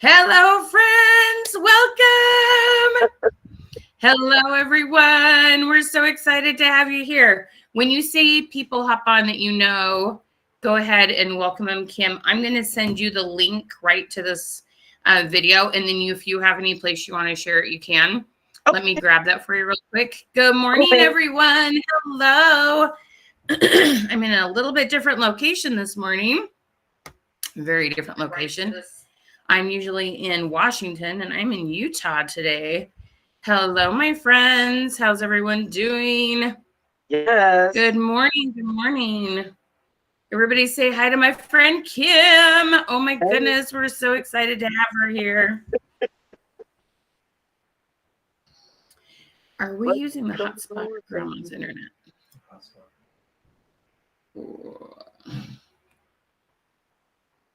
Hello, friends. Welcome. Hello, everyone. We're so excited to have you here. When you see people hop on that you know, go ahead and welcome them, Kim. I'm going to send you the link right to this video. And then if you have any place you want to share it, you can. Okay. Let me grab that for you real quick. Good morning, everyone. Hello. I'm in a little bit different location this morning. Very different location. I'm usually in Washington and I'm in Utah today. Hello, my friends. How's everyone doing? Yes. Good morning. Good morning. Everybody say hi to my friend Kim. Oh my goodness, we're so excited to have her here. Are we using the hotspot or Grandma's internet?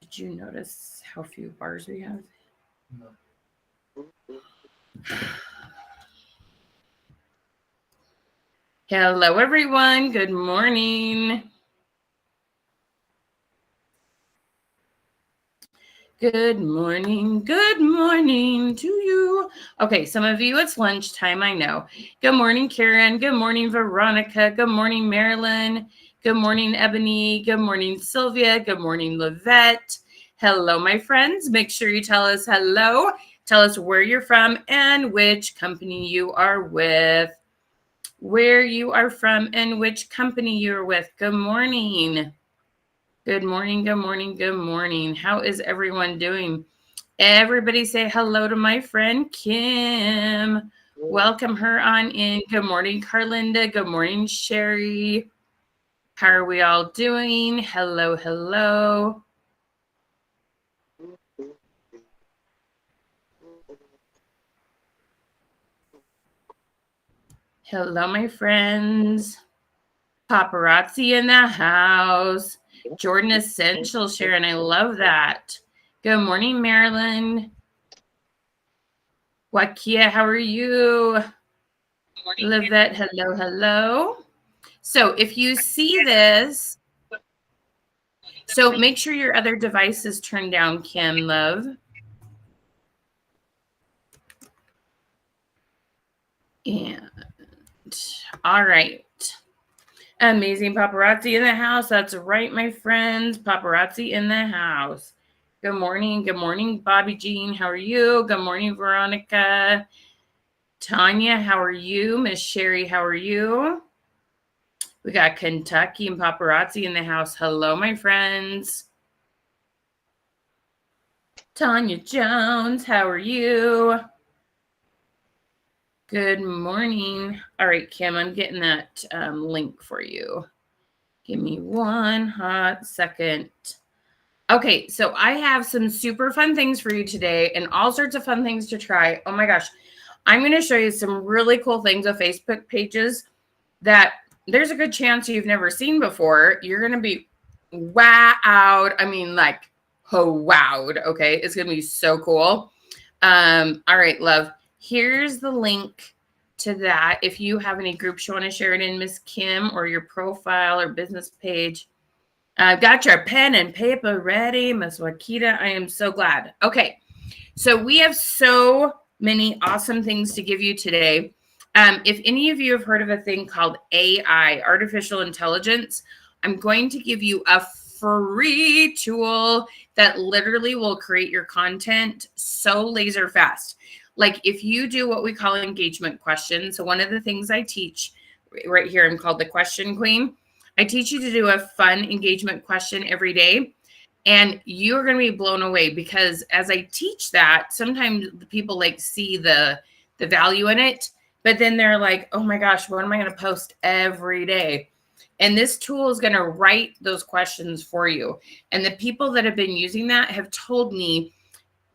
Did you notice how few bars we have? No. Hello, everyone. Good morning. Good morning. Good morning to you. Okay, some of you, it's lunchtime, I know. Good morning, Karen. Good morning, Veronica. Good morning, Marilyn. Good morning, Ebony. Good morning, Sylvia. Good morning, Lavette. Hello, my friends. Make sure you tell us hello. Tell us where you're from and which company you are with. Where you are from and which company you're with. Good morning. Good morning, good morning, good morning. How is everyone doing? Everybody say hello to my friend Kim. Welcome her on in. Good morning, Carlinda. Good morning, Sherry. How are we all doing? Hello, hello. Hello, my friends. Paparazzi in the house. Jordan Essential, Sharon. I love that. Good morning, Marilyn. Wakia, how are you? Livette, hello, hello. So if you see this, so make sure your other device is turned down, Kim, love. And all right. Amazing paparazzi in the house. That's right, my friends. Paparazzi in the house. Good morning. Good morning, Bobby Jean. How are you? Good morning, Veronica. Tanya, how are you? Miss Sherry, how are you? We got Kentucky and paparazzi in the house. Hello, my friends. Tanya Jones, how are you? Good morning. All right, Kim, I'm getting that link for you. Give me one hot second. Okay, so I have some super fun things for you today and all sorts of fun things to try. Oh my gosh. I'm going to show you some really cool things of Facebook pages that there's a good chance you've never seen before. You're going to be wowed. I mean, like, wowed. Okay, it's going to be so cool. All right, love. Here's the link to that. If you have any groups you want to share it in, Miss Kim, or your profile or business page. I've got your pen and paper ready, Miss Wakita. I am so glad. Okay, so we have so many awesome things to give you today. If any of you have heard of a thing called AI, artificial intelligence, I'm going to give you a free tool that literally will create your content so laser fast. Like if you do what we call engagement questions. So one of the things I teach right here, I'm called the Question Queen. I teach you to do a fun engagement question every day. And you're going to be blown away because as I teach that, sometimes the people like see the value in it, but then they're like, oh my gosh, what am I going to post every day? And this tool is going to write those questions for you. And the people that have been using that have told me,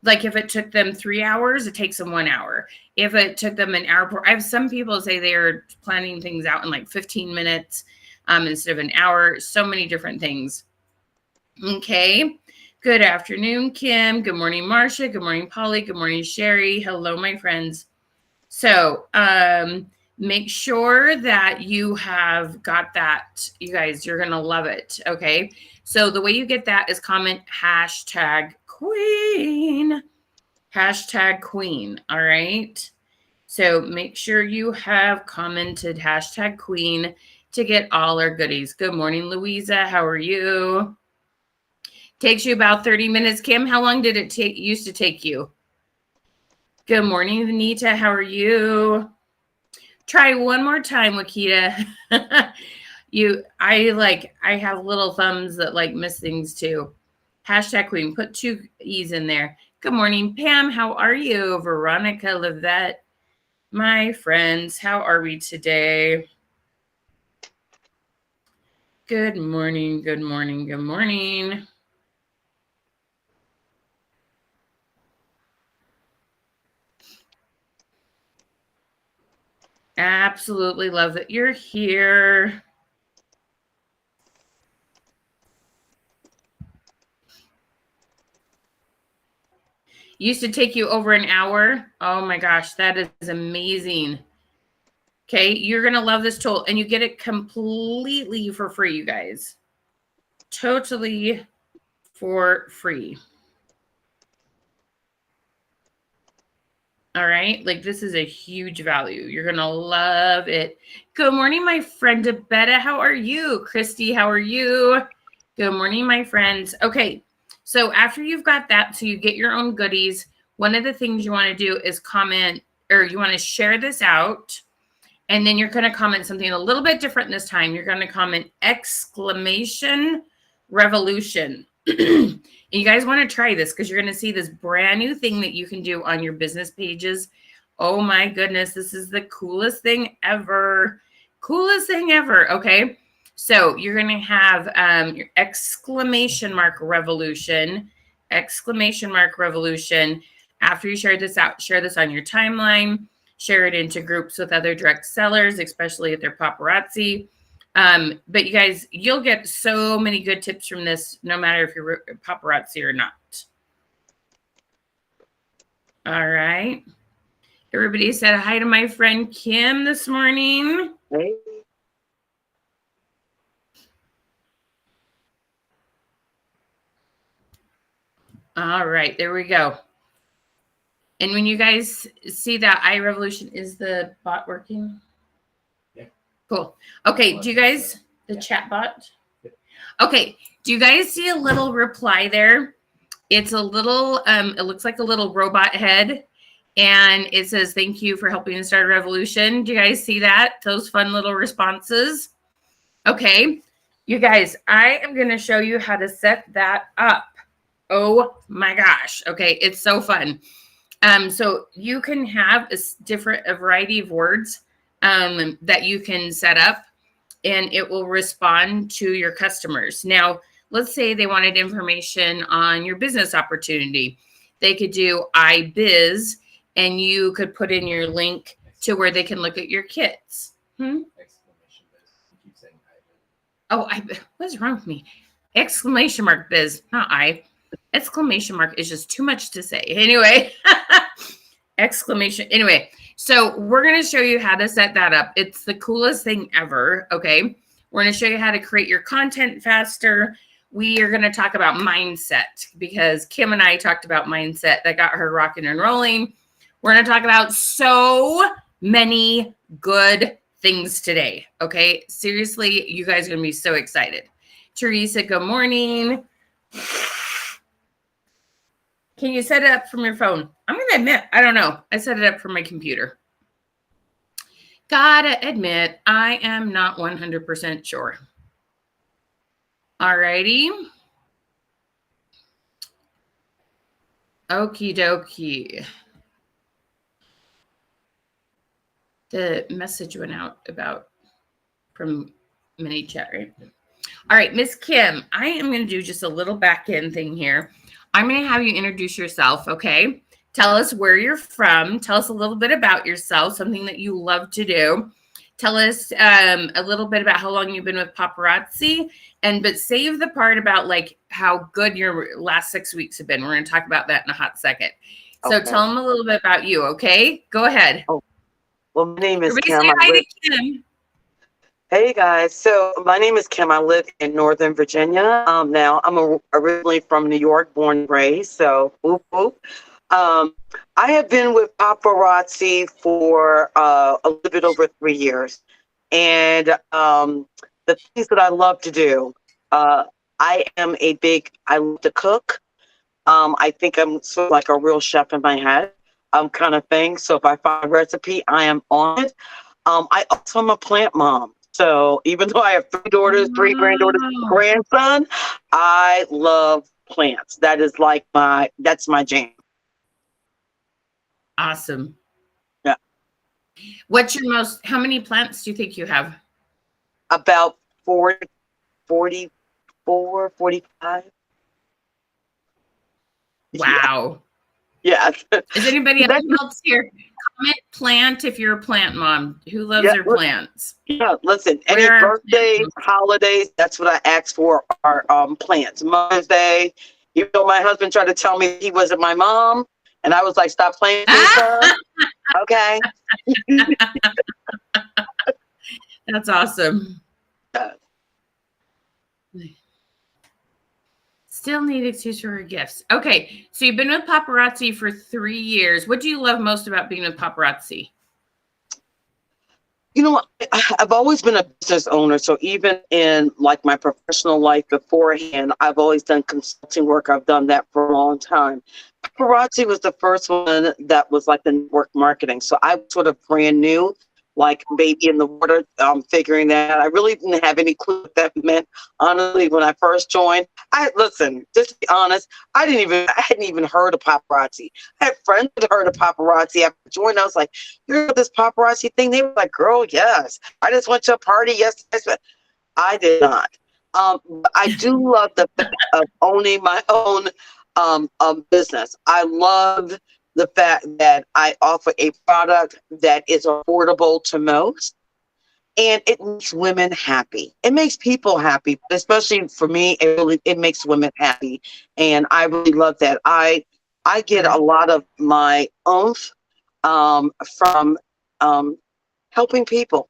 like if it took them 3 hours, it takes them 1 hour. If it took them an hour, I have some people say they're planning things out in like 15 minutes instead of an hour. So many different things. Okay. Good afternoon, Kim. Good morning, Marcia. Good morning, Polly. Good morning, Sherry. Hello, my friends. So make sure that you have got that. You guys, you're going to love it. Okay. So the way you get that is comment #queen. Hashtag queen. All right. So make sure you have commented hashtag queen to get all our goodies. Good morning, Louisa. How are you? Takes you about 30 minutes. Kim, how long did it used to take you? Good morning, Anita. How are you? Try one more time, Wakita. I have little thumbs that like miss things too. Hashtag queen. Put 2 E's in there. Good morning, Pam. How are you? Veronica, Livette, my friends. How are we today? Good morning. Good morning. Good morning. Absolutely love that you're here. Used to take you over an hour. Oh my gosh, that is amazing. Okay, you're going to love this tool, and you get it completely for free, you guys. Totally for free. All right, like this is a huge value. You're going to love it. Good morning, my friend Abetta. How are you? Christy, how are you? Good morning, my friends. Okay, so after you've got that, so you get your own goodies, one of the things you want to do is comment, or you want to share this out. And then you're going to comment something a little bit different this time. You're going to comment exclamation revolution. And you guys want to try this because you're going to see this brand new thing that you can do on your business pages. Oh my goodness, this is the coolest thing ever. Coolest thing ever. Okay. So you're going to have your exclamation mark revolution. Exclamation mark revolution. After you share this out, share this on your timeline. Share it into groups with other direct sellers, especially if they're paparazzi. But you guys, you'll get so many good tips from this, no matter if you're paparazzi or not. All right. Everybody said hi to my friend Kim this morning. Hey. All right, there we go. And when you guys see that iRevolution, is the bot working? Yeah. Cool. Okay, do you guys, the chat bot? Yeah. Okay, do you guys see a little reply there? It's a little, it looks like a little robot head. And it says, thank you for helping to start a revolution. Do you guys see that? Those fun little responses? Okay, you guys, I am going to show you how to set that up. Oh my gosh. Okay, it's so fun. So you can have a variety of words that you can set up, and it will respond to your customers. Now, let's say they wanted information on your business opportunity. They could do iBiz, and you could put in your link to where they can look at your kits. Exclamation biz. You keep saying iBiz. Oh, what's wrong with me? Exclamation mark biz, not I. Exclamation mark is just too much to say. Anyway, exclamation. Anyway, so we're going to show you how to set that up. It's the coolest thing ever. Okay. We're going to show you how to create your content faster. We are going to talk about mindset because Kim and I talked about mindset that got her rocking and rolling. We're going to talk about so many good things today. Okay. Seriously, you guys are going to be so excited. Teresa, good morning. Can you set it up from your phone? I'm going to admit, I don't know. I set it up from my computer. Gotta admit, I am not 100% sure. All righty. Okie dokie. The message went out about from mini chat, right? All right, Miss Kim, I am going to do just a little back end thing here. I'm going to have you introduce yourself, okay? Tell us where you're from. Tell us a little bit about yourself, something that you love to do. Tell us a little bit about how long you've been with paparazzi, but save the part about like how good your last 6 weeks have been. We're going to talk about that in a hot second. So okay. Tell them a little bit about you, okay? Go ahead. Oh, well, my name is Everybody Kim. Say hi to Kim. Hey guys, so my name is Kim. I live in Northern Virginia. Now I'm originally from New York, born and raised. So whoop whoop. I have been with paparazzi for a little bit over 3 years. And the things that I love to do, I love to cook. I think I'm sort of like a real chef in my head, kind of thing. So if I find a recipe, I am on it. I also am a plant mom. So even though I have 3 daughters, 3 granddaughters, Wow. grandson, I love plants. That's my jam. Awesome. Yeah. What's your how many plants do you think you have? About 40, 44, 45. Wow. Yeah. Is anybody That's, else here? Comment plant if you're a plant mom. Who loves yeah, their plants? yeah, listen, any Where are birthdays, plants? holidays, that's what I ask for are plants. Mother's Day, even though my husband tried to tell me he wasn't my mom, and I was like, stop playing with me, sir. Okay. That's awesome. Yeah. Still need excuse for gifts. Okay, so you've been with paparazzi for 3 years. What do you love most about being with paparazzi? You know, I've always been a business owner. So even in like my professional life beforehand, I've always done consulting work. I've done that for a long time. Paparazzi was the first one that was like the network marketing. So I was sort of brand new, like baby in the water, figuring that out. I really didn't have any clue what that meant. Honestly, when I first joined, just to be honest, I hadn't even heard of paparazzi. I had friends that heard of paparazzi. After I joined, I was like, you know this paparazzi thing? They were like, girl, yes. I just went to a party yesterday. But I did not. But I do love the fact of owning my own business. I love the fact that I offer a product that is affordable to most. And it makes women happy. It makes people happy, but especially for me, it makes women happy. And I really love that. I get a lot of my oomph from helping people.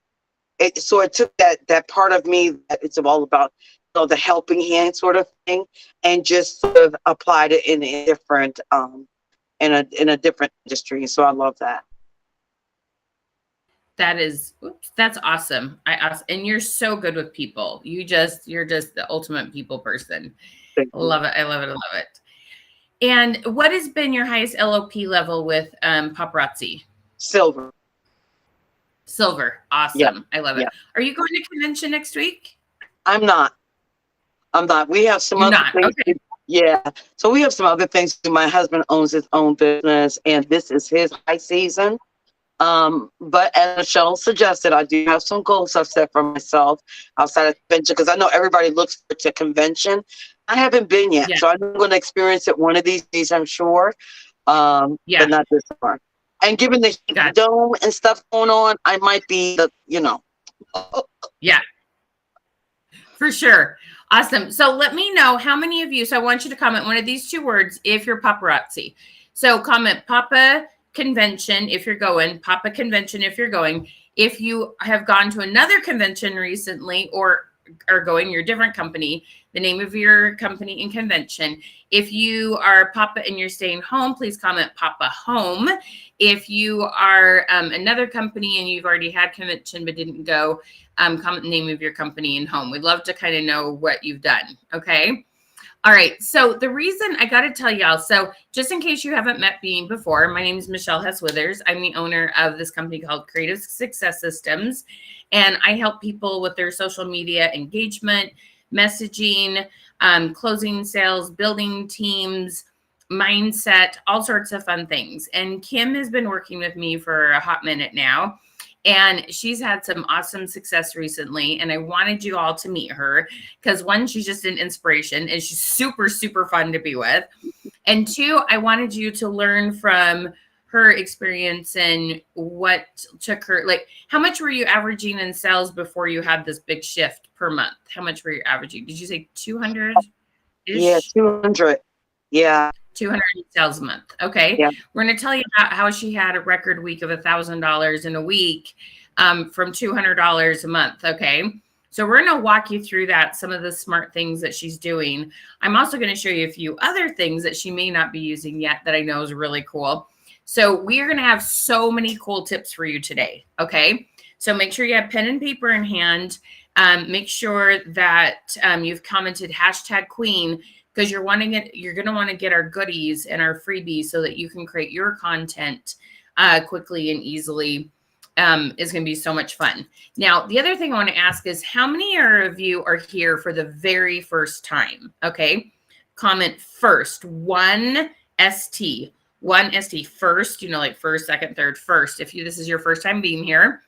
So it took that part of me that it's all about, the helping hand sort of thing, and just sort of applied it in a different in a different industry. So I love that. That's awesome. And you're so good with people. You're just the ultimate people person. Thank you. Love it. I love it. I love it. And what has been your highest LOP level with paparazzi? Silver. Awesome. Yeah. I love it. Yeah. Are you going to convention next week? I'm not. We have some You're other not. things. Okay. Yeah. So we have some other things. My husband owns his own business, and this is his high season. But as Michelle suggested, I do have some goals I've set for myself outside of convention, because I know everybody looks forward to convention. I haven't been yet, Yeah. so I'm going to experience it one of these days, I'm sure. Yeah. But not this far. And given the dome and stuff going on, I might be Yeah, for sure. Awesome. So let me know how many of you, so I want you to comment one of these 2 words if you're paparazzi. So comment Papa Convention if you're going, Papa Convention if you're going. If you have gone to another convention recently or are going your different company, the name of your company and convention. If you are Papa and you're staying home, please comment Papa Home. If you are another company and you've already had convention but didn't go, comment the name of your company and home. We'd love to kind of know what you've done. Okay. All right. So the reason I got to tell y'all, so just in case you haven't met me before, my name is Michelle Hess-Withers. I'm the owner of this company called Creative Success Systems, and I help people with their social media engagement, messaging, closing sales, building teams, mindset, all sorts of fun things. And Kim has been working with me for a hot minute now. And she's had some awesome success recently. And I wanted you all to meet her because 1, she's just an inspiration and she's super, super fun to be with. And 2, I wanted you to learn from her experience and what took her, like, how much were you averaging in sales before you had this big shift per month? How much were you averaging? Did you say 200? Yeah, 200. Yeah. 200 sales a month. Okay. Yeah. We're going to tell you how she had a record week of $1,000 in a week from $200 a month. Okay. So we're going to walk you through that, some of the smart things that she's doing. I'm also going to show you a few other things that she may not be using yet that I know is really cool. So we are going to have so many cool tips for you today. Okay. So make sure you have pen and paper in hand. Make sure that you've commented #Queen, because you're going to want to get our goodies and our freebies so that you can create your content quickly and easily. Is going to be so much fun. Now, the other thing I want to ask is how many of you are here for the very first time? Okay. Comment first, 1ST. 1ST first, like first, second, third, first. If this is your first time being here,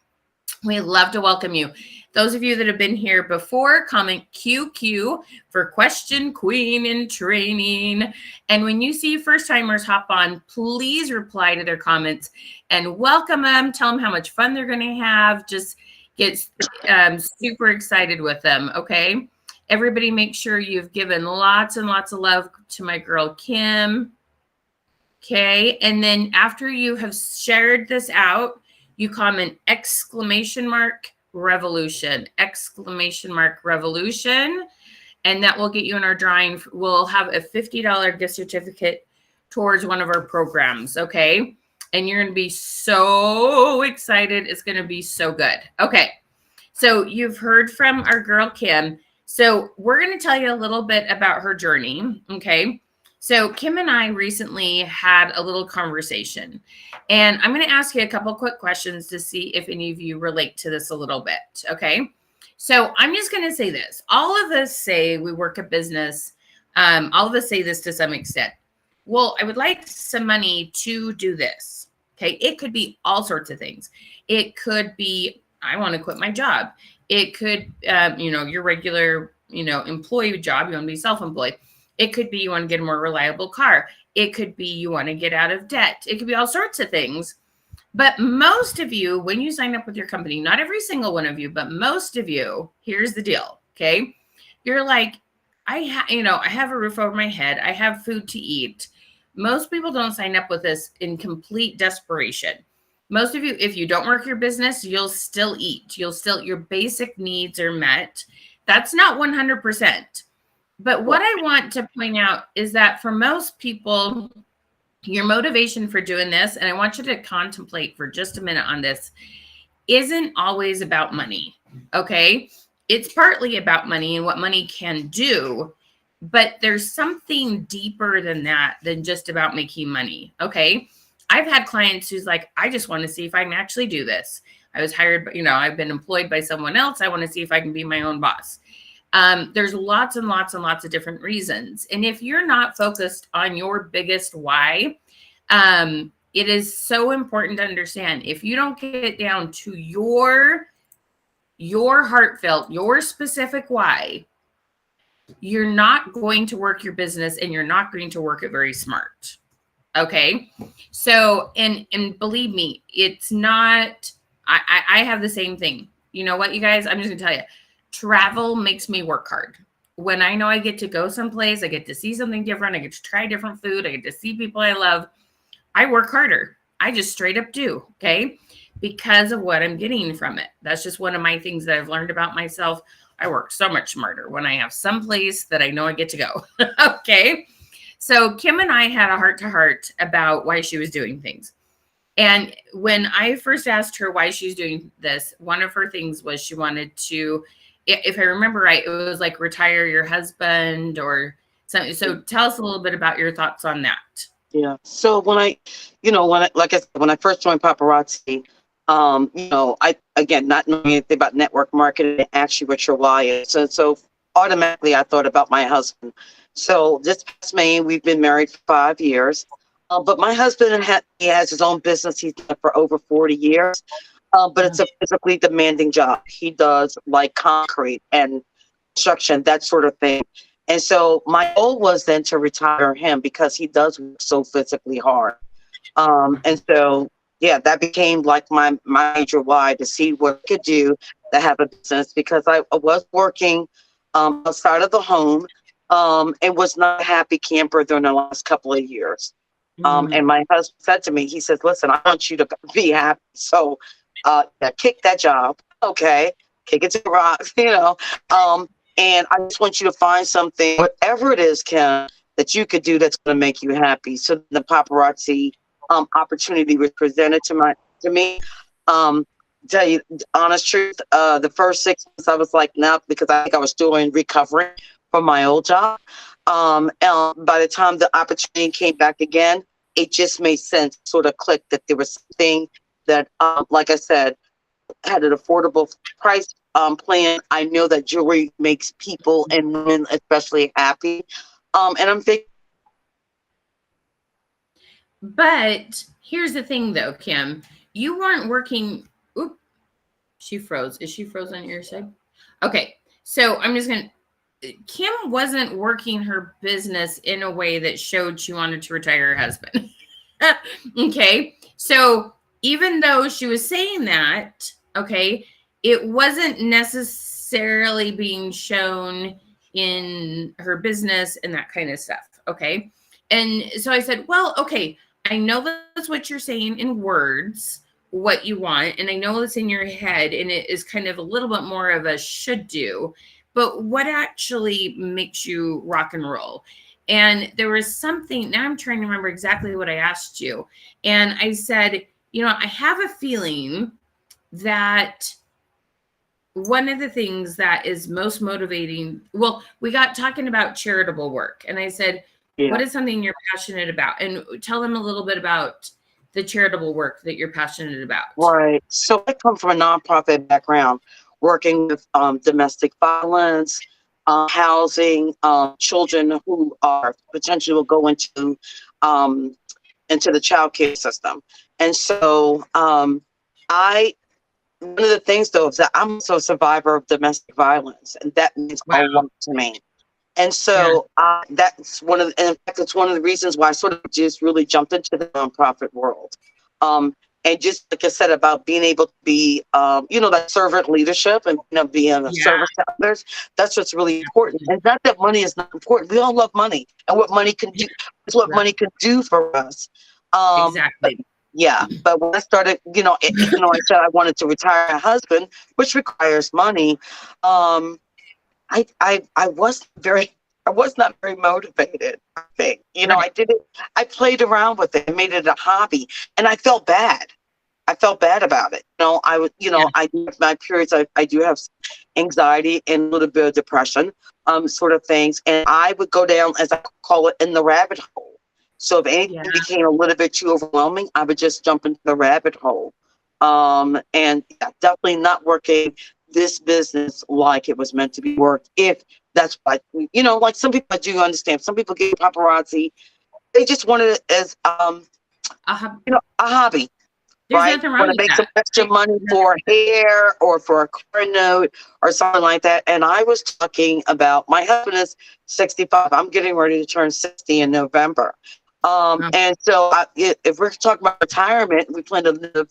we'd love to welcome you. Those of you that have been here before, comment QQ for Question Queen in Training. And when you see first timers hop on, please reply to their comments and welcome them. Tell them how much fun they're going to have. Just get super excited with them. Okay. Everybody make sure you've given lots and lots of love to my girl, Kim. Okay. And then after you have shared this out, you comment !revolution, !revolution. And that will get you in our drawing. We'll have a $50 gift certificate towards one of our programs. Okay. And you're going to be so excited. It's going to be so good. Okay. So you've heard from our girl, Kim. So we're going to tell you a little bit about her journey. Okay. So Kim and I recently had a little conversation, and I'm going to ask you a couple quick questions to see if any of you relate to this a little bit. Okay. So I'm just going to say this. All of us say we work a business. All of us say this to some extent. Well, I would like some money to do this. Okay. It could be all sorts of things. It could be, I want to quit my job. It could, your regular, employee job. You want to be self-employed. It could be you want to get a more reliable car. It could be you want to get out of debt. It could be all sorts of things. But most of you, when you sign up with your company, not every single one of you, but most of you, here's the deal. Okay. You're like, I have a roof over my head. I have food to eat. Most people don't sign up with this in complete desperation. Most of you, if you don't work your business, you'll still eat. Your basic needs are met. That's not 100%. But what I want to point out is that for most people, your motivation for doing this, and I want you to contemplate for just a minute on this, isn't always about money. Okay. It's partly about money and what money can do, but there's something deeper than that, than just about making money. Okay. I've had clients who's like, I just want to see if I can actually do this. I was hired, but I've been employed by someone else. I want to see if I can be my own boss. There's lots and lots and lots of different reasons. And if you're not focused on your biggest why, it is so important to understand, if you don't get it down to your heartfelt, your specific why, you're not going to work your business and you're not going to work it very smart. Okay. So, and believe me, it's not, I have the same thing. You know what, you guys, I'm just gonna tell you, travel makes me work hard. When I know I get to go someplace, I get to see something different. I get to try different food. I get to see people I love. I work harder. I just straight up do. Okay. Because of what I'm getting from it. That's just one of my things that I've learned about myself. I work so much smarter when I have some place that I know I get to go. Okay. So Kim and I had a heart-to-heart about why she was doing things. And when I first asked her why she's doing this, one of her things was she wanted to, if I remember right, it was like retire your husband or something. So tell us a little bit about your thoughts on that. Yeah. So when I first joined Paparazzi, again, not knowing anything about network marketing, actually what your why is. So automatically I thought about my husband. So this past May, we've been married for 5 years. But my husband, he has his own business. He's done it for over 40 years. But it's a physically demanding job. He does like concrete and construction, that sort of thing. And so my goal was then to retire him because he does work so physically hard. And so, yeah, that became like my major why, to see what I could do to have a business, because I was working outside of the home and was not a happy camper during the last couple of years. And my husband said to me, he says, listen, I want you to be happy. So kick that job. Okay. Kick it to the rocks, and I just want you to find something, whatever it is, Kim, that you could do that's going to make you happy. So the Paparazzi opportunity was presented to me. Tell you the honest truth, the first 6 months I was like, no, because I think I was still in recovery from my old job. And by the time the opportunity came back again, it just made sense, sort of clicked that there was something that, like I said, had an affordable price plan. I know that jewelry makes people and women especially happy. And I'm thinking. But here's the thing, though, Kim, you weren't working. Oop, she froze. Is she frozen on your side? Okay, so I'm just gonna. Kim wasn't working her business in a way that showed she wanted to retire her husband. Okay, so even though she was saying that, okay, it wasn't necessarily being shown in her business and that kind of stuff. Okay, and so I said, well, okay, I know that's what you're saying in words, what you want, and I know it's in your head, and it is kind of a little bit more of a should do, but what actually makes you rock and roll? And there was something, now I'm trying to remember exactly what I asked you. And I said, you know, I have a feeling that one of the things that is most motivating, well, we got talking about charitable work. And I said, what is something you're passionate about? And tell them a little bit about the charitable work that you're passionate about. Right. So I come from a nonprofit background, working with domestic violence, housing children who are potentially will go into the child care system. And so one of the things though is that I'm also a survivor of domestic violence, and that means a lot to me. And so that's in fact, it's one of the reasons why I sort of just really jumped into the nonprofit world. And just like I said about being able to be, that servant leadership and being a service to others, that's what's really important. And not that money is not important. We all love money, and what money can do is what money can do for us. Exactly. But when I started, I said I wanted to retire my husband, which requires money. I was not very motivated, I think. I did it. I played around with it and made it a hobby, and I felt bad. I felt bad about it. I would, I do have my periods. I do have anxiety and a little bit of depression, sort of things. And I would go down, as I call it, in the rabbit hole. So if anything became a little bit too overwhelming, I would just jump into the rabbit hole. And definitely not working this business like it was meant to be worked. If that's what, like some people, I do understand. Some people get paparazzi. They just want it as, a hobby. There's right? nothing wrong Want to with make that. some extra money for hair or for a car note or something like that. And I was talking about, my husband is 65. I'm getting ready to turn 60 in November. And so if we're talking about retirement, we plan to live,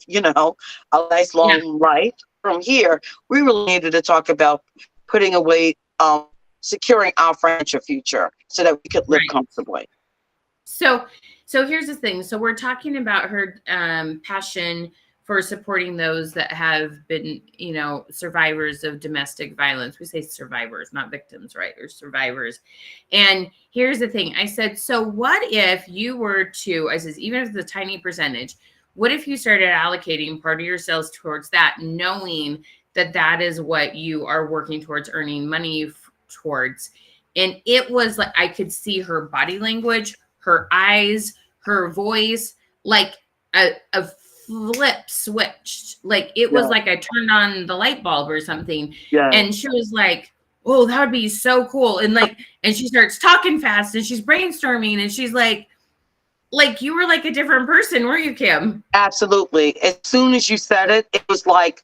a nice long life from here. We really needed to talk about putting away, securing our financial future so that we could live comfortably. So here's the thing. So we're talking about her passion for supporting those that have been, survivors of domestic violence. We say survivors, not victims, right? Or survivors. And here's the thing. I said, so what if you were to, I says, even if it's a tiny percentage, what if you started allocating part of your sales towards that, knowing that that is what you are working towards earning money towards? And it was like, I could see her body language, her eyes, her voice, like a flip switched. Like it was like I turned on the light bulb or something. And she was like, oh, that would be so cool. And and she starts talking fast and she's brainstorming and she's like you were like a different person, weren't you, Kim? Absolutely. As soon as you said it, it was like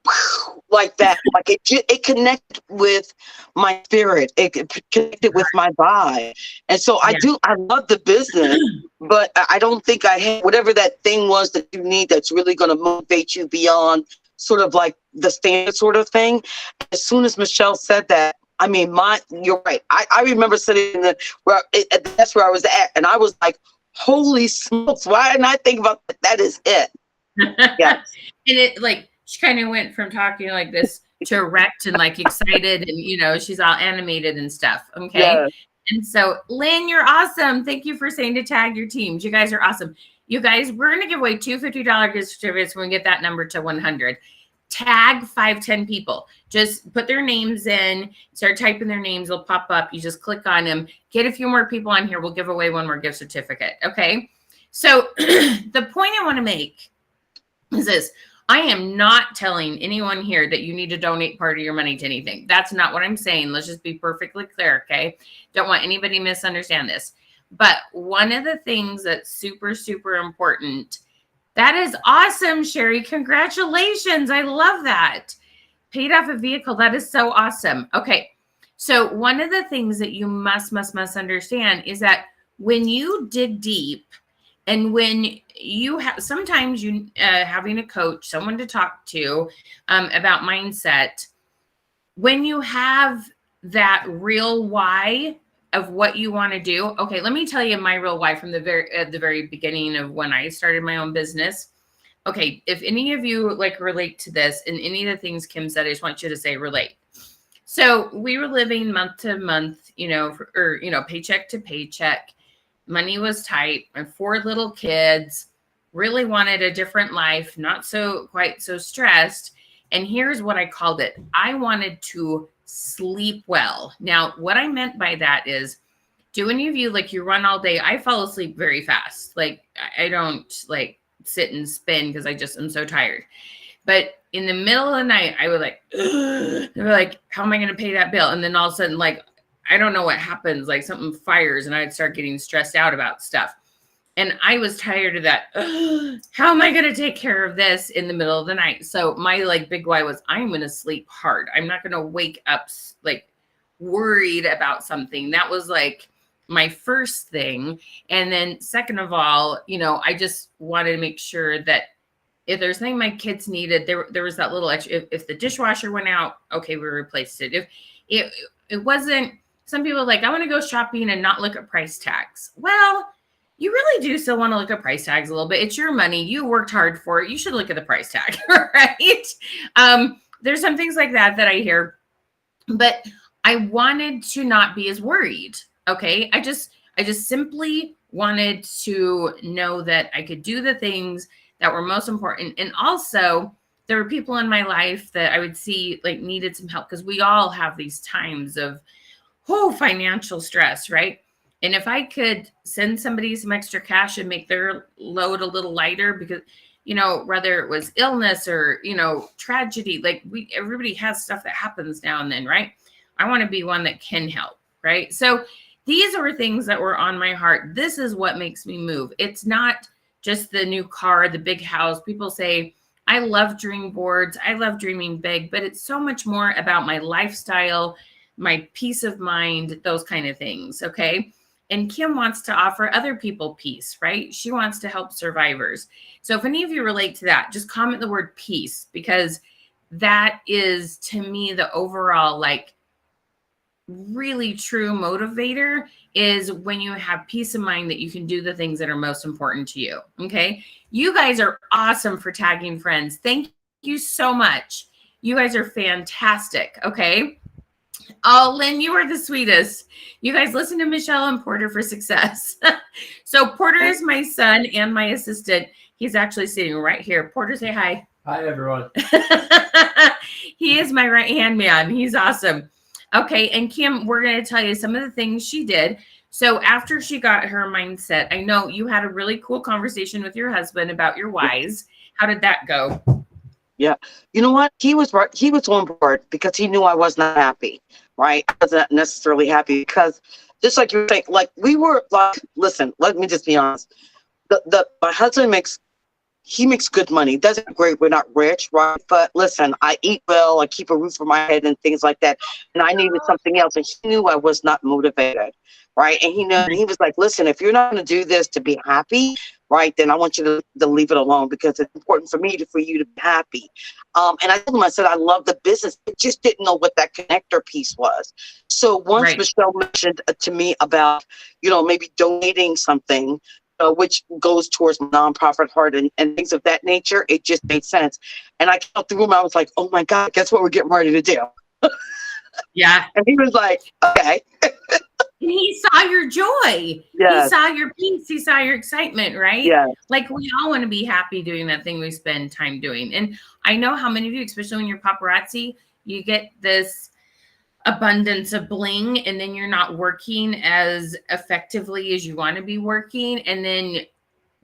that. Like it connected with my spirit. It connected with my vibe. And so I love the business, but I don't think I had whatever that thing was that you need that's really going to motivate you beyond sort of like the standard sort of thing. As soon as Michelle said that, I mean, you're right. I remember sitting that's where I was at. And I was like, holy smokes, why didn't I think about that? That is it. Yes. And it she kind of went from talking like this to erect and excited and, she's all animated and stuff. Okay. Yes. And so Lynn, you're awesome. Thank you for saying to tag your teams. You guys are awesome. You guys, we're going to give away two $50 gift certificates when we get that number to 100. Tag 5-10 people. Just put their names in, start typing their names. They'll pop up. You just click on them. Get a few more people on here. We'll give away one more gift certificate. Okay. So the point I want to make is this. I am not telling anyone here that you need to donate part of your money to anything. That's not what I'm saying. Let's just be perfectly clear. Okay. Don't want anybody to misunderstand this. But one of the things that's super, super important. That is awesome, Sherry. Congratulations. I love that. Paid off a vehicle. That is so awesome. Okay. So one of the things that you must understand is that when you dig deep and when you have, sometimes you having a coach, someone to talk to about mindset, when you have that real why of what you want to do. Okay, let me tell you my real why from the very beginning of when I started my own business. Okay, if any of you like relate to this and any of the things Kim said, I just want you to say relate. So we were living month to month, paycheck to paycheck. Money was tight. I had 4 little kids, really wanted a different life, not quite so stressed. And here's what I called it. I wanted to sleep well. Now, what I meant by that is, do any of you, like, you run all day? I fall asleep very fast. Like, I don't like sit and spin because I just am so tired. But in the middle of the night, I would like, how am I going to pay that bill? And then all of a sudden, like, I don't know what happens, like something fires and I'd start getting stressed out about stuff. And I was tired of that. How am I going to take care of this in the middle of the night? So my like big why was, I'm going to sleep hard. I'm not going to wake up like worried about something. That was like my first thing. And then second of all, I just wanted to make sure that if there's something my kids needed, there was that little extra. If the dishwasher went out, okay, we replaced it. If it wasn't, some people are like, I want to go shopping and not look at price tags. Well, you really do still want to look at price tags a little bit. It's your money. You worked hard for it. You should look at the price tag, right? There's some things like that I hear, but I wanted to not be as worried. Okay. I just simply wanted to know that I could do the things that were most important. And also there were people in my life that I would see like needed some help, because we all have these times of financial stress, right? And if I could send somebody some extra cash and make their load a little lighter, because, whether it was illness or, tragedy, like everybody has stuff that happens now and then, right? I want to be one that can help, right? So these are things that were on my heart. This is what makes me move. It's not just the new car, the big house. People say, I love dream boards. I love dreaming big, but it's so much more about my lifestyle, my peace of mind, those kind of things. Okay. And Kim wants to offer other people peace, right? She wants to help survivors. So if any of you relate to that, just comment the word peace, because that is, to me, the overall, like, really true motivator is when you have peace of mind that you can do the things that are most important to you. Okay. You guys are awesome for tagging friends. Thank you so much. You guys are fantastic. Okay. Oh, Lynn, you are the sweetest. You guys listen to Michelle and Porter for success. So Porter is my son and my assistant. He's actually sitting right here. Porter, say hi. Hi, everyone. He is my right-hand man. He's awesome. Okay, and Kim, we're going to tell you some of the things she did. So after she got her mindset, I know you had a really cool conversation with your husband about your whys. How did that go? Yeah. You know what? He was right. He was on board because he knew I was not happy, right? I wasn't necessarily happy because, just like you were saying, like, we were like, listen, let me just be honest. My husband makes good money. Doesn't great. We're not rich, right? But listen, I eat well. I keep a roof over my head and things like that. And I needed something else. And he knew I was not motivated, right? And he was like, listen, if you're not going to do this to be happy, right, then I want you to leave it alone, because it's important for you to be happy. And I told him, I said, I love the business. I just didn't know what that connector piece was. So once Michelle mentioned to me about, maybe donating something, which goes towards nonprofit heart and things of that nature, it just made sense. And I came through him, I was like, oh my God, guess what we're getting ready to do? Yeah. And he was like, okay. And he saw your joy. He Yes. saw your peace. He saw your excitement, right? Yes. Like we all want to be happy doing that thing we spend time doing. And I know how many of you, especially when you're paparazzi, you get this abundance of bling and then you're not working as effectively as you want to be working. And then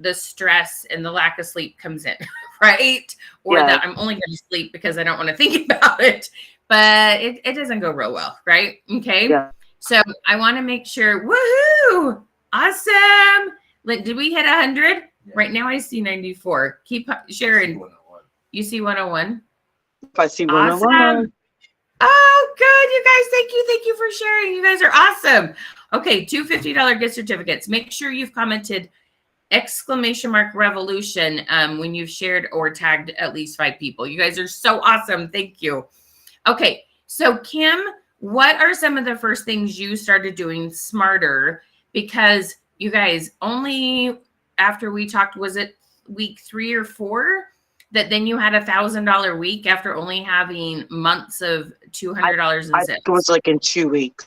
the stress and the lack of sleep comes in, right? Or Yes. that I'm only going to sleep because I don't want to think about it. But it doesn't go real well, right? Okay. Yeah. So I want to make sure, woohoo, awesome. Like, did we hit 100? Yeah. Right now I see 94. Keep sharing. 101. You see 101? If I see Awesome. 101. Oh, good. You guys, thank you. Thank you for sharing. You guys are awesome. Okay, two $50 gift certificates. Make sure you've commented !revolution when you've shared or tagged at least 5 people. You guys are so awesome. Thank you. Okay, so Kim, what are some of the first things you started doing smarter? Because you guys, only after we talked, was it week 3 or 4 that then you had $1,000 week after only having months of $200 in I sales? think it was like in 2 weeks.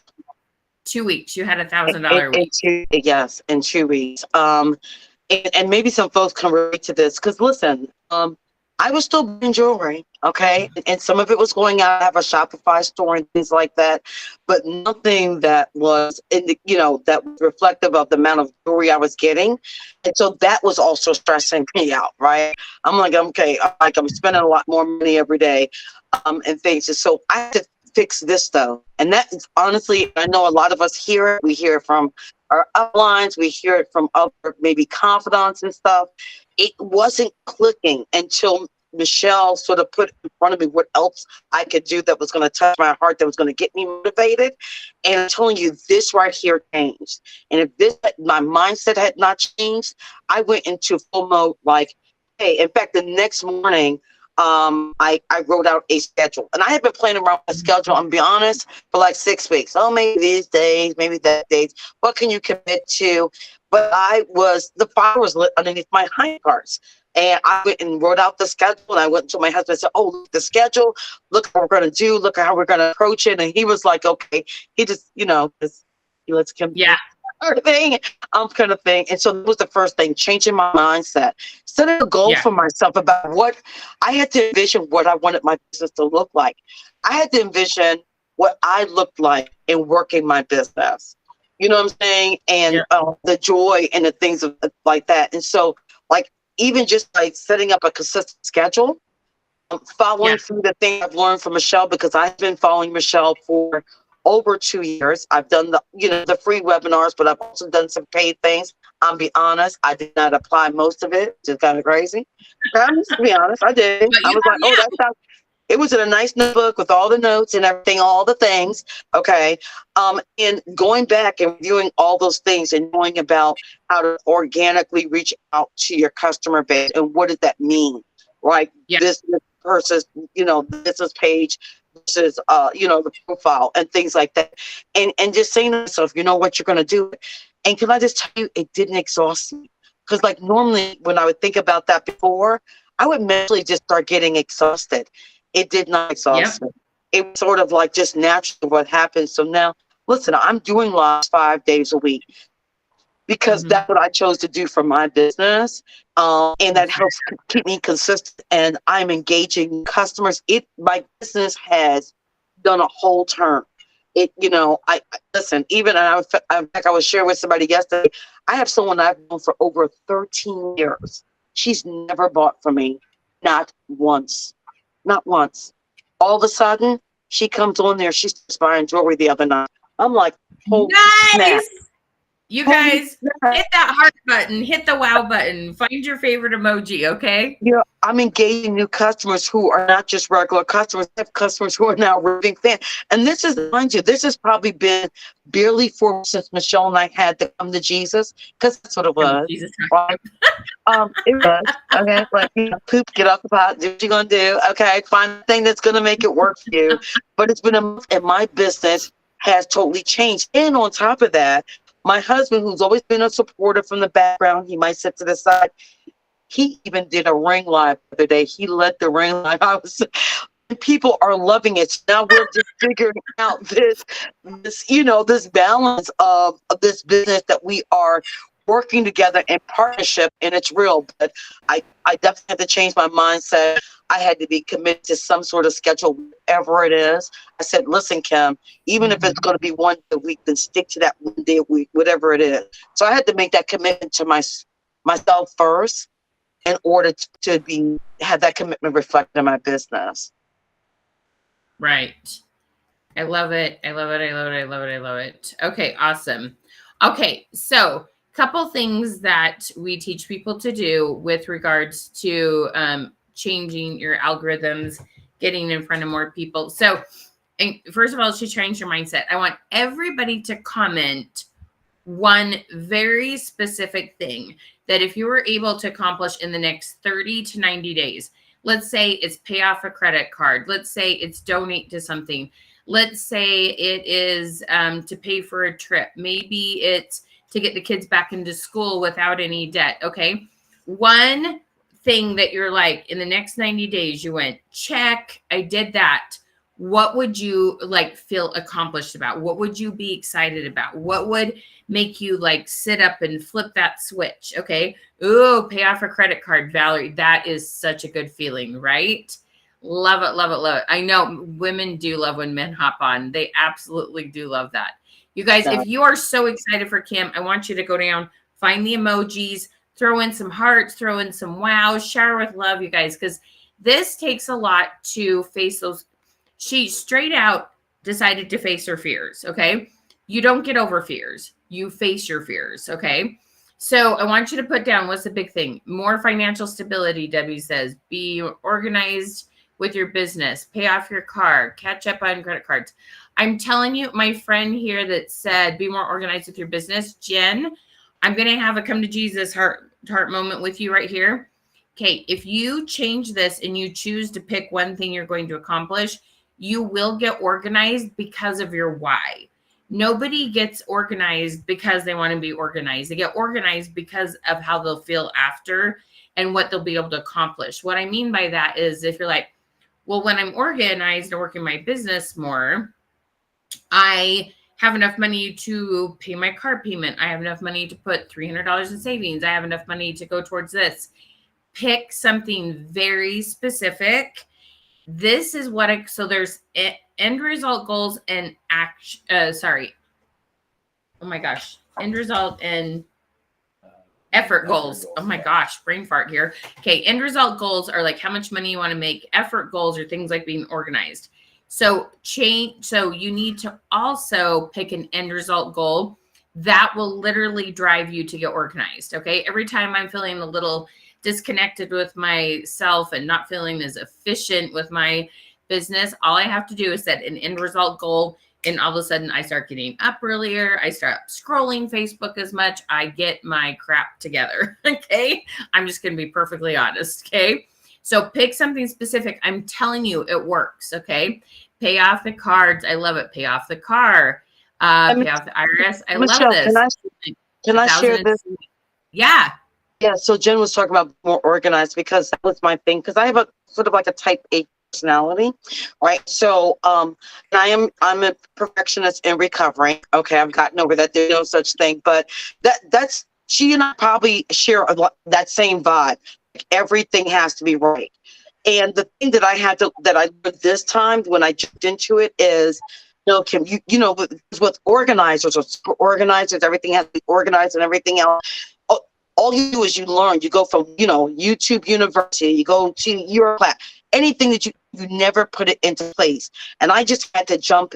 2 weeks, you had $1,000 week. Yes, in 2 weeks. And maybe some folks can relate to this because listen, I was still buying jewelry, okay, and some of it was going out. I have a Shopify store and things like that, but nothing that was that was reflective of the amount of jewelry I was getting, and so that was also stressing me out. Right, I'm like, okay, I'm spending a lot more money every day, and things. And so I had to fix this though, and that is honestly, I know a lot of us hear it. We hear it from our uplines, we hear it from other maybe confidants and stuff. It wasn't clicking until Michelle sort of put in front of me what else I could do that was going to touch my heart, that was going to get me motivated. And I'm telling you, this right here changed. And if my mindset had not changed, I went into full mode. Like, hey, in fact, the next morning, I wrote out a schedule, and I had been playing around with a schedule. I'm be honest, for like 6 weeks. Oh, maybe these days, maybe that days. What can you commit to? But the fire was lit underneath my hind parts. And I went and wrote out the schedule, and I went to my husband and said, oh, look, the schedule, look what we're going to do, look at how we're going to approach it. And he was like, okay, he just, he lets Kim thing, kind of thing. And so that was the first thing, changing my mindset, setting a goal for myself about what I had to envision, what I wanted my business to look like. I had to envision what I looked like in working my business. You know what I'm saying? And the joy and the things like that. And so, like, even just like setting up a consistent schedule, following through the thing I've learned from Michelle, because I've been following Michelle for over 2 years. I've done the free webinars, but I've also done some paid things. I'll be honest, I did not apply most of it, which is kind of crazy. To be honest, I did. I was like, oh, that sounds. It was in a nice notebook with all the notes and everything, all the things. Okay. And going back and reviewing all those things and knowing about how to organically reach out to your customer base and what does that mean? Right. Business versus, business page versus, the profile and things like that. And just saying to myself, you know what you're going to do. And can I just tell you, it didn't exhaust me. Because like normally when I would think about that before, I would mentally just start getting exhausted. It did not exhaust me. It was sort of like just naturally what happened. So now, listen, I'm doing lives 5 days a week because that's what I chose to do for my business. And that helps keep me consistent. And I'm engaging customers. My business has done a whole turn. I listen, even in fact, I was sharing with somebody yesterday, I have someone I've known for over 13 years. She's never bought from me, not once. Not once. All of a sudden, she comes on there. She's buying jewelry the other night. I'm like, holy snap. You guys, hit that heart button. Hit the wow button. Find your favorite emoji, okay? I'm engaging new customers who are not just regular customers. I have customers who are now raving fans. And this is, mind you, this has probably been barely 4 months since Michelle and I had to come to Jesus, because that's what it was. Jesus. Right? It was. Okay. Like, poop, get off the pot, do what you're going to do. Okay. Find the thing that's going to make it work for you. But it's been a month, and my business has totally changed. And on top of that, my husband, who's always been a supporter from the background, he might sit to the side. He even did a ring live the other day. He led the ring live. and people are loving it. So now we're just figuring out this balance of this business that we are working together in partnership, and it's real. But I definitely had to change my mindset. I had to be committed to some sort of schedule, whatever it is. I said, listen, Kim, even if it's going to be one day a week, then stick to that one day a week, whatever it is. So I had to make that commitment to myself first in order to have that commitment reflected in my business. Right. I love it. I love it. I love it. I love it. I love it. Okay, awesome. Okay, so couple things that we teach people to do with regards to changing your algorithms, getting in front of more people. So, and first of all, to change your mindset, I want everybody to comment one very specific thing that if you were able to accomplish in the next 30 to 90 days, let's say it's pay off a credit card. Let's say it's donate to something. Let's say it is to pay for a trip. Maybe it's to get the kids back into school without any debt. Okay. One thing that you're like, in the next 90 days, you went, check, I did that. What would you like feel accomplished about? What would you be excited about? What would make you like sit up and flip that switch? Okay. Ooh, pay off a credit card, Valerie. That is such a good feeling, right? Love it, love it, love it. I know women do love when men hop on. They absolutely do love that. You guys, if you are so excited for Kim, I want you to go down, find the emojis, throw in some hearts, throw in some wows, shower with love, you guys, because this takes a lot to face those. She straight out decided to face her fears, okay? You don't get over fears. You face your fears, okay? So I want you to put down, what's the big thing? More financial stability, Debbie says. Be organized with your business. Pay off your car. Catch up on credit cards. I'm telling you, my friend here that said, be more organized with your business, Jen, I'm going to have a come to Jesus heart moment with you right here. Okay, if you change this and you choose to pick one thing you're going to accomplish, you will get organized because of your why. Nobody gets organized because they want to be organized. They get organized because of how they'll feel after and what they'll be able to accomplish. What I mean by that is if you're like, well, when I'm organized and working my business more, I have enough money to pay my car payment. I have enough money to put $300 in savings. I have enough money to go towards this. Pick something very specific. This is what so there's end result goals and end result and effort goals. Oh my gosh, brain fart here. Okay, end result goals are like how much money you want to make. Effort goals are things like being organized. So you need to also pick an end result goal that will literally drive you to get organized. Okay, every time I'm feeling a little disconnected with myself and not feeling as efficient with my business, all I have to do is set an end result goal, and all of a sudden I start getting up earlier. I start scrolling Facebook as much. I get my crap together. Okay, I'm just going to be perfectly honest. Okay, so pick something specific. I'm telling you, it works. Okay, pay off the cards. I love it. Pay off the car. Pay off the IRS. I Michelle, love this. Can I share this? Yeah. Yeah, so Jen was talking about more organized because that was my thing. Because I have a sort of like a type A personality, right? So I'm a perfectionist in recovery. Okay, I've gotten over that. There's no such thing, but that's she and I probably share that same vibe. Like everything has to be right. And the thing that I learned this time when I jumped into it is, Kim, with organizers, everything has to be organized and everything else. All you do is you learn. You go from, YouTube University, you go to your class, anything that you never put it into place. And I just had to jump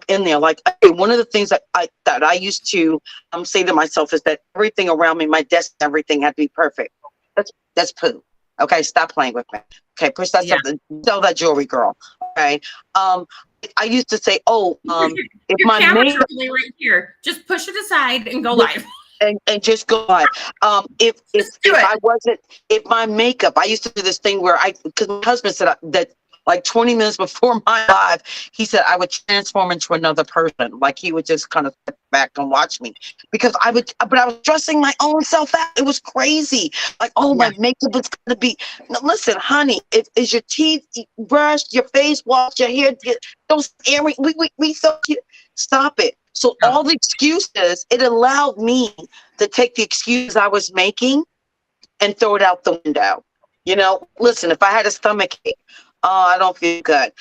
in there. Like, one of the things that I used to say to myself is that everything around me, my desk, everything had to be perfect. That's poo. Okay, stop playing with me. Okay, push that something, sell that jewelry, girl. Okay. I used to say, if your my camera's really right here, just push it aside and go live. And just go on. If my makeup, I used to do this thing where because my husband said that like 20 minutes before my live, he said I would transform into another person. Like he would just kind of sit back and watch me because but I was stressing my own self out. It was crazy. Like, oh, my makeup is going to be, no, listen, honey, is your teeth brushed, your face washed, your hair, those earrings, we thought you, stop it. So all the excuses, it allowed me to take the excuses I was making and throw it out the window. You know, listen, if I had a stomach ache, I don't feel good.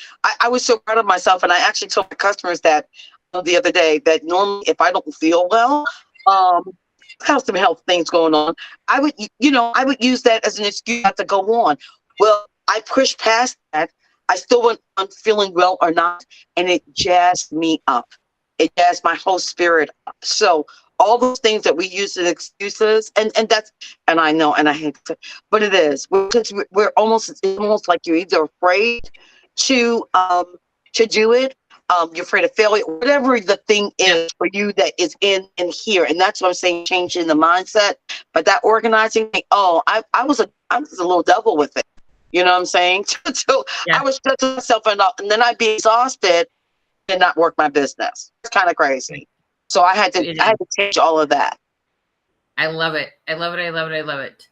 I was so proud of myself. And I actually told my customers that the other day that normally if I don't feel well, have some health things going on, I would use that as an excuse not to go on. Well, I pushed past that. I still went on feeling well or not. And it jazzed me up. It jazzed my whole spirit up. So all those things that we use as excuses, and that's, and I know, and I hate to, but it is, because we're almost, it's almost like you're either afraid to do it, you're afraid of failure, whatever the thing is for you that is in here. And that's what I'm saying, changing the mindset. But that organizing thing, I was a little devil with it. You know what I'm saying? So I was stressing myself enough, and then I'd be exhausted and not work my business. It's kind of crazy. So I had to change all of that. I love it. I love it. I love it. I love it.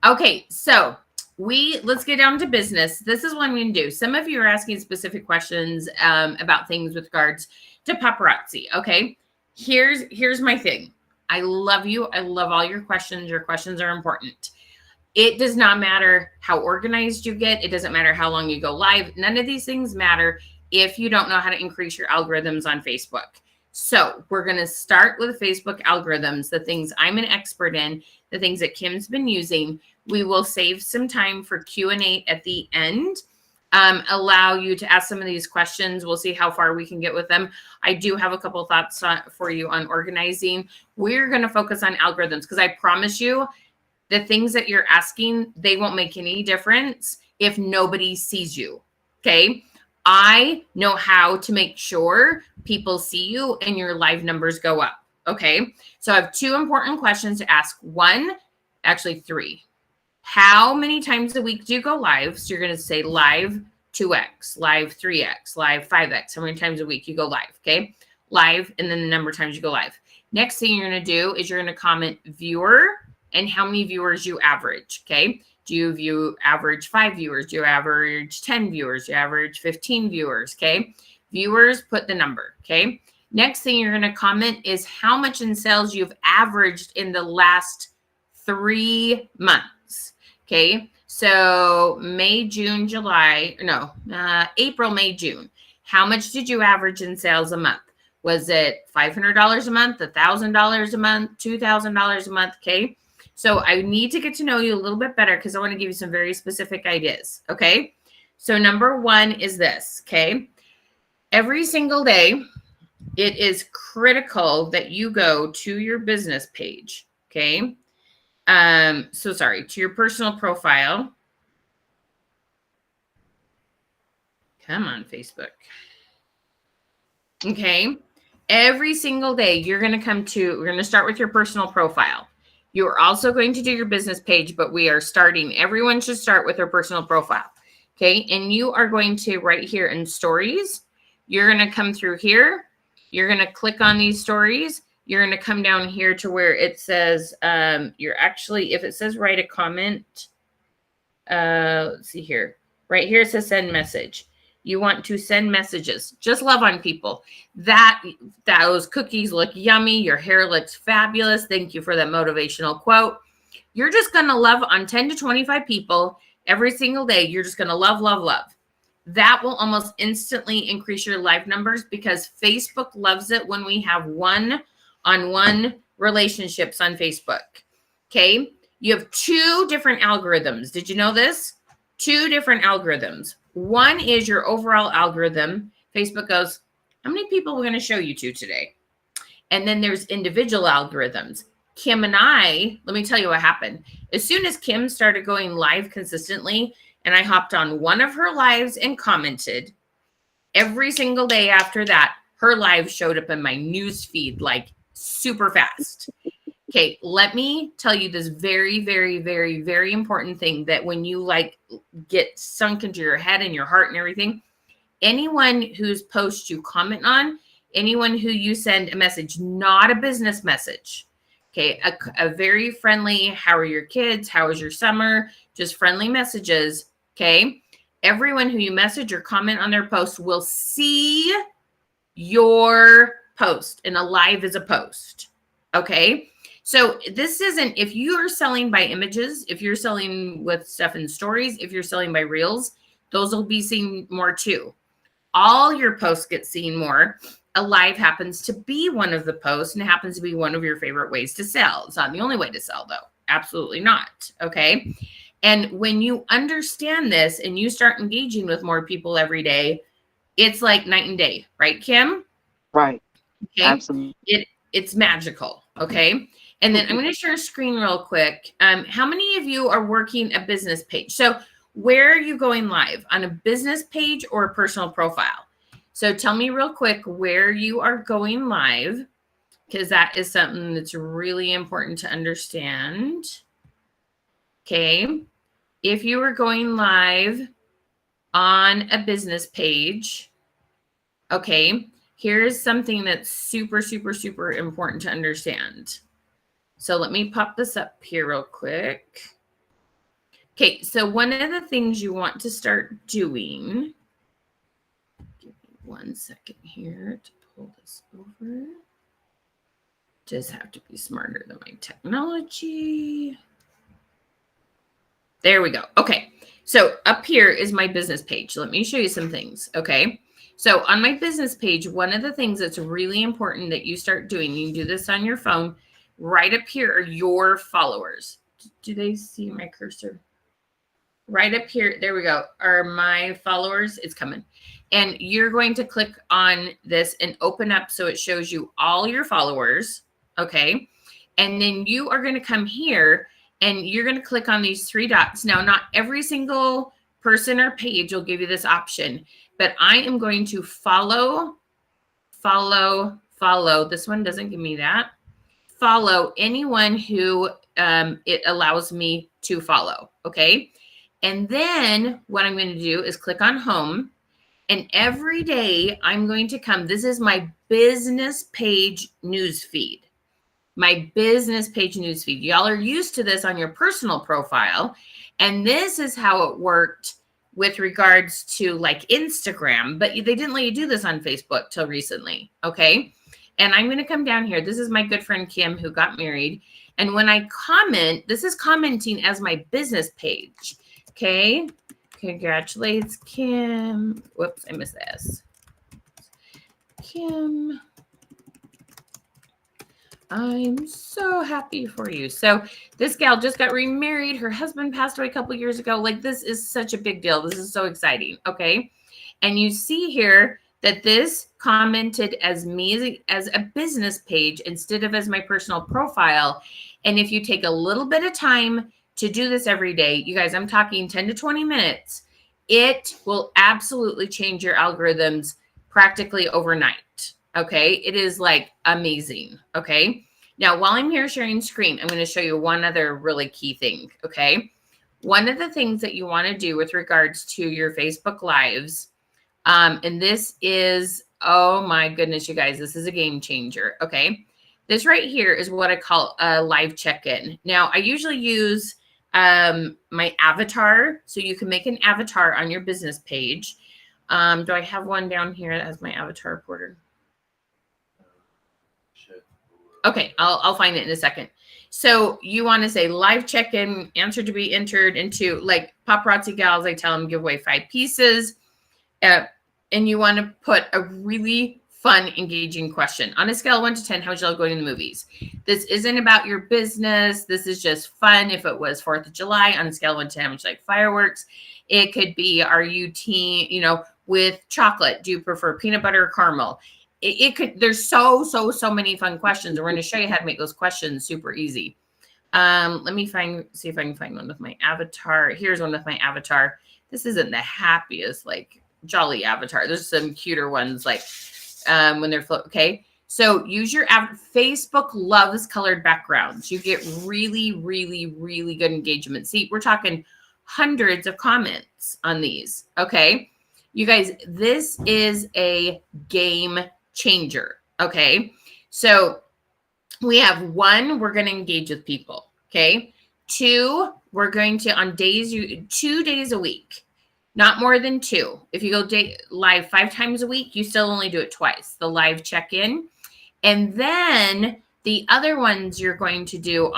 Okay, so let's get down to business. This is what I'm going to do. Some of you are asking specific questions about things with regards to paparazzi. Okay, here's my thing. I love you. I love all your questions. Your questions are important. It does not matter how organized you get. It doesn't matter how long you go live. None of these things matter if you don't know how to increase your algorithms on Facebook. So we're going to start with Facebook algorithms, the things I'm an expert in, the things that Kim's been using. We will save some time for Q&A at the end, allow you to ask some of these questions. We'll see how far we can get with them. I do have a couple of thoughts for you on organizing. We're going to focus on algorithms because I promise you the things that you're asking, they won't make any difference if nobody sees you, okay? I know how to make sure people see you and your live numbers go up. Okay. So I have two important questions to ask. One, actually three. How many times a week do you go live? So you're going to say live 2x, live 3x, live 5x. How many times a week you go live? Okay. Live, and then the number of times you go live. Next thing you're going to do is you're going to comment viewer and how many viewers you average. Okay. Do you average 5 viewers? Do you average 10 viewers? Do you average 15 viewers? Okay. Viewers, put the number. Okay. Next thing you're going to comment is how much in sales you've averaged in the last 3 months. Okay. So May, June, July, April, May, June. How much did you average in sales a month? Was it $500 a month, $1,000 a month, $2,000 a month? Okay. So I need to get to know you a little bit better because I want to give you some very specific ideas. Okay. So number one is this. Okay. Every single day, it is critical that you go to your business page. Okay. To your personal profile. Come on, Facebook. Okay. Every single day, we're going to start with your personal profile. You're also going to do your business page, but everyone should start with their personal profile. Okay. And you are going to right here in stories, you're going to come through here. You're going to click on these stories. You're going to come down here to where it says, if it says write a comment, let's see here. Right here it says send message. You want to send messages. Just love on people. Those cookies look yummy. Your hair looks fabulous. Thank you for that motivational quote. You're just going to love on 10 to 25 people every single day. You're just going to love, love, love. That will almost instantly increase your live numbers because Facebook loves it when we have one-on-one relationships on Facebook. Okay. You have 2 different algorithms. Did you know this? 2 different algorithms. One is your overall algorithm. Facebook goes, how many people are we going to show you to today? And then there's individual algorithms. Kim and I, let me tell you what happened. As soon as Kim started going live consistently, and I hopped on one of her lives and commented, every single day after that, her live showed up in my news feed like super fast. Okay, let me tell you this very, very, very, very important thing that when you like get sunk into your head and your heart and everything, anyone whose post you comment on, anyone who you send a message, not a business message. Okay, a very friendly, how are your kids? How was your summer? Just friendly messages. Okay, everyone who you message or comment on their post will see your post, and a live is a post. Okay, so this isn't, if you are selling by images, if you're selling with stuff in stories, if you're selling by reels, those will be seen more too. All your posts get seen more. A live happens to be one of the posts, and it happens to be one of your favorite ways to sell. It's not the only way to sell, though. Absolutely not. Okay. And when you understand this and you start engaging with more people every day, it's like night and day, right, Kim? Right. Okay. Absolutely. It's magical. Okay. And then I'm going to share a screen real quick. How many of you are working a business page? So where are you going live? On a business page or a personal profile? So tell me real quick where you are going live, because that is something that's really important to understand. Okay. If you are going live on a business page, okay, here's something that's super, super, super important to understand. So let me pop this up here real quick. Okay, so one of the things you want to start doing, give me 1 second here to pull this over. Just have to be smarter than my technology. There we go. Okay, so up here is my business page. Let me show you some things, okay? So on my business page, one of the things that's really important that you start doing, you can do this on your phone, right up here are your followers. Do they see my cursor? Right up here, there we go, are my followers. It's coming. And you're going to click on this and open up so it shows you all your followers, okay? And then you are going to come here and you're going to click on these 3 dots. Now, not every single person or page will give you this option, but I am going to follow. This one doesn't give me that. Follow anyone who it allows me to follow, okay? And then what I'm going to do is click on home. And every day I'm going to come. This is my business page news feed. My business page news feed. Y'all are used to this on your personal profile. And this is how it worked with regards to like Instagram. But they didn't let you do this on Facebook till recently. Okay. And I'm going to come down here. This is my good friend Kim who got married. And when I comment, this is commenting as my business page. Okay. Congratulates Kim. Whoops, I missed the S. Kim, I'm so happy for you. So this gal just got remarried. Her husband passed away a couple years ago. Like, this is such a big deal. This is so exciting. Okay. And you see here that this commented as me as a business page instead of as my personal profile. And if you take a little bit of time to do this every day, you guys, I'm talking 10 to 20 minutes, it will absolutely change your algorithms practically overnight. Okay. It is like amazing. Okay. Now, while I'm here sharing screen, I'm going to show you one other really key thing. Okay. One of the things that you want to do with regards to your Facebook Lives, and this is, oh my goodness, you guys, this is a game changer. Okay. This right here is what I call a live check-in. Now, I usually use my avatar. So you can make an avatar on your business page. Do I have one down here that has my avatar reporter? Okay, I'll find it in a second. So you want to say live check-in, answer to be entered into, like paparazzi gals, I tell them give away 5 pieces. And you want to put a really fun, engaging question. On a scale of 1 to 10, how would you like going to the movies? This isn't about your business. This is just fun. If it was 4th of July, on a scale of 1 to 10, how much you like fireworks? It could be, are you with chocolate? Do you prefer peanut butter or caramel? It could, there's so many fun questions. We're going to show you how to make those questions super easy. Let me see if I can find one with my avatar. Here's one with my avatar. This isn't the happiest, like, jolly avatar. There's some cuter ones, like when they're okay. So use your Facebook loves colored backgrounds. You get really, really, really good engagement. See, we're talking hundreds of comments on these. Okay. You guys, this is a game changer. Okay. So we have 1, we're going to engage with people. Okay. 2, we're going to, on days, 2 days a week, not more than 2. If you go live 5 times a week, you still only do it twice, the live check-in. And then the other ones you're going to do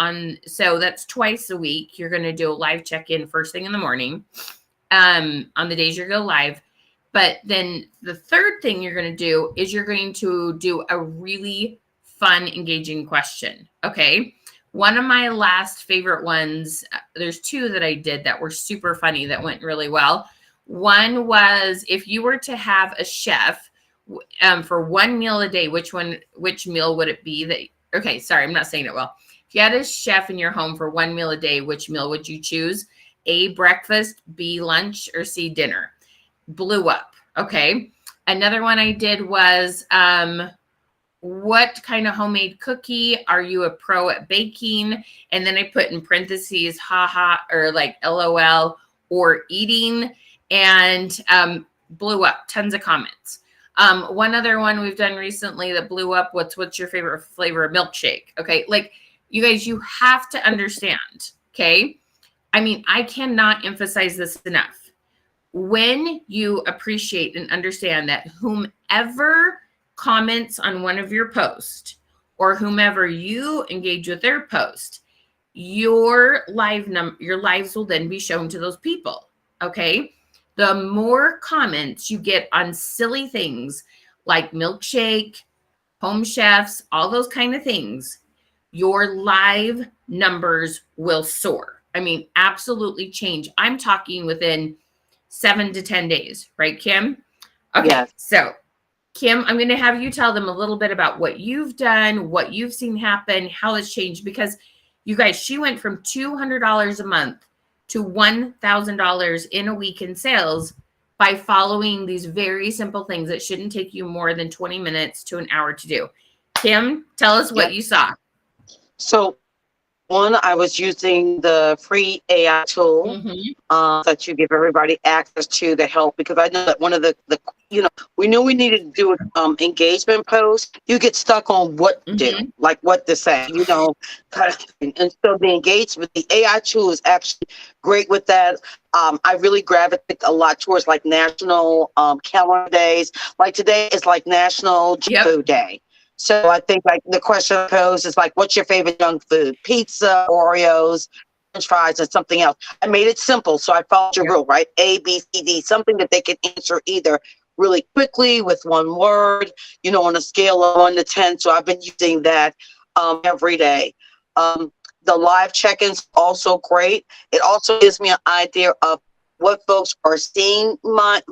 so that's twice a week. You're going to do a live check-in first thing in the morning on the days you go live. But then the third thing you're going to do is you're going to do a really fun, engaging question. Okay. One of my last favorite ones, there's 2 that I did that were super funny that went really well. One was, if you were to have a chef for 1 meal a day, which meal would it be? Okay, sorry, I'm not saying it well. If you had a chef in your home for 1 meal a day, which meal would you choose? A, breakfast, B, lunch, or C, dinner? Blew up. Okay. Another one I did was, what kind of homemade cookie are you a pro at baking? And then I put in parentheses, haha, or like LOL, or eating, and blew up. Tons of comments. One other one we've done recently that blew up, what's your favorite flavor of milkshake? Okay. Like, you guys, you have to understand. Okay. I mean, I cannot emphasize this enough. When you appreciate and understand that whomever comments on one of your posts or whomever you engage with their post, your lives will then be shown to those people. Okay. The more comments you get on silly things like milkshake, home chefs, all those kind of things, your live numbers will soar. I mean, absolutely change. I'm talking within 7 to 10 days, right, Kim? Okay. Yes. So Kim, I'm going to have you tell them a little bit about what you've done, what you've seen happen, how it's changed, because you guys, she went from $200 a month to $1,000 in a week in sales by following these very simple things that shouldn't take you more than 20 minutes to an hour to do. Kim, tell us what you saw. So, one, I was using the free AI tool that you give everybody access to help, because I know that one of the we knew we needed to do an engagement post. You get stuck on what to do, like what to say, kind of thing. And so the engagement, the AI tool is actually great with that. I really gravitate a lot towards like national calendar days. Like today is like National Junk Food Day. So I think like the question posed is like, what's your favorite junk food? Pizza, Oreos, French fries, and something else. I made it simple. So I followed your rule, right? A, B, C, D, something that they can answer either really quickly with one word, on a scale of 1 to 10. So I've been using that every day. The live check-ins also great. It also gives me an idea of what folks are seeing my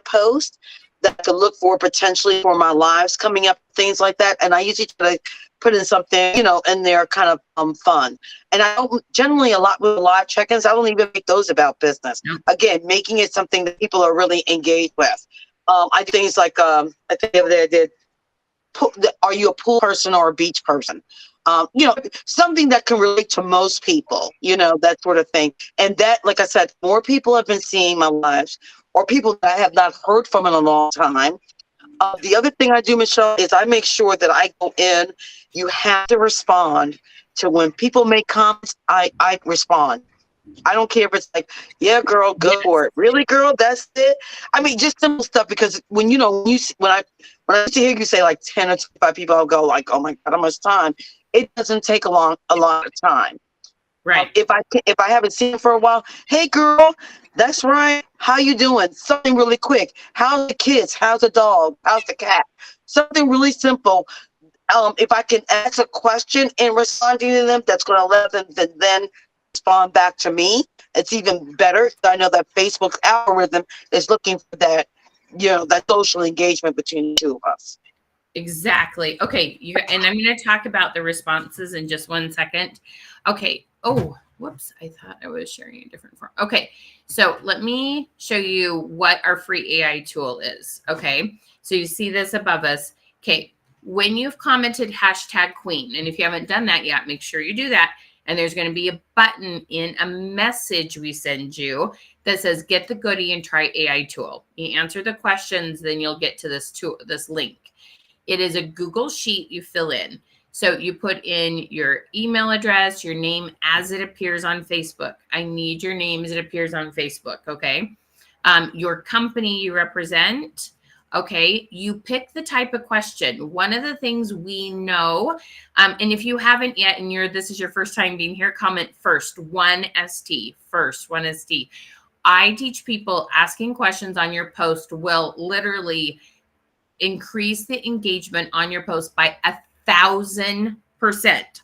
post that I could look for potentially for my lives coming up, things like that. And I usually try to put in something, in there kind of fun. And I don't generally a lot with live check-ins, I don't even make those about business. Again, making it something that people are really engaged with. I do things like, I think the other day I did, are you a pool person or a beach person? Something that can relate to most people, that sort of thing. And that, like I said, more people have been seeing my lives, or people that I have not heard from in a long time. The other thing I do, Michelle, is I make sure that I go in. You have to respond to when people make comments. I respond. I don't care if it's like, yeah, girl, go for it. Really, girl, that's it. I mean, just simple stuff, because when when I used to hear you say like 10 or 25 people, I'll go like, oh my God, how much time? It doesn't take a lot of time. Right. If I haven't seen it for a while, hey girl, that's right. How you doing? Something really quick. How's the kids? How's the dog? How's the cat? Something really simple. If I can ask a question and responding to them, that's going to let them then respond back to me. It's even better. I know that Facebook's algorithm is looking for that, that social engagement between the two of us. Exactly. Okay. And I'm going to talk about the responses in just 1 second. Okay. Oh, whoops. I thought I was sharing a different form. Okay. So let me show you what our free AI tool is. Okay. So you see this above us. Okay. when you've commented #queen, and if you haven't done that yet, make sure you do that. And there's going to be a button in a message we send you that says, get the goodie and try AI tool. You answer the questions, then you'll get to this tool, this link. It is a Google sheet you fill in. So you put in your email address, your name as it appears on Facebook. I need your name as it appears on Facebook, okay? Your company you represent, okay? You pick the type of question. One of the things we know, and if you haven't yet and this is your first time being here, comment first, 1ST, first, 1ST. I teach people asking questions on your post will literally increase the engagement on your post by 1,000%.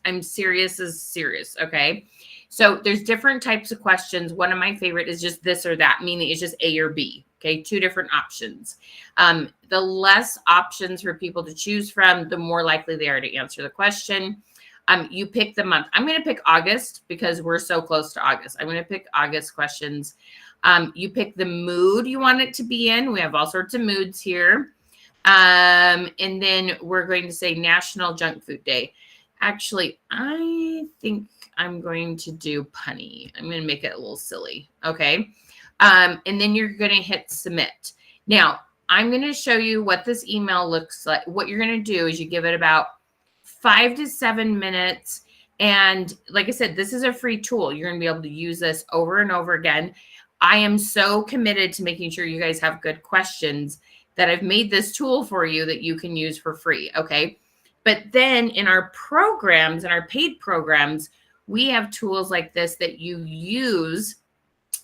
I'm serious as serious. Okay. So there's different types of questions. One of my favorite is just this or that, meaning it's just A or B. Okay. 2 different options. The less options for people to choose from, the more likely they are to answer the question. You pick the month. I'm going to pick August because we're so close to August. I'm going to pick August questions. You pick the mood you want it to be in. We have all sorts of moods here. And then we're going to say National Junk Food Day. Actually, I think I'm going to do punny. I'm going to make it a little silly. Okay. And then you're going to hit submit. Now, I'm going to show you what this email looks like. What you're going to do is you give it about 5 to 7 minutes. And like I said, this is a free tool. You're going to be able to use this over and over again. I am so committed to making sure you guys have good questions that I've made this tool for you that you can use for free. Okay. But then in our programs and our paid programs, we have tools like this that you use.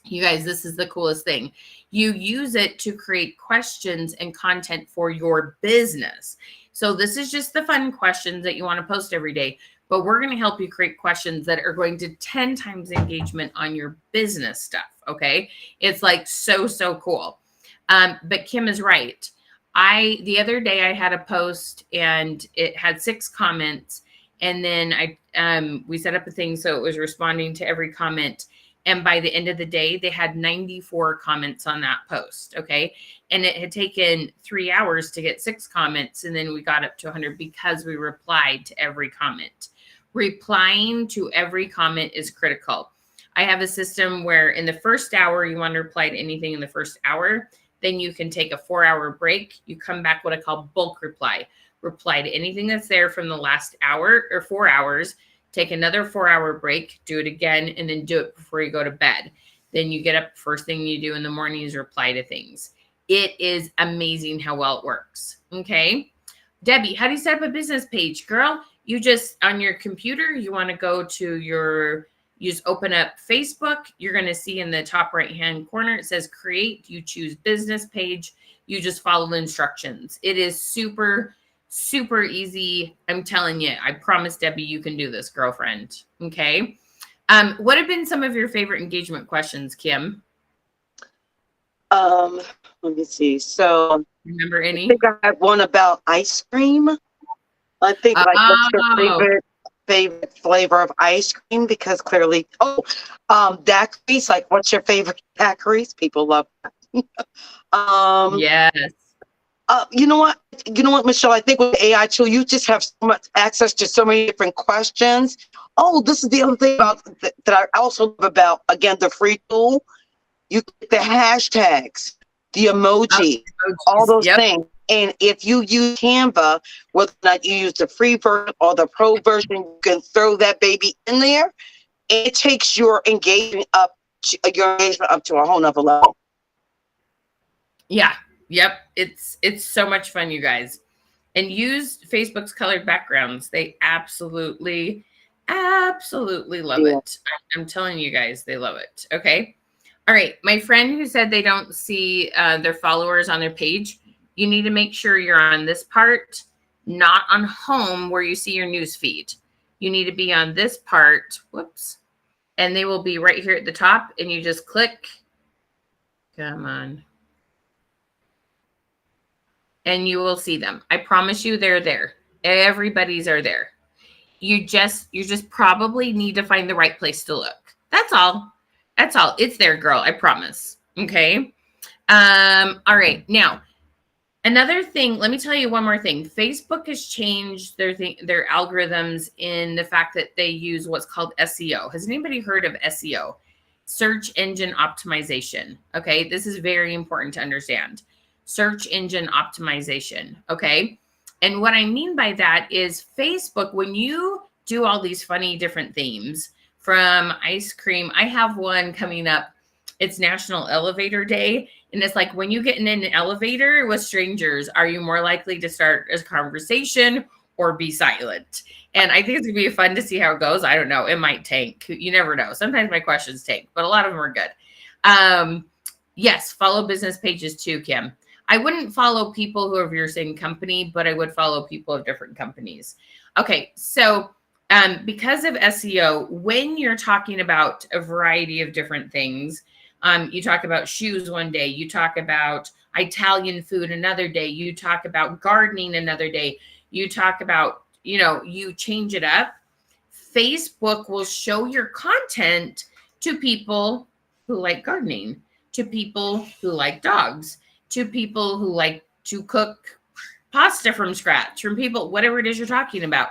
You guys, this is the coolest thing. You use it to create questions and content for your business. So this is just the fun questions that you want to post every day, but we're going to help you create questions that are going to 10 times engagement on your business stuff. Okay. It's like so cool. But Kim is right. The other day I had a post and it had 6 comments, and then we set up a thing so it was responding to every comment. And by the end of the day, they had 94 comments on that post. Okay. And it had taken 3 hours to get 6 comments. And then we got up to 100 because we replied to every comment. Replying to every comment is critical. I have a system where in the first hour, you want to reply to anything in the first hour. Then you can take a 4-hour break. You come back what I call bulk reply. Reply to anything that's there from the last hour or 4 hours. Take another 4-hour break, do it again, and then do it before you go to bed. Then you get up, first thing you do in the morning is reply to things. It is amazing how well it works. Okay. Debbie, how do you set up a business page? Girl, you just, on your computer, you want to go to you just open up Facebook. You're going to see in the top right-hand corner, it says create. You choose business page. You just follow the instructions. It is super easy. I'm telling you, I promise, Debbie, you can do this, girlfriend. Okay. What have been some of your favorite engagement questions, Kim? Let me see. So Remember any? I think I had one about ice cream. I think like what's your favorite flavor of ice cream? Because clearly, daiquiris, like what's your favorite daiquiris? People love that. Yes. You know what, Michelle? I think with the AI tool, you just have so much access to so many different questions. Oh, this is the other thing about that I also love about, again, the free tool. You get the hashtags, the emoji, all those things. And if you use Canva, whether or not you use the free version or the pro version, you can throw that baby in there. It takes your engagement up to a whole nother level. Yeah. Yep. It's so much fun, you guys. And use Facebook's colored backgrounds. They absolutely love it. I'm telling you guys, they love it. Okay. All right. My friend who said they don't see their followers on their page, you need to make sure you're on this part, not on home where you see your news feed. You need to be on this part. Whoops. And they will be right here at the top, and you just click. Come on. And you will see them. I promise you they're there. Everybody's are there. You just probably need to find the right place to look. That's all. That's all. It's there, girl. I promise. Okay. All right. Now, Another thing, let me tell you one more thing. Facebook has changed their algorithms in the fact that they use what's called SEO. Has anybody heard of SEO? Search engine optimization. Okay, this is very important to understand. Search engine optimization. Okay, and what I mean by that is Facebook, when you do all these funny different themes from ice cream, I have one coming up. It's National Elevator Day. And it's like when you get in an elevator with strangers, are you more likely to start a conversation or be silent? And I think it's going to be fun to see how it goes. I don't know. It might tank. You never know. Sometimes my questions tank, but a lot of them are good. Yes, follow business pages too, Kim. I wouldn't follow people who are of your same company, but I would follow people of different companies. Okay, so because of SEO, when you're talking about a variety of different things, you talk about shoes one day, you talk about Italian food another day, you talk about gardening another day, you talk about, you change it up. Facebook will show your content to people who like gardening, to people who like dogs, to people who like to cook pasta from scratch, from people, whatever it is you're talking about.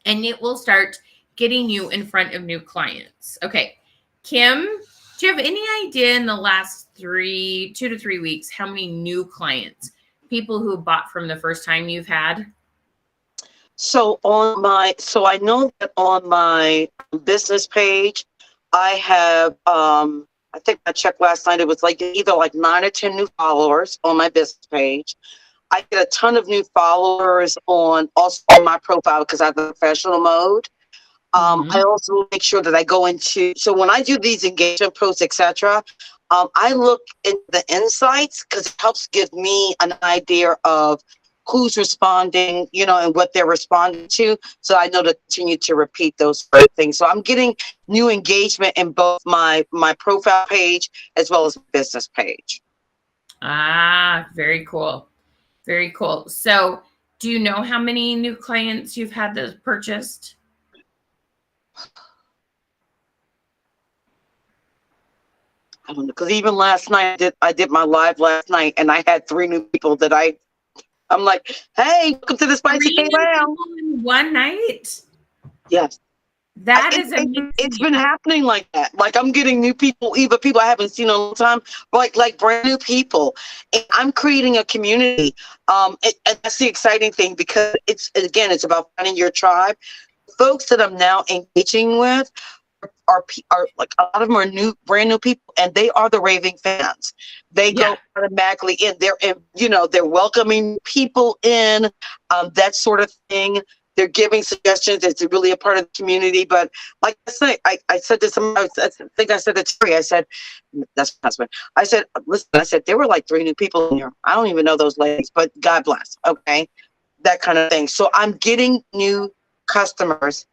And it will start getting you in front of new clients. Okay, Kim, do you have any idea in the last 2 to 3 weeks how many new clients, people who bought from the first time you've had? So I know that on my business page, I have, I think I checked last night, it was like either like 9 or 10 new followers on my business page. I get a ton of new followers also on my profile because I have the professional mode. I also make sure that I go so when I do these engagement posts, etc., I look into the insights because it helps give me an idea of who's responding, and what they're responding to. So I know to continue to repeat those things. So I'm getting new engagement in both my profile page as well as business page. Ah, very cool. Very cool. So do you know how many new clients you've had that purchased? I don't know, because even last night I did my live last night, and I had 3 new people that I'm like, hey, welcome to the Spicy K Wow. In one night? Yes. That is amazing. It's been happening like that. Like I'm getting new people, even people I haven't seen in a long time, like brand new people. And I'm creating a community. And that's the exciting thing because it's about finding your tribe. Folks that I'm now engaging with are like a lot of them are brand new people, and they are the raving fans. They go automatically in. They're welcoming people in, that sort of thing. They're giving suggestions. It's really a part of the community. But like I say, I said to somebody, I think I said to Terry, I said, that's my husband. I said, listen, there were like 3 new people in here. I don't even know those ladies, but God bless. Okay. That kind of thing. So I'm getting new customers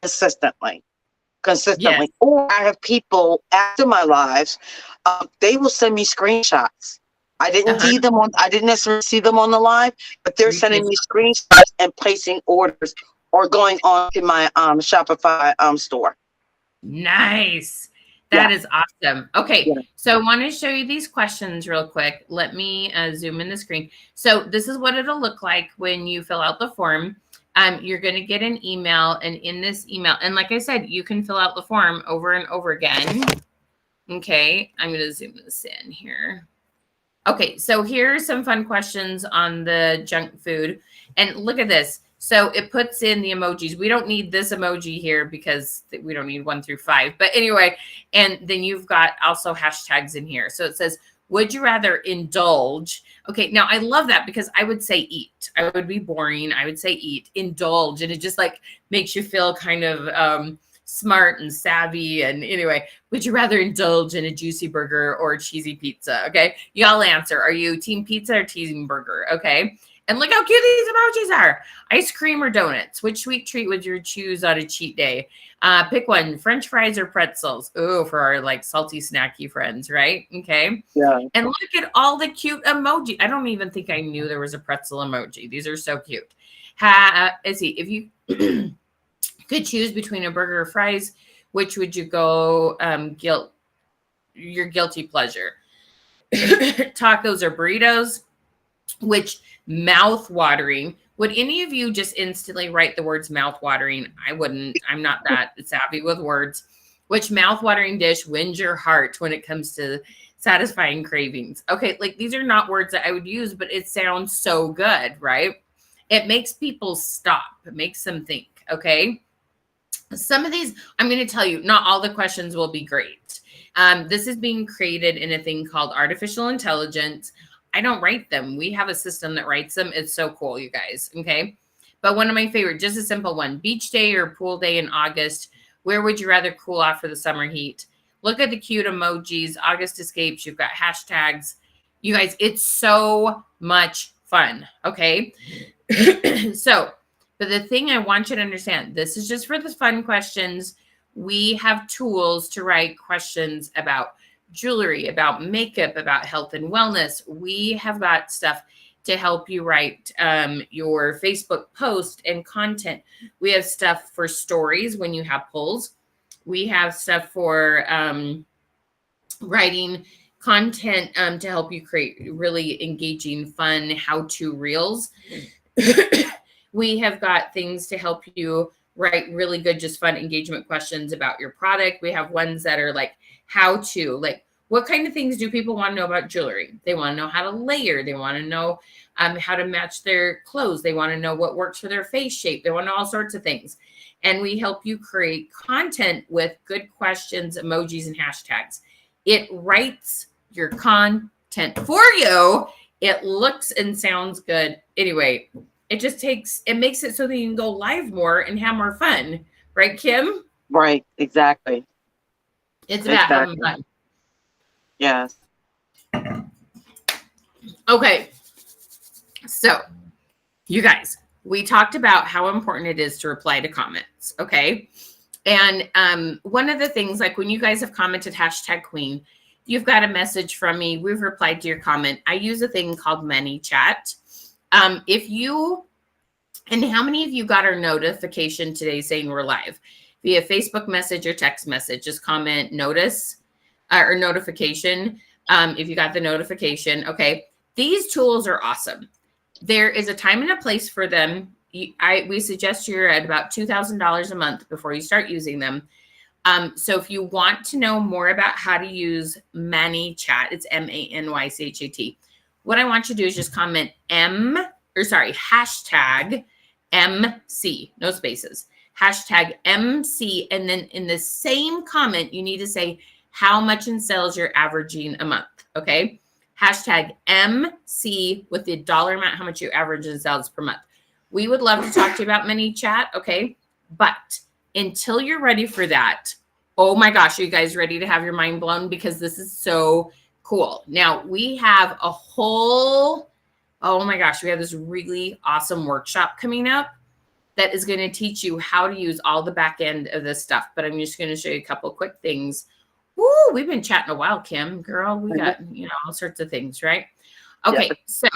consistently. Yes. Or I have people after my lives, they will send me screenshots. I didn't see them I didn't necessarily see them on the live, but they're sending me screenshots and placing orders or going on to my Shopify store. Nice. That is awesome. Okay. So I want to show you these questions real quick. Let me zoom in the screen. So this is what it'll look like when you fill out the form. You're going to get an email, and in this email, and like I said, you can fill out the form over and over again. Okay, I'm going to zoom this in here. Okay, so here are some fun questions on the junk food. And look at this. So it puts in the emojis. We don't need this emoji here because we don't need 1 through 5. But anyway, and then you've got also hashtags in here. So it says, would you rather indulge? Okay, now I love that because I would say eat. I would be boring. I would say eat, indulge. And it just like makes you feel kind of smart and savvy. And anyway, would you rather indulge in a juicy burger or a cheesy pizza? Okay, y'all answer. Are you team pizza or team burger? Okay. And look how cute these emojis are. Ice cream or donuts? Which sweet treat would you choose on a cheat day? Pick one, French fries or pretzels. Oh, for our like salty, snacky friends, right? Okay. Yeah. And look at all the cute emoji. I don't even think I knew there was a pretzel emoji. These are so cute. Let's see. If you could choose between a burger or fries, which would you go your guilty pleasure? Tacos or burritos? which mouth watering. Would any of you just instantly write the words mouth watering? I wouldn't. I'm not that savvy with words. Which mouth watering dish wins your heart when it comes to satisfying cravings? Okay, like these are not words that I would use, but it sounds so good, right? It makes people stop. It makes them think, okay? Some of these, I'm going to tell you, not all the questions will be great. This is being created in a thing called artificial intelligence. I don't write them. We have a system that writes them. It's so cool, you guys. Okay. But one of my favorite, just a simple one, beach day or pool day in August. Where would you rather cool off for the summer heat? Look at the cute emojis, August escapes. You've got hashtags. You guys, it's so much fun. Okay. So, but the thing I want you to understand, this is just for the fun questions. We have tools to write questions about jewelry, about makeup, about health and wellness. We have got stuff to help you write your Facebook post and content. We have stuff for stories when you have polls. We have stuff for writing content to help you create really engaging, fun how-to reels. We have got things to help you write really good, just fun engagement questions about your product. We have ones that are like how to, like, what kind of things do people want to know about jewelry? They want to know how to layer. They want to know how to match their clothes. They want to know what works for their face shape. They want to know all sorts of things. And we help you create content with good questions, emojis, and hashtags. It writes your content for you. It looks and sounds good. Anyway, it makes it so that you can go live more and have more fun. Right, Kim? Right. Exactly. It's about having fun. Yes. Okay. So, you guys, we talked about how important it is to reply to comments. Okay. And one of the things, like when you guys have commented #Queen, you've got a message from me. We've replied to your comment. I use a thing called ManyChat. And how many of you got our notification today saying we're live via Facebook message or text message? Just comment notice or notification. If you got the notification, okay. These tools are awesome. There is a time and a place for them. We suggest you're at about $2,000 a month before you start using them. So if you want to know more about how to use ManyChat, it's ManyChat. What I want you to do is just comment #MC, no spaces, #MC. And then in the same comment, you need to say how much in sales you're averaging a month. Okay. #MC with the dollar amount, how much you average in sales per month. We would love to talk to you about ManyChat. Okay. But until you're ready for that, oh my gosh, are you guys ready to have your mind blown? Because this is so cool. Now we have a whole, oh my gosh, we have this really awesome workshop coming up that is going to teach you how to use all the back end of this stuff. But I'm just going to show you a couple quick things. Woo, we've been chatting a while, Kim. Girl, we got, all sorts of things, right? Okay, so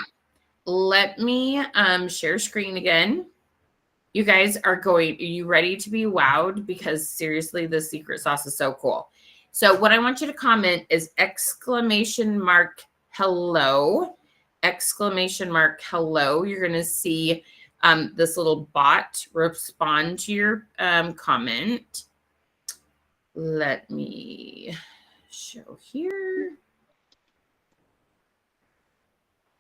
let me share screen again. You guys are you ready to be wowed? Because seriously, the secret sauce is so cool. So what I want you to comment is !hello. !hello. You're going to see this little bot respond to your comment. Let me show here.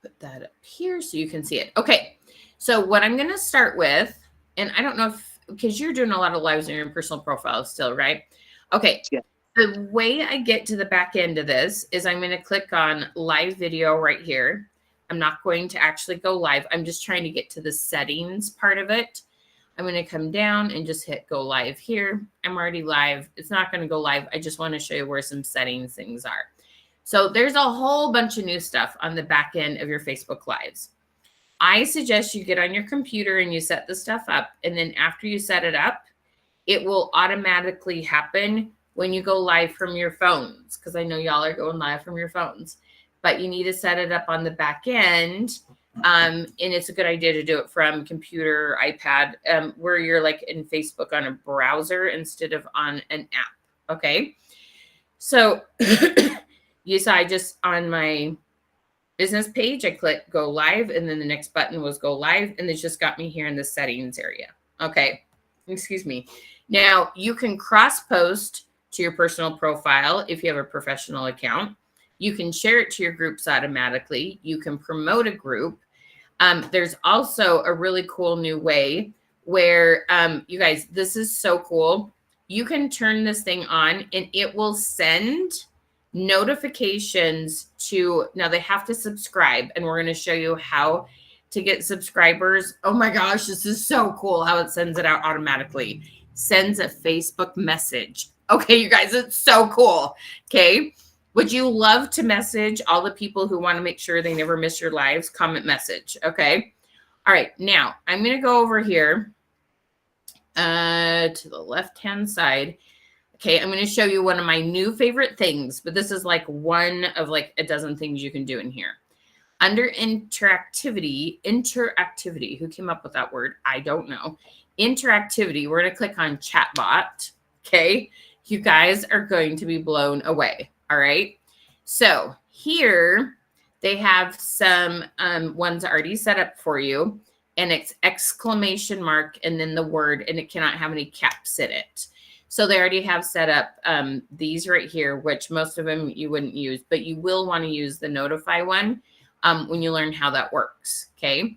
Put that up here so you can see it. Okay. So what I'm going to start with, and I don't know if, because you're doing a lot of lives in your personal profile still, right? Okay. Yeah. The way I get to the back end of this is I'm going to click on live video right here. I'm not going to actually go live. I'm just trying to get to the settings part of it. I'm going to come down and just hit go live here. I'm already live. It's not going to go live. I just want to show you where some settings things are. So there's a whole bunch of new stuff on the back end of your Facebook Lives. I suggest you get on your computer and you set the stuff up. And then after you set it up, it will automatically happen when you go live from your phones. Because I know y'all are going live from your phones. But you need to set it up on the back end. And it's a good idea to do it from computer, iPad, where you're like in Facebook on a browser instead of on an app. Okay. So you saw I just on my business page. I click go live, and then the next button was go live, and it just got me here in the settings area. Okay, excuse me. Now you can cross post to your personal profile if you have a professional account. You can share it to your groups automatically. You can promote a group. There's also a really cool new way where you guys, this is so cool. You can turn this thing on and it will send notifications to, now they have to subscribe, and we're going to show you how to get subscribers. Oh my gosh, this is so cool how it sends it out automatically. Sends a Facebook message. Okay, you guys, it's so cool. Okay. Would you love to message all the people who want to make sure they never miss your lives? Comment message. Okay. All right. Now I'm going to go over here to the left-hand side. Okay. I'm going to show you one of my new favorite things, but this is like one of like a dozen things you can do in here. Under interactivity, who came up with that word? I don't know. Interactivity. We're going to click on chatbot. Okay. You guys are going to be blown away. All right. So here they have some ones already set up for you, and it's exclamation mark and then the word, and it cannot have any caps in it. So they already have set up these right here, which most of them you wouldn't use, but you will want to use the notify one when you learn how that works. Okay.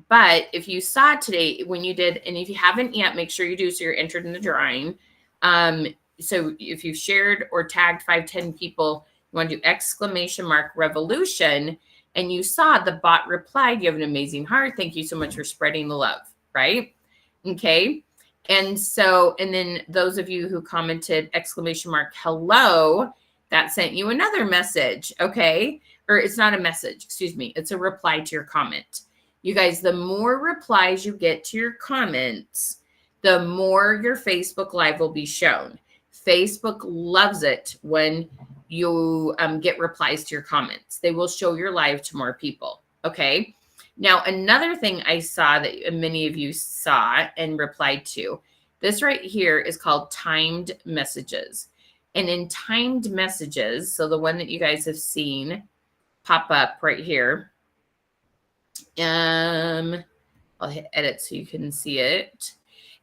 But if you saw today when you did, and if you haven't yet, make sure you do so you're entered in the drawing. So if you've shared or tagged 5-10 people, you want to do exclamation mark revolution, and you saw the bot replied, you have an amazing heart. Thank you so much for spreading the love, right? Okay. And so, and then those of you who commented exclamation mark hello, that sent you another message. Okay. Or it's not a message, excuse me. It's a reply to your comment. You guys, the more replies you get to your comments, the more your Facebook Live will be shown. Facebook loves it when you get replies to your comments. They will show your live to more people. Okay. Now, another thing I saw that many of you saw and replied to, this right here is called timed messages. And in timed messages, so the one that you guys have seen pop up right here, I'll hit edit so you can see it.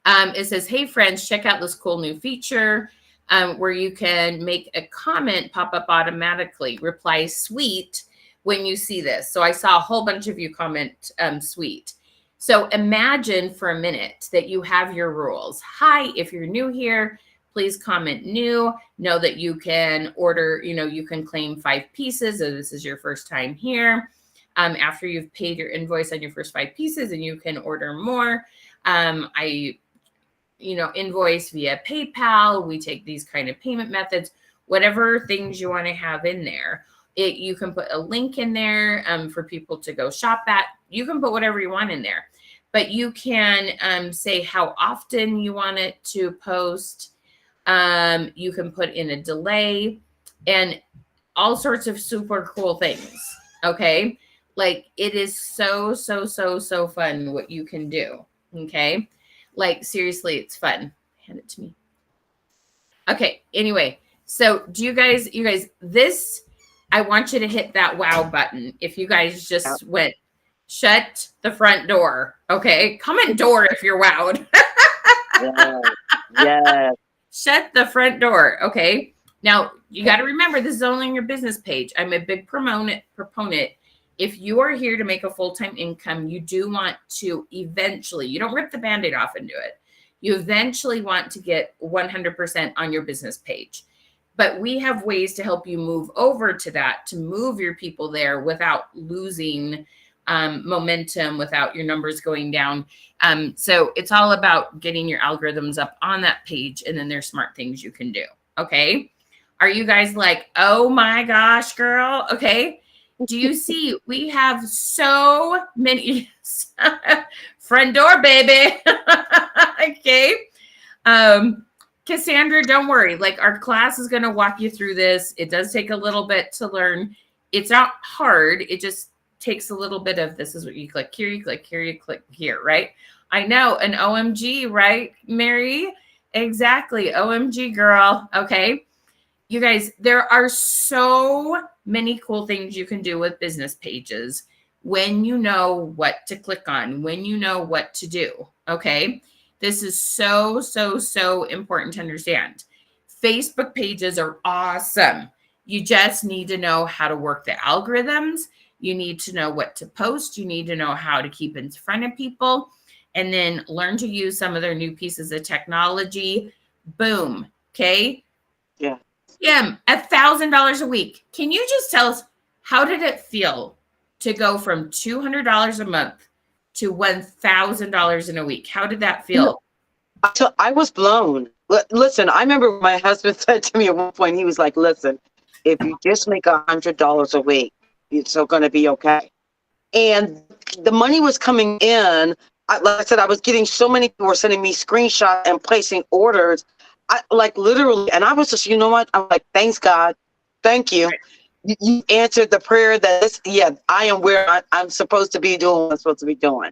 It says, hey friends, check out this cool new feature where you can make a comment pop up automatically. Reply sweet when you see this. So I saw a whole bunch of you comment sweet. So imagine for a minute that you have your rules. Hi, if you're new here, please comment new. Know that you can order, you can claim 5 pieces. So this is your first time here. After you've paid your invoice on your first 5 pieces, and you can order more. Invoice via PayPal. We take these kind of payment methods, whatever things you want to have in there. You can put a link in there for people to go shop at. You can put whatever you want in there, but you can say how often you want it to post. You can put in a delay and all sorts of super cool things. Okay. Like it is so fun what you can do. Okay. Like seriously, it's fun. Hand it to me. Okay. Anyway, so do you guys, this, I want you to hit that wow button. If you guys just went, shut the front door. Okay. Comment door if you're wowed. Yes. Shut the front door. Okay. Now you got to remember this is only on your business page. I'm a big proponent. If you are here to make a full-time income, you do want to eventually, you don't rip the Band-Aid off and do it. You eventually want to get 100% on your business page. But we have ways to help you move over to that, to move your people there without losing momentum, without your numbers going down. So it's all about getting your algorithms up on that page, and then there's smart things you can do. Okay. Are you guys like, oh my gosh, girl? Okay. Do you see we have so many front door, baby? Okay. Cassandra, don't worry. Like our class is going to walk you through this. It does take a little bit to learn. It's not hard. It just takes a little bit of, this is what you click here, you click here, you click here, right? I know, an OMG, right, Mary? Exactly. OMG, girl. Okay. You guys, there are so many cool things you can do with business pages when you know what to click on, when you know what to do. Okay. This is so, so, so important to understand. Facebook pages are awesome. You just need to know how to work the algorithms. You need to know what to post. You need to know how to keep in front of people, and then learn to use some of their new pieces of technology. Boom. Okay. Yeah. Yeah, $1,000 a week. Can you just tell us, how did it feel to go from $200 a month to $1,000 in a week? How did that feel? So I was blown. Listen, I remember my husband said to me at one point, he was like, listen, if you just make $100 a week, it's going to be okay. And the money was coming in. Like I said, I was getting so many people were sending me screenshots and placing orders. I like literally, and I was just, you know what? I'm like, thanks God. Thank you. You answered the prayer that I am where I'm supposed to be doing what I'm supposed to be doing.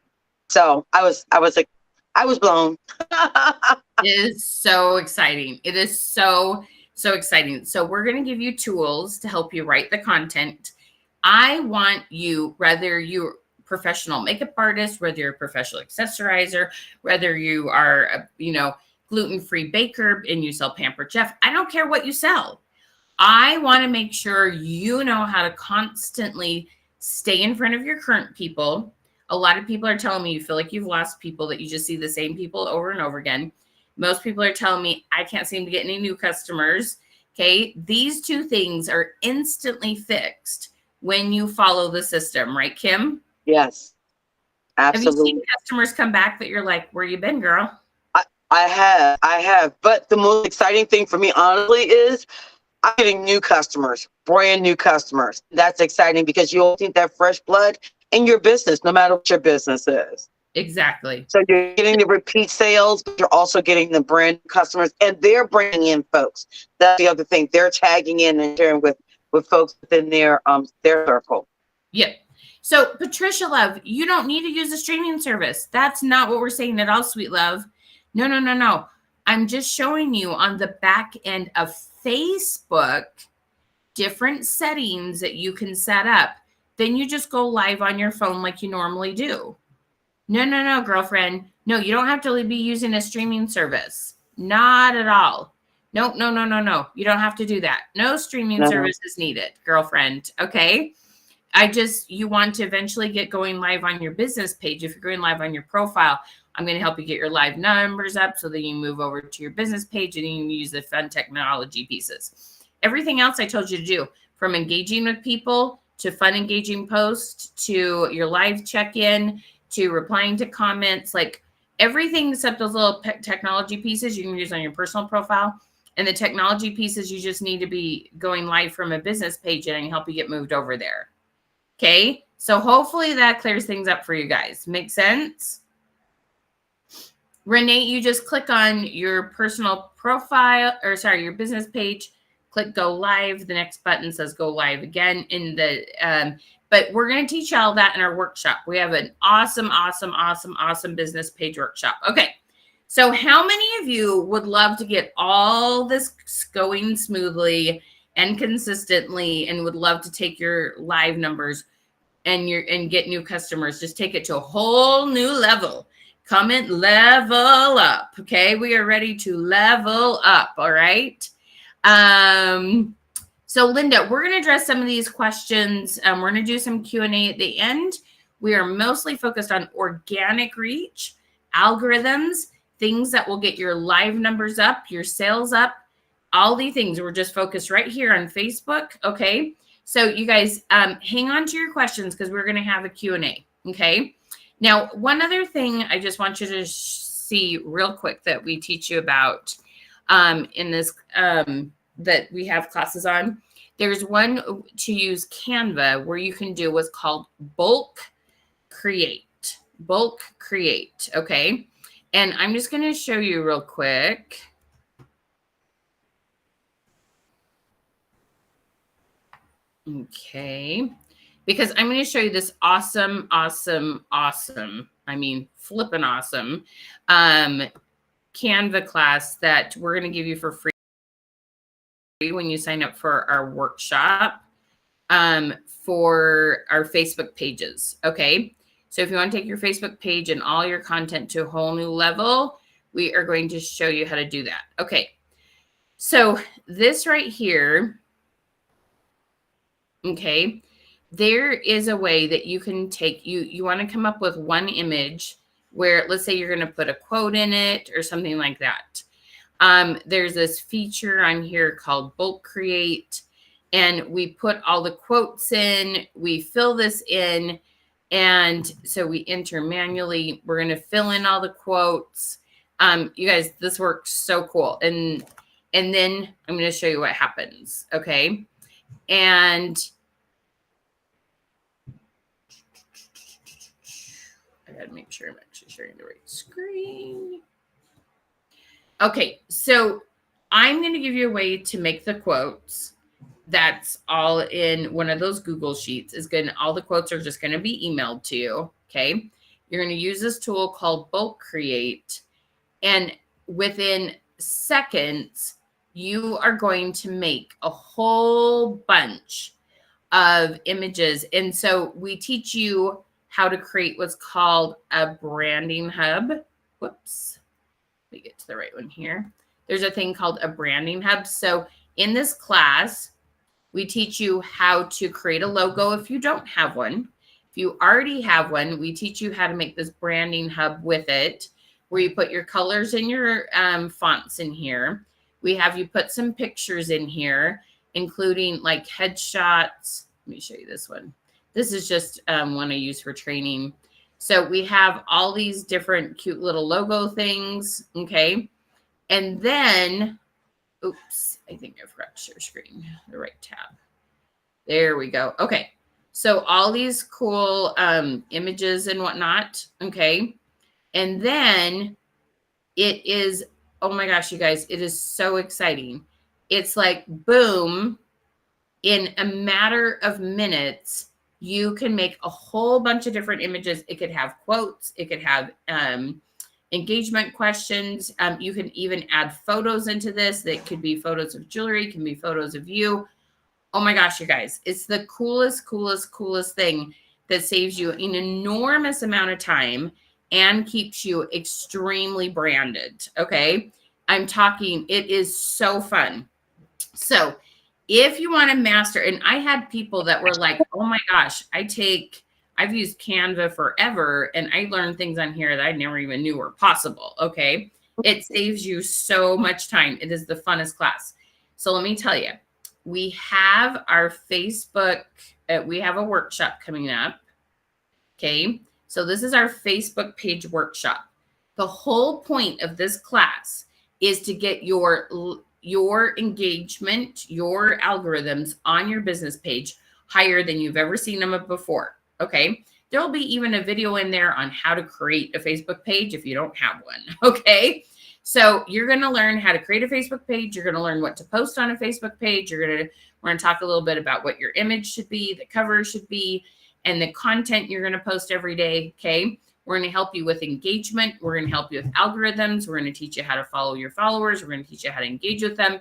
So I was like, I was blown. It is so exciting. It is so, so exciting. So we're going to give you tools to help you write the content. I want you, whether you're a professional makeup artist, whether you're a professional accessorizer, whether you are a, gluten-free baker and you sell Pampered Chef, I don't care what you sell. I want to make sure you know how to constantly stay in front of your current people. A lot of people are telling me you feel like you've lost people, that you just see the same people over and over again. Most people are telling me I can't seem to get any new customers. Okay. These two things are instantly fixed when you follow the system, right, Kim? Yes, absolutely. Have you seen customers come back that you're like, where you been, girl? I have. But the most exciting thing for me, honestly, is I'm getting new customers, brand new customers. That's exciting because you need that fresh blood in your business, no matter what your business is. Exactly. So you're getting the repeat sales, but you're also getting the brand new customers, and they're bringing in folks. That's the other thing. They're tagging in and sharing with folks within their circle. Yep. So Patricia Love, you don't need to use a streaming service. That's not what we're saying at all, sweet love. No. I'm just showing you on the back end of Facebook different settings that you can set up. Then you just go live on your phone like you normally do. No, girlfriend. No, you don't have to be using a streaming service. Not at all. No. You don't have to do that. No streaming service is needed, girlfriend. Okay. You want to eventually get going live on your business page. If you're going live on your profile, I'm going to help you get your live numbers up so that you move over to your business page and you can use the fun technology pieces. Everything else I told you to do, from engaging with people to fun engaging posts to your live check-in to replying to comments, like everything except those little technology pieces you can use on your personal profile. And the technology pieces, you just need to be going live from a business page and I can help you get moved over there. Okay, so hopefully that clears things up for you guys. Make sense? Renee, you just click on your personal profile, or sorry, your business page, click go live. The next button says go live again in the, but we're going to teach you all that in our workshop. We have an awesome business page workshop. Okay. So how many of you would love to get all this going smoothly and consistently and would love to take your live numbers and get new customers? Just take it to a whole new level. Comment level up. Okay. We are ready to level up. All right. So Linda, we're going to address some of these questions. We're going to do some Q&A at the end. We are mostly focused on organic reach, algorithms, things that will get your live numbers up, your sales up, all these things. We're just focused right here on Facebook. Okay. So you guys hang on to your questions because we're going to have a Q&A. Okay. Now, one other thing I just want you to see real quick that we teach you about in this, that we have classes on. There's one to use Canva where you can do what's called bulk create. Okay. And I'm just going to show you real quick. Okay. Because I'm going to show you this awesome, I mean, flippin' awesome Canva class that we're going to give you for free free when you sign up for our workshop for our Facebook pages. Okay. So if you want to take your Facebook page and all your content to a whole new level, we are going to show you how to do that. Okay. So this right here, okay, there is a way that you can take, you want to come up with one image where, let's say you're going to put a quote in it or something like that. There's this feature on here called bulk create, and we put all the quotes in, we fill this in, and so we enter manually. We're going to fill in all the quotes. You guys, this works so cool. And then I'm going to show you what happens. Okay. And I got to make sure I'm actually sharing the right screen. Okay, so I'm going to give you a way to make the quotes. That's all in one of those Google Sheets. All the quotes are just going to be emailed to you. Okay, you're going to use this tool called Bulk Create, and within seconds, you are going to make a whole bunch of images. And so we teach you how to create what's called a branding hub. Whoops. Let me get to the right one here. There's a thing called a branding hub. So in this class, we teach you how to create a logo if you don't have one. If you already have one, we teach you how to make this branding hub with it, where you put your colors and your fonts in here. We have you put some pictures in here, including like headshots. Let me show you this one. This is just one I use for training. So we have all these different cute little logo things, okay? And then, oops, I think I forgot to share screen, the right tab. There we go. Okay, so all these cool images and whatnot, okay? And then it is, oh my gosh, you guys, it is so exciting. It's like, boom, in a matter of minutes, you can make a whole bunch of different images. It could have quotes. It could have engagement questions. You can even add photos into this. That could be photos of jewelry, can be photos of you. Oh my gosh, you guys, it's the coolest, coolest, coolest thing that saves you an enormous amount of time and keeps you extremely branded. Okay. I'm talking, it is so fun. So if you want to master, and I had people that were like, oh my gosh, I've used Canva forever and I learned things on here that I never even knew were possible. Okay. It saves you so much time. It is the funnest class. So let me tell you, we have our Facebook, we have a workshop coming up. Okay. So this is our Facebook page workshop. The whole point of this class is to get your engagement, your algorithms on your business page higher than you've ever seen them before. Okay. There'll be even a video in there on how to create a Facebook page if you don't have one. Okay. So you're going to learn how to create a Facebook page. You're going to learn what to post on a Facebook page. We're going to talk a little bit about what your image should be, the cover should be, and the content you're going to post every day. Okay. We're going to help you with engagement. We're going to help you with algorithms. We're going to teach you how to follow your followers. We're going to teach you how to engage with them.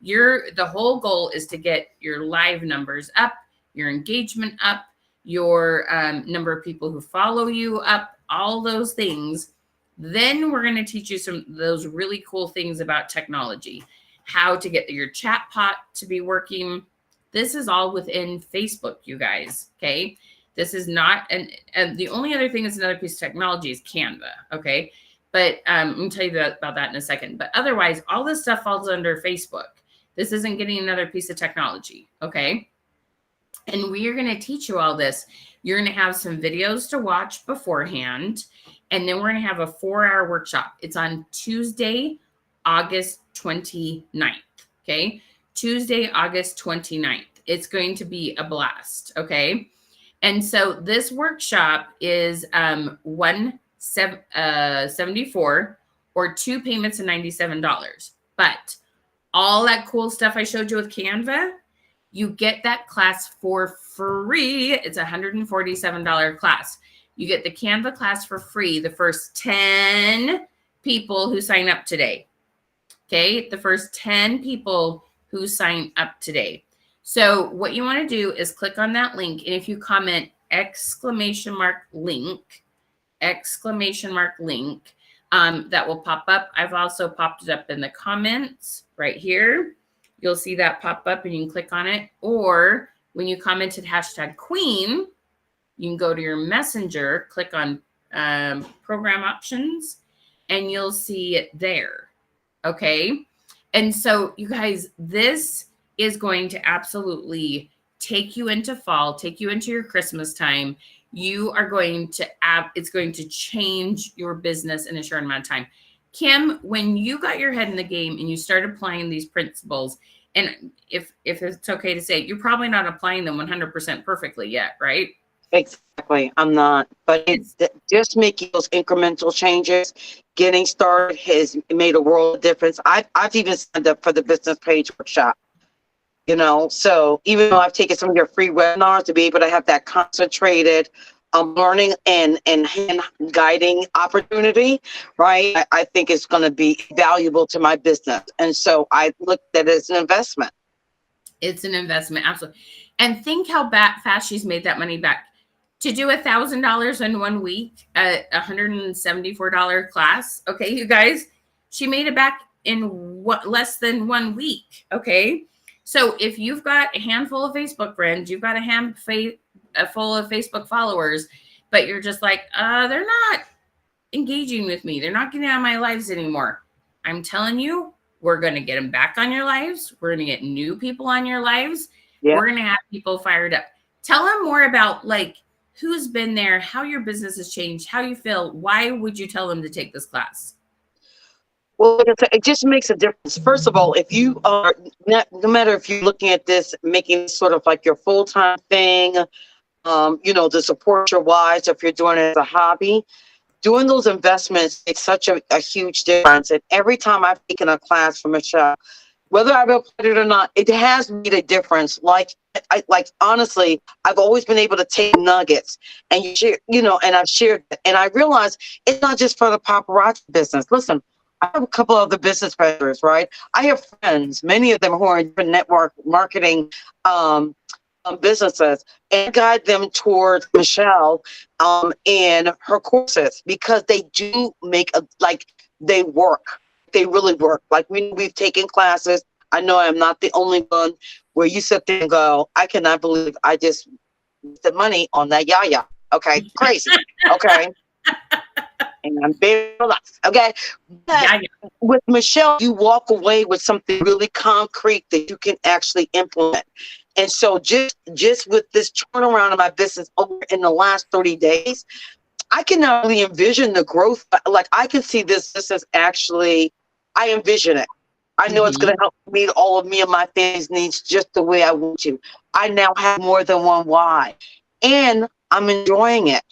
The whole goal is to get your live numbers up, your engagement up, your number of people who follow you up, all those things. Then we're going to teach you some of those really cool things about technology, how to get your chatbot to be working. This is all within Facebook, you guys. Okay. This is not, and the only other thing that's another piece of technology is Canva. Okay. But I'm going to tell you about that in a second. But otherwise, all this stuff falls under Facebook. This isn't getting another piece of technology. Okay. And we are going to teach you all this. You're going to have some videos to watch beforehand. And then we're going to have a 4-hour workshop. It's on Tuesday, August 29th. Okay. Tuesday, August 29th. It's going to be a blast. Okay. And so this workshop is $174 or 2 payments of $97. But all that cool stuff I showed you with Canva, you get that class for free. It's a $147 class. You get the Canva class for free the first 10 people who sign up today. Okay, the first 10 people who signed up today. So what you want to do is click on that link. And if you comment !link, that will pop up. I've also popped it up in the comments right here. You'll see that pop up and you can click on it. Or when you commented #queen, you can go to your messenger, click on program options, and you'll see it there. Okay. And so you guys, this is going to absolutely take you into fall, take you into your Christmas time. You are going to it's going to change your business in a short amount of time. Kim, when you got your head in the game and you started applying these principles, and if it's okay to say, you're probably not applying them 100% perfectly yet, right? Exactly. I'm not, but it's just making those incremental changes. Getting started has made a world of difference. I've even signed up for the business page workshop. So even though I've taken some of your free webinars to be able to have that concentrated learning and hand guiding opportunity, right? I think it's going to be valuable to my business. And so I looked at it as an investment. It's an investment. Absolutely. And think how fast she's made that money back. To do $1,000 in 1 week at $174 class. Okay, you guys, she made it back in less than 1 week. Okay. So if you've got a handful of Facebook friends, you've got a full of Facebook followers, but you're just like, they're not engaging with me. They're not getting out of my lives anymore. I'm telling you, we're going to get them back on your lives. We're going to get new people on your lives. Yeah. We're going to have people fired up. Tell them more about who's been there, how your business has changed, how you feel. Why would you tell them to take this class? Well, it just makes a difference. First of all, if you are, no matter if you're looking at this, making it sort of like your full-time thing, to support your wives, if you're doing it as a hobby, doing those investments makes such a huge difference. And every time I've taken a class from Michelle, whether I've applied it or not, it has made a difference. Honestly, I've always been able to take nuggets and and I've shared it. And I realized it's not just for the paparazzi business. Listen, I have a couple of other business partners, right? I have friends, many of them who are in network marketing businesses, and guide them towards Michelle and her courses, because they do make they work. They really work. We've taken classes. I know I'm not the only one where you sit there and go, I cannot believe I just the money on that yaya. Okay, crazy. Okay. And I'm very relaxed. Okay. But with Michelle, you walk away with something really concrete that you can actually implement. And so just with this turnaround of my business over in the last 30 days, I can not only envision the growth, I can see this business actually, I envision it. I know it's going to help meet all of me and my family's needs just the way I want to. I now have more than one why. And I'm enjoying it.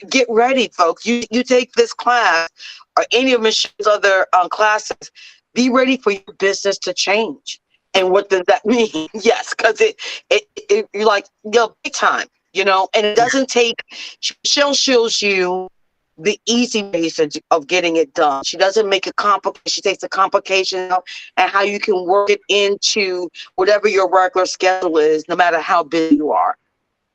Get ready, folks. You take this class or any of Michelle's other classes. Be ready for your business to change. And what does that mean? Yes, because you're big time, and it doesn't take. Michelle shows you the easy ways of getting it done. She doesn't make it complicated. She takes the complication out and how you can work it into whatever your regular schedule is, no matter how busy you are.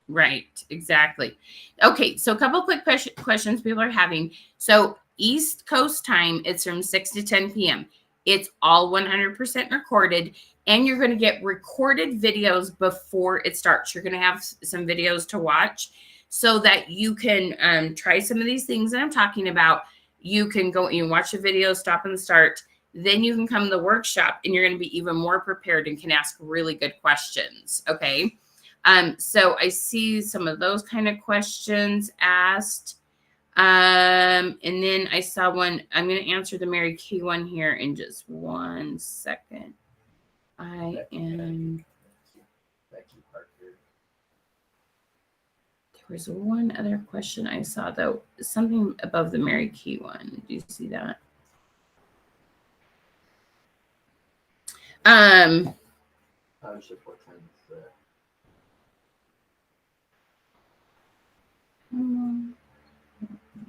Right, exactly. Okay, so a couple quick questions people are having. So East Coast time, it's from 6 to 10 p.m. It's all 100% recorded, and you're going to get recorded videos before it starts. You're going to have some videos to watch so that you can try some of these things that I'm talking about. You can go and watch the video, stop and start. Then you can come to the workshop, and you're going to be even more prepared and can ask really good questions, okay? So I see some of those kind of questions asked. And then I saw one. I'm going to answer the Mary Kay one here in just 1 second. There was one other question I saw, though, something above the Mary Kay one. Do you see that?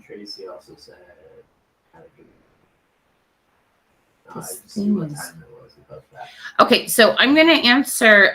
Tracy also said, I This just see what thing is- time it was above that. Okay, so I'm going to answer.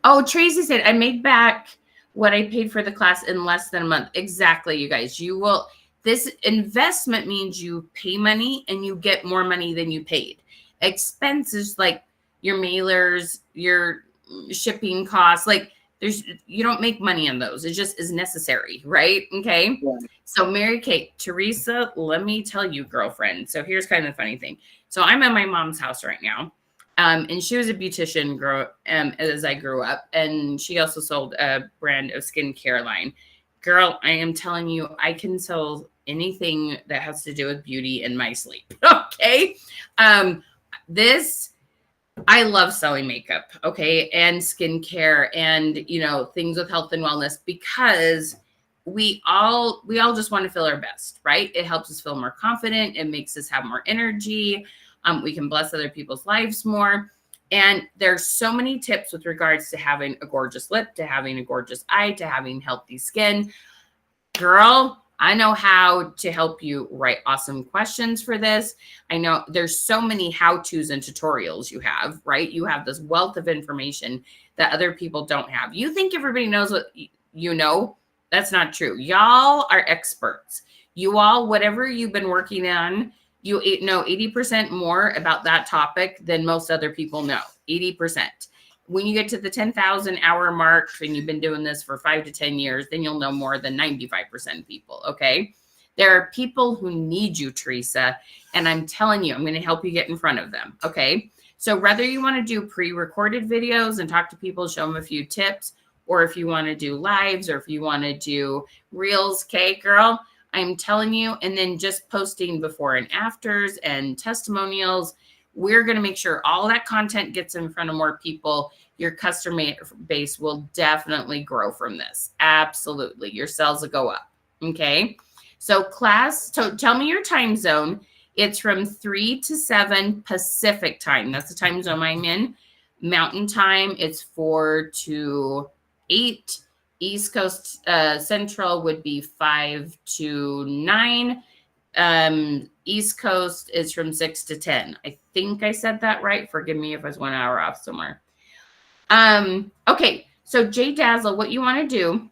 Oh, Tracy said, I made back what I paid for the class in less than a month. Exactly, you guys. You will. This investment means you pay money and you get more money than you paid. Expenses like your mailers, your shipping costs, like you don't make money on those. It just is necessary, right? Okay. Yeah. So Mary Kate, Teresa, let me tell you, girlfriend. So here's kind of the funny thing. So I'm at my mom's house right now. And she was a beautician as I grew up. And she also sold a brand of skincare line. Girl, I am telling you, I can sell anything that has to do with beauty in my sleep. Okay. I love selling makeup, okay, and skincare and, things with health and wellness because we all just want to feel our best, right? It helps us feel more confident. It makes us have more energy. We can bless other people's lives more. And there's so many tips with regards to having a gorgeous lip, to having a gorgeous eye, to having healthy skin. Girl, I know how to help you write awesome questions for this. I know there's so many how-tos and tutorials you have, right? You have this wealth of information that other people don't have. You think everybody knows what you know? That's not true. Y'all are experts. You all, whatever you've been working on, you know 80% more about that topic than most other people know. 80%. When you get to the 10,000 hour mark and you've been doing this for 5 to 10 years, then you'll know more than 95% of people. Okay. There are people who need you, Teresa. And I'm telling you, I'm going to help you get in front of them. Okay. So whether you want to do pre-recorded videos and talk to people, show them a few tips, or if you want to do lives, or if you want to do reels, okay, girl, I'm telling you, and then just posting before and afters and testimonials. We're going to make sure all that content gets in front of more people. Your customer base will definitely grow from this. Absolutely. Your sales will go up. Okay. So class, so tell me your time zone. It's from 3 to 7 Pacific time. That's the time zone I'm in. Mountain time, it's 4 to 8. East Coast Central would be 5 to 9. East Coast is from 6 to 10. I think I said that right. Forgive me if I was 1 hour off somewhere. Okay. So Jay Dazzle, what you want to do,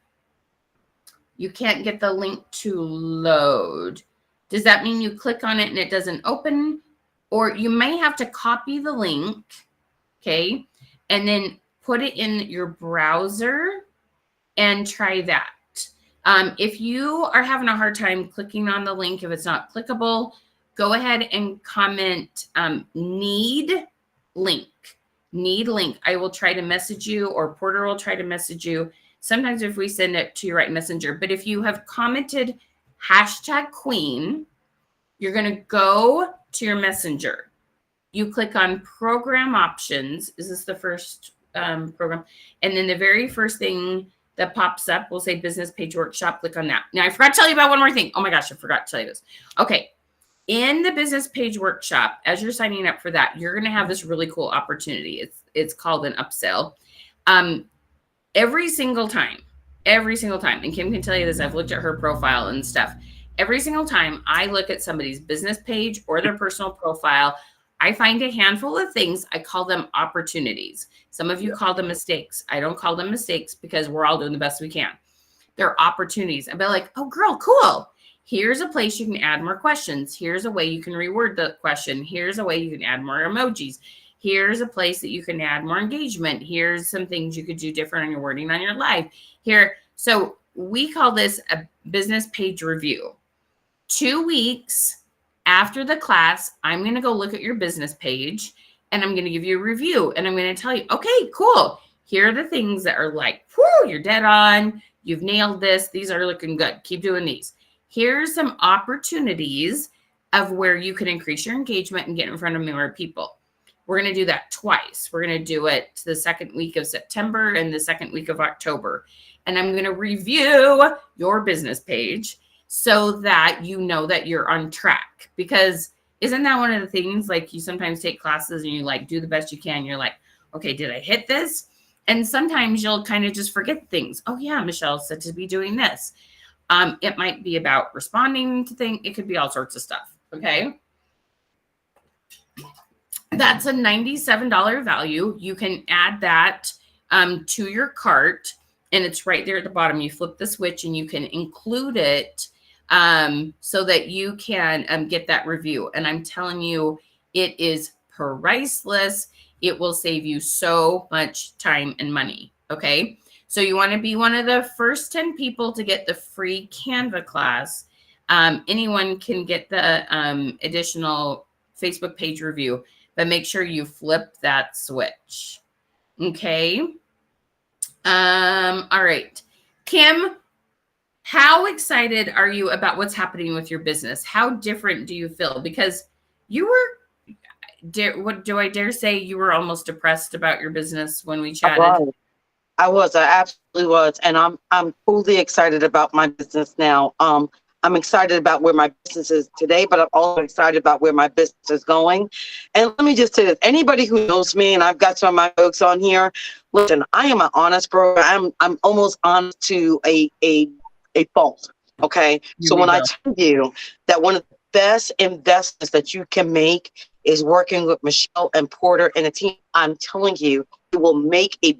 you can't get the link to load. Does that mean you click on it and it doesn't open? Or you may have to copy the link, okay, and then put it in your browser and try that. If you are having a hard time clicking on the link, if it's not clickable, go ahead and comment need link. Need link. I will try to message you, or Porter will try to message you. Sometimes if we send it to your right messenger, but if you have commented #queen, you're going to go to your messenger. You click on program options. Is this the first program? And then the very first thing that pops up will say business page workshop. Click on that. Now I forgot to tell you about one more thing. Oh my gosh, I forgot to tell you this. Okay. In the business page workshop, as you're signing up for that, you're going to have this really cool opportunity. It's called an upsell. Every single time, and Kim can tell you this, I've looked at her profile and stuff. Every single time I look at somebody's business page or their personal profile, I find a handful of things. I call them opportunities. Some of you call them mistakes. I don't call them mistakes because we're all doing the best we can. They're opportunities. I'd be like, oh, girl, cool. Here's a place you can add more questions. Here's a way you can reword the question. Here's a way you can add more emojis. Here's a place that you can add more engagement. Here's some things you could do different on your wording on your live. Here. So we call this a business page review. 2 weeks after the class, I'm going to go look at your business page and I'm going to give you a review. And I'm going to tell you, okay, cool. Here are the things that are like, whoo, you're dead on. You've nailed this. These are looking good. Keep doing these. Here's some opportunities of where you can increase your engagement and get in front of more people. We're going to do that twice. We're going to do it the second week of September and the second week of October. And I'm going to review your business page so that you know that you're on track. Because isn't that one of the things, like you sometimes take classes and you like do the best you can. You're like, okay, did I hit this? And sometimes you'll kind of just forget things. Oh yeah, Michelle said to be doing this. It might be about responding to things. It could be all sorts of stuff. Okay. That's a $97 value. You can add that to your cart, and it's right there at the bottom. You flip the switch and you can include it so that you can get that review. And I'm telling you, it is priceless. It will save you so much time and money. Okay. So you want to be one of the first 10 people to get the free Canva class. Anyone can get the additional Facebook page review, but make sure you flip that switch. Okay. All right. Kim, how excited are you about what's happening with your business? How different do you feel? Because you were, what do I dare say, you were almost depressed about your business when we chatted. I absolutely was. And I'm fully excited about my business now. I'm excited about where my business is today, but I'm also excited about where my business is going. And let me just say this, anybody who knows me, and I've got some of my folks on here, listen, I am an honest bro. I'm almost honest to a fault. Okay. So when I tell you that one of the best investments that you can make is working with Michelle and Porter and a team, I'm telling you, it will make a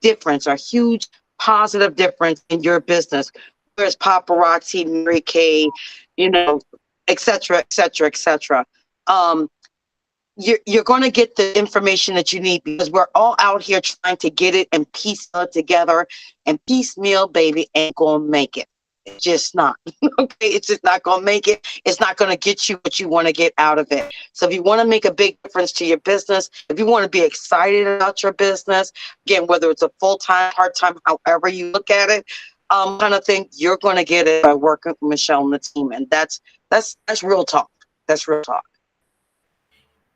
difference, a huge positive difference in your business. There's paparazzi, Mary Kay, you know, et cetera, et cetera, et cetera. You're going to get the information that you need because we're all out here trying to get it and piecemeal it together, and piecemeal, baby, ain't going to make it. It's just not. Okay, it's just not going to make it. It's not going to get you what you want to get out of it. So if you want to make a big difference to your business, if you want to be excited about your business, again, whether it's a full-time, part-time, however you look at it, kind of thing, you're going to get it by working with Michelle and the team. And that's real talk. That's real talk.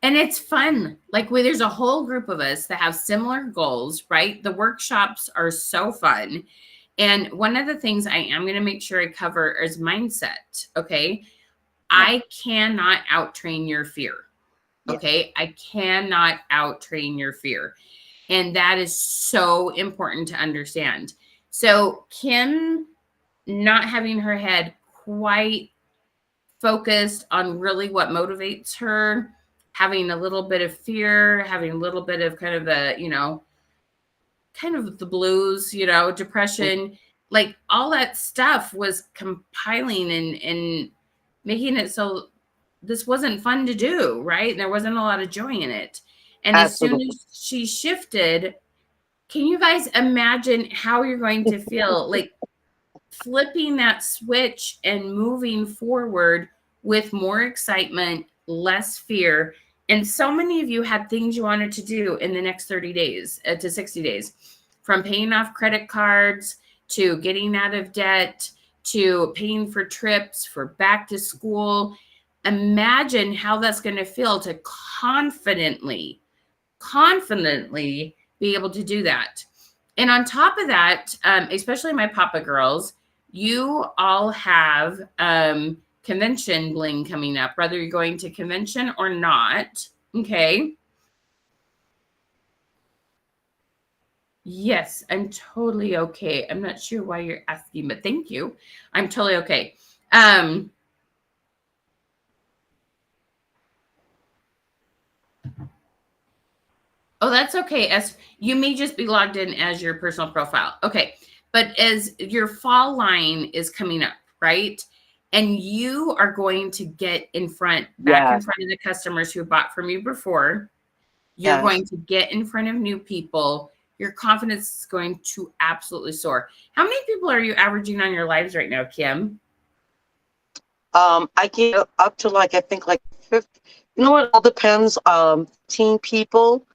And it's fun. Like there's a whole group of us that have similar goals, right? The workshops are so fun. And one of the things I am going to make sure I cover is mindset. Okay. Yeah. I cannot out-train your fear. Okay. Yeah. I cannot out-train your fear. And that is so important to understand. So Kim not having her head quite focused on really what motivates her, having a little bit of fear, having a little bit of kind of the, kind of the blues, depression, like all that stuff was compiling and making it so this wasn't fun to do, right? There wasn't a lot of joy in it. And Absolutely. As soon as she shifted, can you guys imagine how you're going to feel like flipping that switch and moving forward with more excitement, less fear? And so many of you had things you wanted to do in the next 30 days to 60 days, from paying off credit cards to getting out of debt to paying for trips, for back to school. Imagine how that's going to feel to confidently be able to do that. And on top of that, especially my Papa girls, you all have convention bling coming up, whether you're going to convention or not. Okay. Yes, I'm totally okay. I'm not sure why you're asking, but thank you. I'm totally okay. Oh, that's okay. As you may just be logged in as your personal profile. Okay. But as your fall line is coming up, right? And you are going to get in front of the customers who bought from you before. You're going to get in front of new people. Your confidence is going to absolutely soar. How many people are you averaging on your lives right now, Kim? I get up to I think 50. You know what? It all depends. 15 people,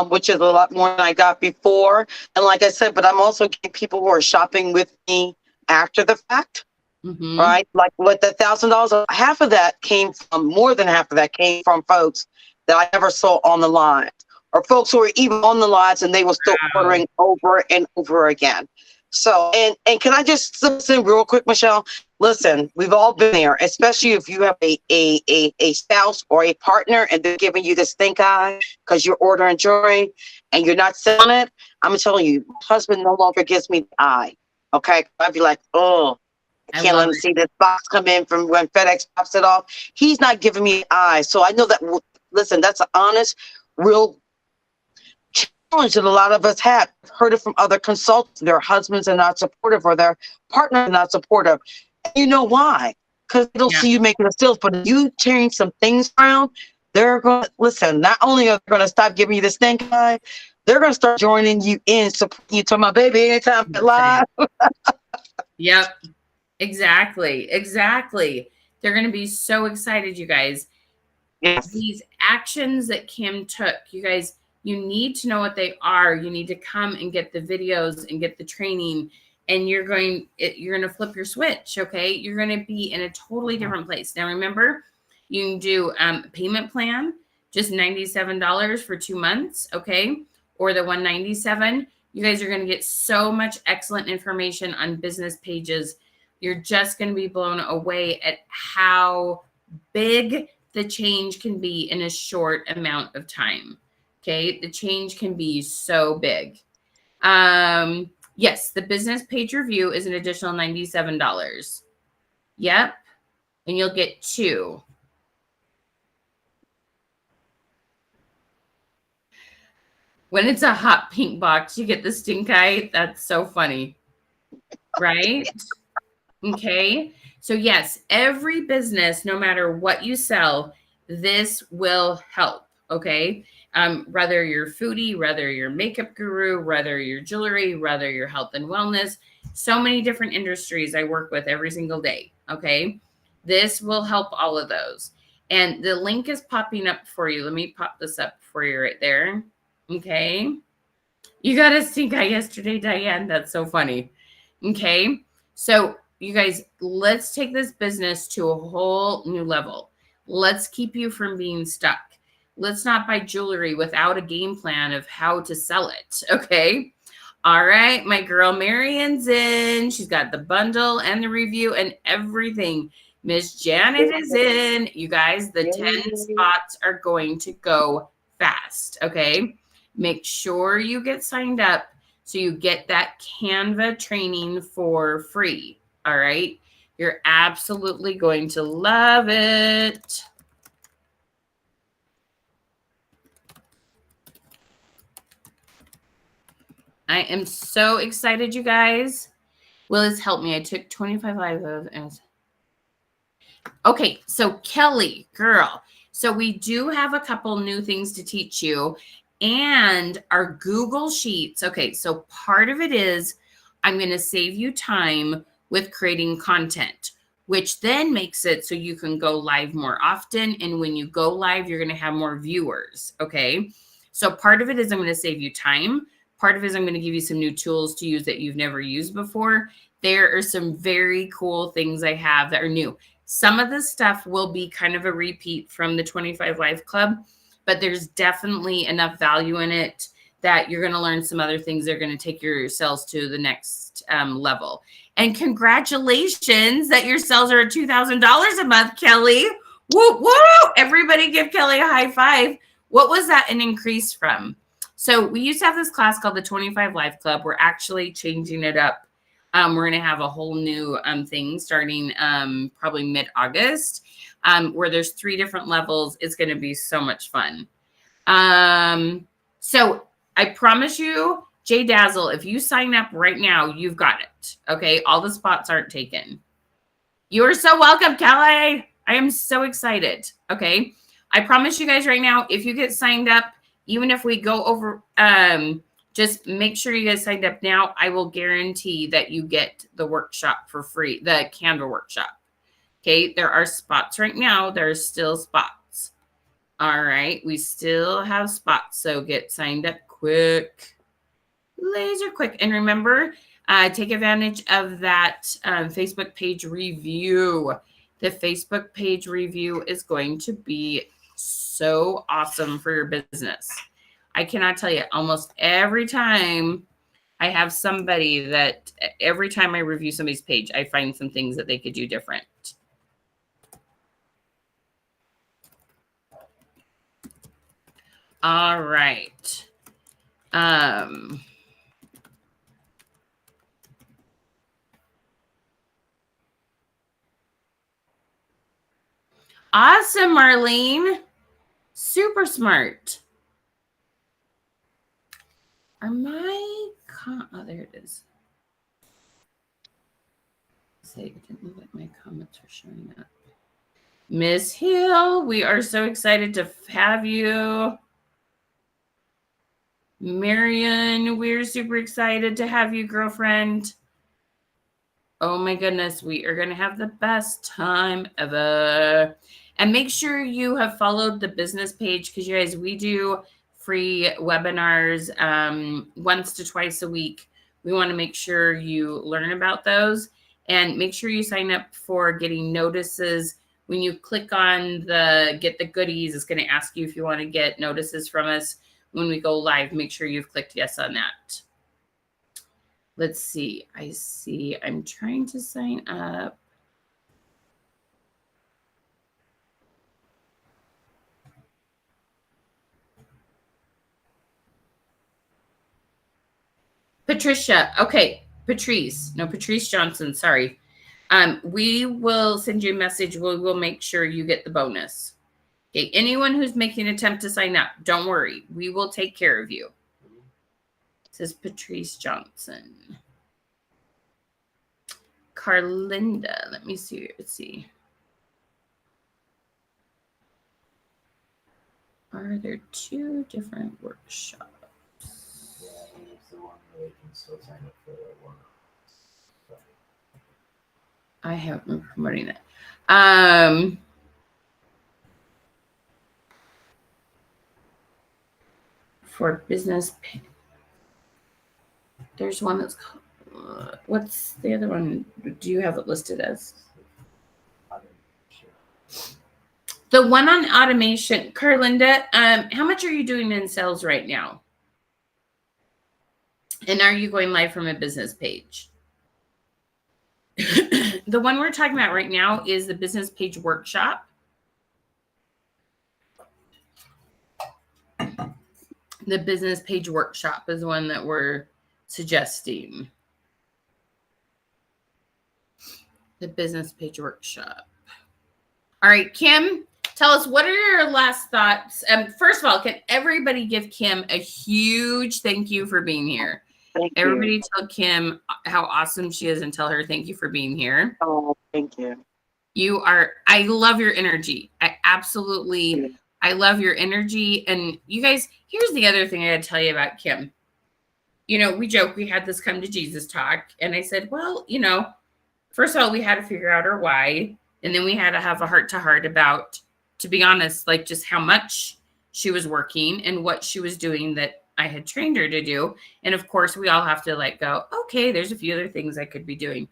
which is a lot more than I got before. And like I said, but I'm also getting people who are shopping with me after the fact. Mm-hmm. Right? Like with the $1,000, half of that came from, more than half of that came from folks that I never saw on the line, or folks who were even on the lines and they were still ordering over and over again. So, and can I just say real quick, Michelle? Listen, we've all been there, especially if you have a spouse or a partner and they're giving you the stink eye because you're ordering jewelry and you're not selling it. I'm telling you, my husband no longer gives me the eye. Okay. I'd be like, oh, I can't let him see this box come in from when FedEx drops it off. He's not giving me the eye. So I know that listen, that's an honest, real challenge that a lot of us have. I've heard it from other consultants. Their husbands are not supportive or their partners are not supportive. And you know why? Because they don't Yeah. see you making a sales, but if you change some things around, they're going to listen. Not only are they going to stop giving you the stink eye, they're going to start joining you in, supporting you to my baby anytime I live. Yep. Exactly. Exactly. They're going to be so excited, you guys. Yes. These actions that Kim took, you guys, you need to know what they are. You need to come and get the videos and get the training, and you're going to flip your switch. Okay. You're going to be in a totally different place. Now, remember, you can do a payment plan, just $97 for 2 months. Okay. Or the $197. You guys are going to get so much excellent information on business pages. You're just going to be blown away at how big the change can be in a short amount of time. Okay. The change can be so big. Yes, the business page review is an additional $97. Yep. And you'll get 2. When it's a hot pink box, you get the stink eye. That's so funny. Right? Okay. So yes, every business, no matter what you sell, this will help. Okay. Whether you're foodie, whether you're makeup guru, whether you're jewelry, whether you're health and wellness, so many different industries I work with every single day. Okay. This will help all of those. And the link is popping up for you. Let me pop this up for you right there. Okay. You got a stink eye yesterday, Diane. That's so funny. Okay. So you guys, let's take this business to a whole new level. Let's keep you from being stuck. Let's not buy jewelry without a game plan of how to sell it. Okay. All right. My girl Marion's in. She's got the bundle and the review and everything. Miss Janet is in. You guys, the 10 spots are going to go fast. Okay. Make sure you get signed up so you get that Canva training for free. All right. You're absolutely going to love it. I am so excited, you guys. Willis, help me. I took 25 live of. Okay. So Kelly, girl. So we do have a couple new things to teach you. And our Google Sheets. Okay, so part of it is I'm going to save you time with creating content, which then makes it so you can go live more often. And when you go live, you're going to have more viewers. Okay, so part of it is I'm going to save you time. Part of it is I'm going to give you some new tools to use that you've never used before. There are some very cool things I have that are new. Some of the stuff will be kind of a repeat from the 25 Live Club, but there's definitely enough value in it that you're going to learn some other things that are going to take your sales to the next level. And congratulations that your sales are at $2,000 a month, Kelly. Woo, woo! Everybody give Kelly a high five. What was that an increase from? So we used to have this class called the 25 Live Club. We're actually changing it up. We're going to have a whole new thing starting probably mid-August. Where there's 3 different levels. It's going to be so much fun. So I promise you, Jay Dazzle, if you sign up right now, you've got it. Okay. All the spots aren't taken. You are so welcome, Kelly. I am so excited. Okay. I promise you guys right now, if you get signed up, even if we go over, just make sure you guys signed up now. I will guarantee that you get the workshop for free, the Canva workshop. Okay, there are spots right now. There's still spots. All right, we still have spots. So get signed up quick, laser quick. And remember, take advantage of that Facebook page review. The Facebook page review is going to be so awesome for your business. I cannot tell you, almost every time I have somebody that every time I review somebody's page, I find some things that they could do different. All right. Awesome, Marlene. Super smart. Oh, there it is. Say it didn't look like my comments were showing up. Miss Hill, we are so excited to have you. Marion, we're super excited to have you, girlfriend. Oh my goodness, we are going to have the best time ever. And make sure you have followed the business page because, you guys, we do free webinars once to twice a week. We want to make sure you learn about those and make sure you sign up for getting notices. When you click on the get the goodies, it's going to ask you if you want to get notices from us when we go live. Make sure you've clicked yes on that. Let's see. I'm trying to sign up. Patricia. Okay. Patrice Johnson. Sorry. We will send you a message. We will make sure you get the bonus. Okay. Anyone who's making an attempt to sign up, don't worry. We will take care of you. It says Patrice Johnson. Carlinda. Let me see. Let's see. Are there two different workshops? Yeah, it's the one where they can still sign up for the one. I haven't been promoting it. For business, there's one that's called, what's the other one? Do you have it listed as? The one on automation, Carlinda, how much are you doing in sales right now? And are you going live from a business page? The one we're talking about right now is the business page workshop. The business page workshop is the one that we're suggesting. The business page workshop. All right, Kim, tell us, what are your last thoughts? First of all, can everybody give Kim a huge thank you for being here? Thank Everybody you. tell Kim how awesome she is and tell her thank you for being here. Oh, thank you. I love your energy. I love your energy. And you guys, here's the other thing I got to tell you about Kim. You know, we joke, we had this come to Jesus talk. And I said, well, you know, first of all, we had to figure out our why. And then we had to have a heart to heart about, to be honest, like just how much she was working and what she was doing that I had trained her to do. And of course, we all have to like go, okay, there's a few other things I could be doing.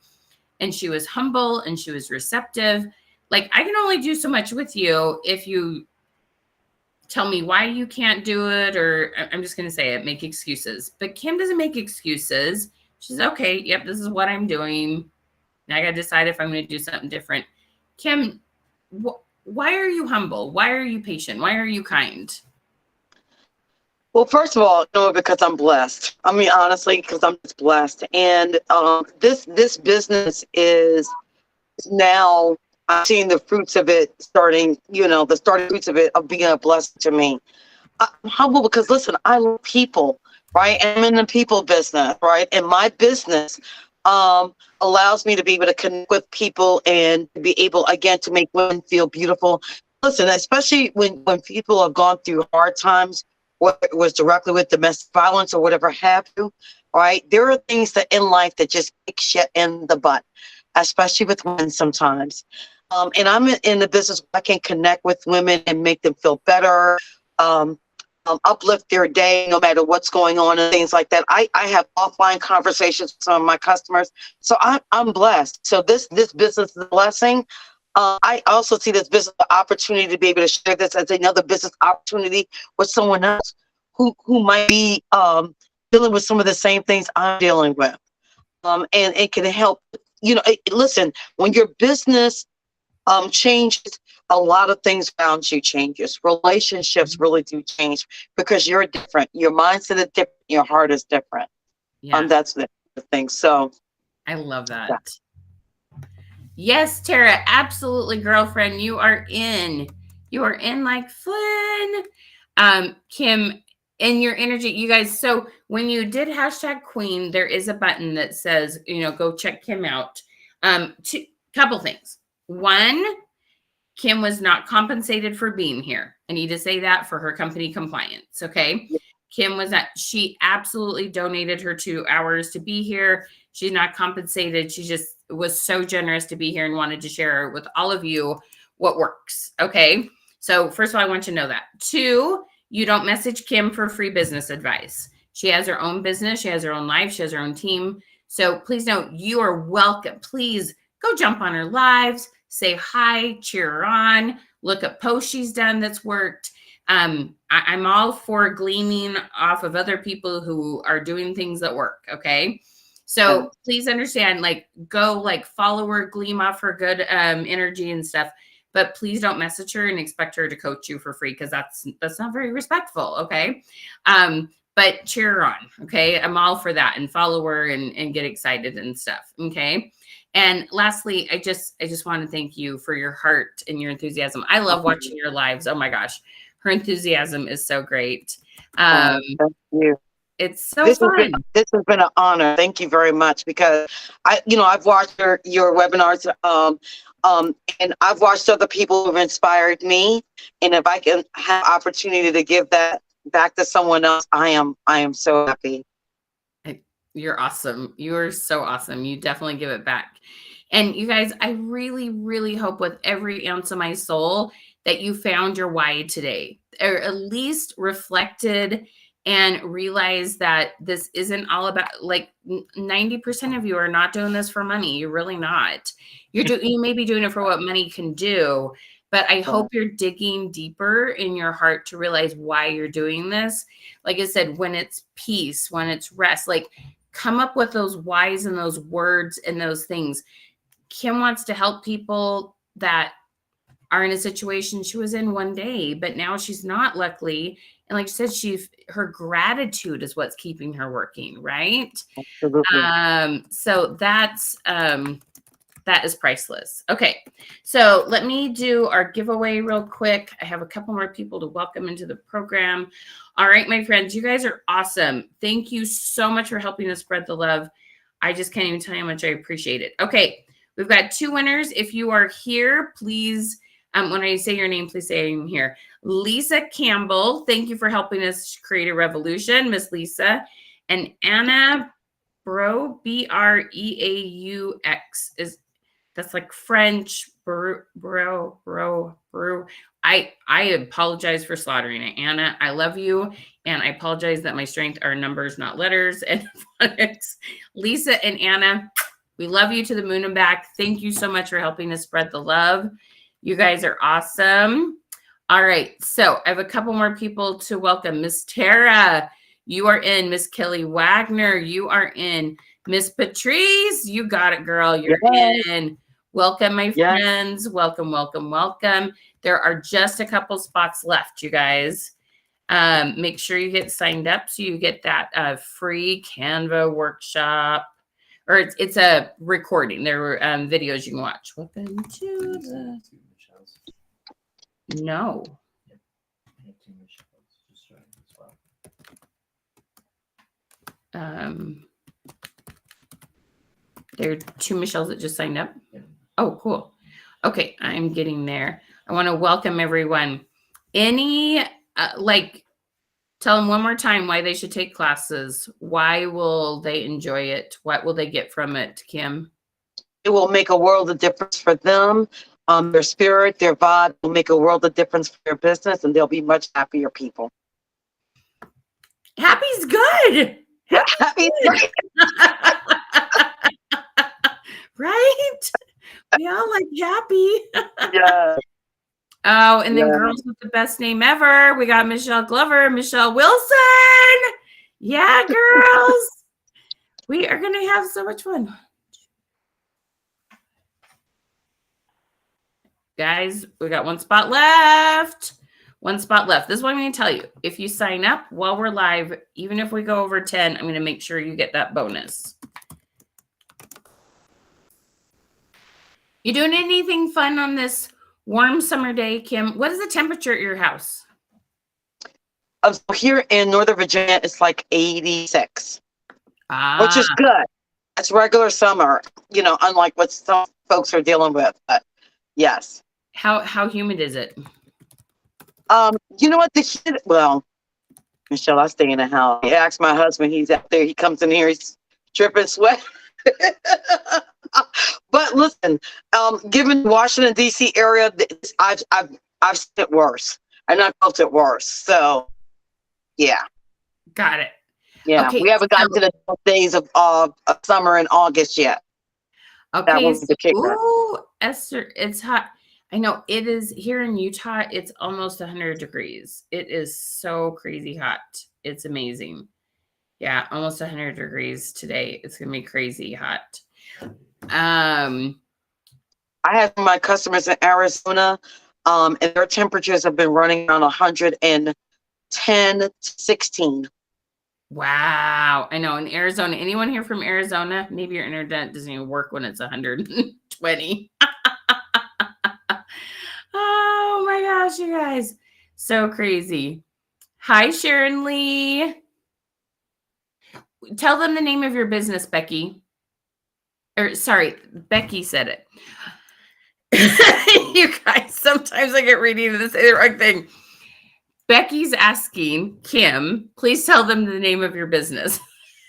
And she was humble and she was receptive. Like, I can only do so much with you if you tell me why you can't do it, or I'm just going to say it, make excuses. But Kim doesn't make excuses. She's okay. Yep, this is what I'm doing. Now I got to decide if I'm going to do something different. Kim, why are you humble? Why are you patient? Why are you kind? Well, first of all, because I'm blessed. I mean, honestly, because I'm just blessed. And this business is now, I'm seeing the fruits of it starting, the starting fruits of it, of being a blessing to me. I'm humble because, listen, I love people, right? I'm in the people business, right? And my business allows me to be able to connect with people and to be able, again, to make women feel beautiful. Listen, especially when people have gone through hard times, whether it was directly with domestic violence or whatever have you, right? There are things that in life that just kick shit in the butt, especially with women sometimes. And I'm in the business where I can connect with women and make them feel better, uplift their day no matter what's going on and things like that. I have offline conversations with some of my customers. So I'm blessed. So this business is a blessing. I also see this business opportunity to be able to share this as another business opportunity with someone else who might be dealing with some of the same things I'm dealing with. And it can help, listen, when your business changes, a lot of things around you changes. Relationships really do change because you're different. Your mindset is different. Your heart is different. Yeah. That's the thing. So I love that. Yeah. Yes, Tara, absolutely, girlfriend. You are in. You are in like Flynn. Kim, in your energy, you guys. So when you did hashtag Queen, there is a button that says, go check Kim out. Two couple things. One, Kim was not compensated for being here. I need to say that for her company compliance. Okay. Kim was not, she absolutely donated her 2 hours to be here. She's not compensated. She just was so generous to be here and wanted to share with all of you what works. Okay. So first of all, I want you to know that. 2, you don't message Kim for free business advice. She has her own business. She has her own life. She has her own team. So please know you are welcome. Please go jump on her lives, say hi, cheer her on, look at posts she's done that's worked. I'm all for gleaming off of other people who are doing things that work. Okay. So please understand, go follow her, gleam off her good energy and stuff. But please don't message her and expect her to coach you for free, because that's not very respectful. Okay. But cheer her on. Okay. I'm all for that, and follow her and get excited and stuff. Okay. And lastly, I just want to thank you for your heart and your enthusiasm. I love watching your lives. Oh my gosh. Her enthusiasm is so great. Thank you. It's so fun. This has been an honor. Thank you very much, because I've watched your webinars, and I've watched other people who've inspired me. And if I can have opportunity to give that back to someone else, I am so happy. You're awesome. You are so awesome. You definitely give it back. And you guys, I really, really hope with every ounce of my soul that you found your why today, or at least reflected and realized that this isn't all about, 90% of you are not doing this for money. You're really not. You may be doing it for what money can do, but I hope you're digging deeper in your heart to realize why you're doing this. Like I said, when it's peace, when it's rest, come up with those whys and those words and those things. Kim wants to help people that are in a situation she was in one day, but now she's not, luckily. And like I said, her gratitude is what's keeping her working, right? Absolutely. So that is priceless. Okay, so let me do our giveaway real quick. I have a couple more people to welcome into the program. All right, my friends, you guys are awesome. Thank you so much for helping us spread the love. I just can't even tell you how much I appreciate it. Okay, we've got 2 winners. If you are here, please, when I say your name, please say I'm here. Lisa Campbell, thank you for helping us create a revolution, Miss Lisa. And Anna Bro, Breaux, that's like French, bro. I apologize for slaughtering it, Anna. I love you, and I apologize that my strength are numbers, not letters and phonics. Lisa and Anna, we love you to the moon and back. Thank you so much for helping us spread the love. You guys are awesome. All right, so I have a couple more people to welcome. Miss Tara, you are in. Miss Kelly Wagner, you are in. Miss Patrice, you got it, girl. You're in. Welcome, my friends. Welcome, welcome, welcome. There are just a couple spots left, you guys. Make sure you get signed up so you get that free Canva workshop. Or it's a recording. There are videos you can watch. Welcome to the... No. There are 2 Michelles that just signed up. Oh, cool. Okay, I'm getting there. I want to welcome everyone. Any, tell them one more time why they should take classes. Why will they enjoy it? What will they get from it, Kim? It will make a world of difference for them. Their spirit, their vibe will make a world of difference for their business, and they'll be much happier people. Happy's good. Happy's good. Right? We all like happy. Yeah. Oh, and then girls with the best name ever. We got Michelle Glover, Michelle Wilson. Yeah, girls. We are going to have so much fun. Guys, we got 1 spot left. 1 spot left. This is what I'm going to tell you. If you sign up while we're live, even if we go over 10, I'm going to make sure you get that bonus. You doing anything fun on this Warm summer day, Kim. What is the temperature at your house? So here in Northern Virginia, it's like 86, which is Ah, good. It's regular summer, unlike what some folks are dealing with. But yes. how humid is it? You know what? Well, Michelle, I stay in the house. I asked my husband, he's out there, he comes in here, he's dripping sweat. But listen, given the Washington D.C. area, I've seen it worse, and I felt it worse. So, yeah, Got it. yeah, Okay, we haven't gotten to the days of summer in August yet. That okay. was the kicker. Ooh, Esther, it's hot. I know it is here in Utah. It's almost 100 degrees. It is so crazy hot. It's amazing. Yeah, almost 100 degrees today. It's gonna be crazy hot. I have my customers in Arizona, and their temperatures have been running around 110 to 16. Wow. I know in Arizona, anyone here from Arizona, maybe your internet doesn't even work when it's 120. Oh my gosh, you guys. So crazy. Hi, Sharon Lee. Tell them the name of your business, Becky. Or sorry, Becky said it. You guys, sometimes I get ready to say the wrong thing. Becky's asking Kim, please tell them the name of your business.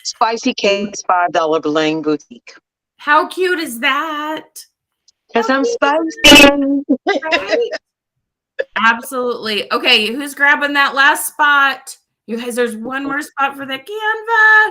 Spicy Cakes $5 Bling Boutique. How cute is that? Because How I'm cute spicy. right? Absolutely. Okay, who's grabbing that last spot? You guys, there's one more spot for the Canva.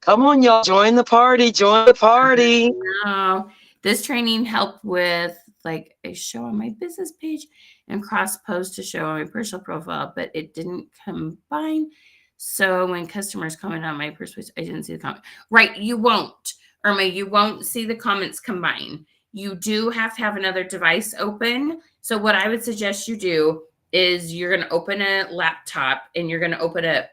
Come on, y'all. Join the party. Join the party. No, this training helped with like a show on my business page and cross post to show on my personal profile, but it didn't combine. So when customers comment on my personal page, I didn't see the comment. Right, you won't, Irma, you won't see the comments combine. You do have to have another device open. So what I would suggest you do is you're going to open a laptop and you're going to open up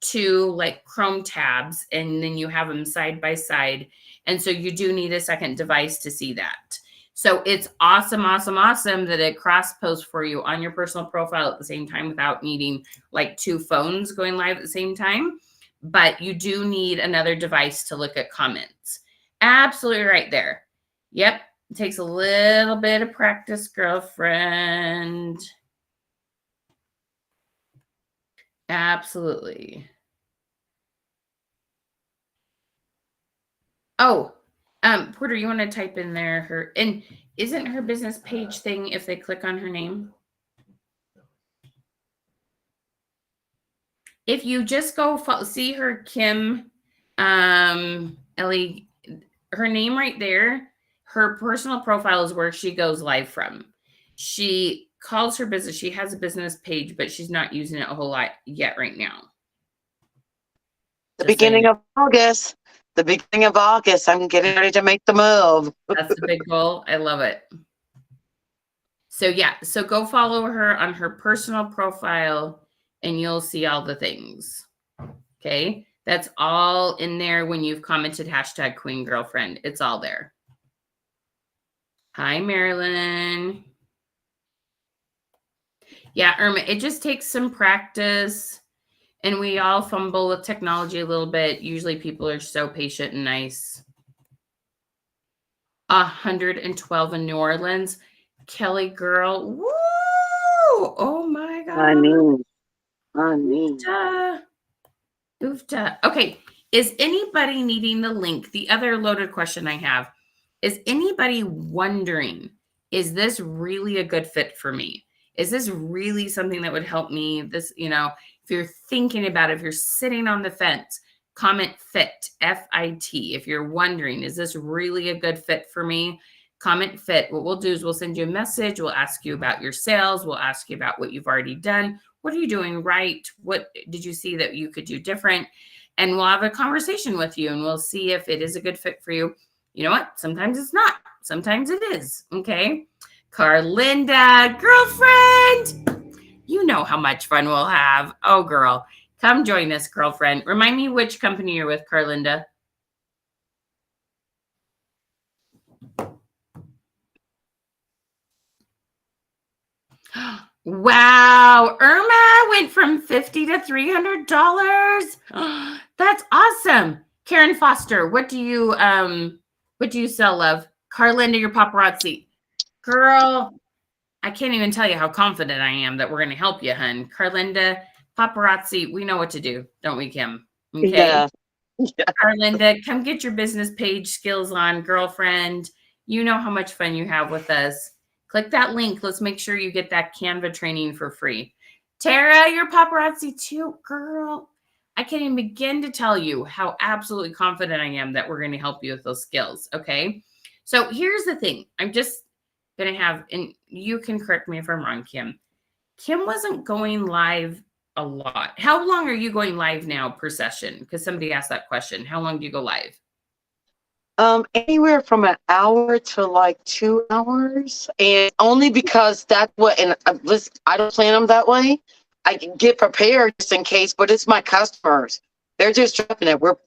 two like Chrome tabs, and then you have them side by side. And so you do need a second device to see that. So it's awesome, awesome, awesome that it cross posts for you on your personal profile at the same time without needing like two phones going live at the same time. But you do need another device to look at comments. Absolutely right there. Yep. It takes a little bit of practice, girlfriend. Absolutely. Oh, Porter, you want to type in there her, and isn't her business page thing if they click on her name? If you just go see her Kim, Ellie, her name right there, her personal profile is where she goes live from. She calls her business, she has a business page, but she's not using it a whole lot yet right now. The beginning of August. I'm getting ready to make the move. That's the big goal. I love it. So yeah, so go follow her on her personal profile and you'll see all the things. Okay. That's all in there when you've commented hashtag Queen Girlfriend. It's all there. Hi, Marilyn. Yeah, Irma, it just takes some practice and we all fumble with technology a little bit. Usually people are so patient and nice. 112 in New Orleans. Kelly girl. Woo! Oh my God. I mean. Oofta. Okay. Is anybody needing the link? The other loaded question I have, is anybody wondering, is this really a good fit for me? Is this really something that would help me? This, if you're thinking about it, if you're sitting on the fence, comment fit, F-I-T. If you're wondering, is this really a good fit for me? Comment fit. What we'll do is we'll send you a message. We'll ask you about your sales. We'll ask you about what you've already done. What are you doing right? What did you see that you could do different? And we'll have a conversation with you and we'll see if it is a good fit for you. You know what? Sometimes it's not. Sometimes it is. Okay. Carlinda, girlfriend, you know how much fun we'll have. Oh, girl, come join us, girlfriend. Remind me which company you're with, Carlinda. Wow, Irma went from $50 to $300. That's awesome. Karen Foster, what do you sell, love? Carlinda, your paparazzi. Girl, I can't even tell you how confident I am that we're going to help you, hun. Carlinda, paparazzi, we know what to do, don't we, Kim? Okay. Yeah. Yeah. Carlinda, come get your business page skills on, girlfriend. You know how much fun you have with us. Click that link. Let's make sure you get that Canva training for free. Tara, your paparazzi too, girl. I can't even begin to tell you how absolutely confident I am that we're going to help you with those skills. Okay. So here's the thing. I'm just going to have, and you can correct me if I'm wrong, Kim. Kim wasn't going live a lot. How long are you going live now per session? Because somebody asked that question. How long do you go live? Anywhere from an hour to like 2 hours, and only because that's what. And listen, I don't plan them that way. I can get prepared just in case, but it's my customers. They're just dropping it. We're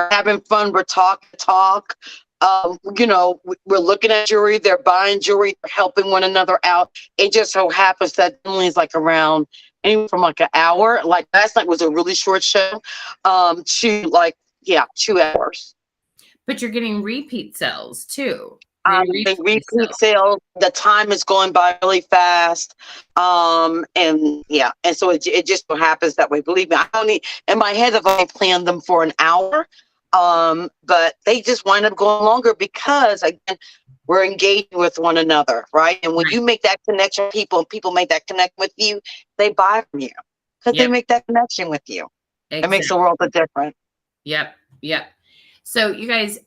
having fun. We're talk. We're looking at jewelry. They're buying jewelry. They're helping one another out. It just so happens that only is like around anywhere from like an hour. Like last night was a really short show. To like 2 hours. But you're getting repeat sales too. The repeat sales, the time is going by really fast. And so it just so happens that way. Believe me, I only in my head I've only planned them for an hour. But they just wind up going longer because again, we're engaging with one another, right? And when you make that connection with people and people make that connect with you, they buy from you because they make that connection with you. Exactly. It makes the world a difference. Yep. So you guys,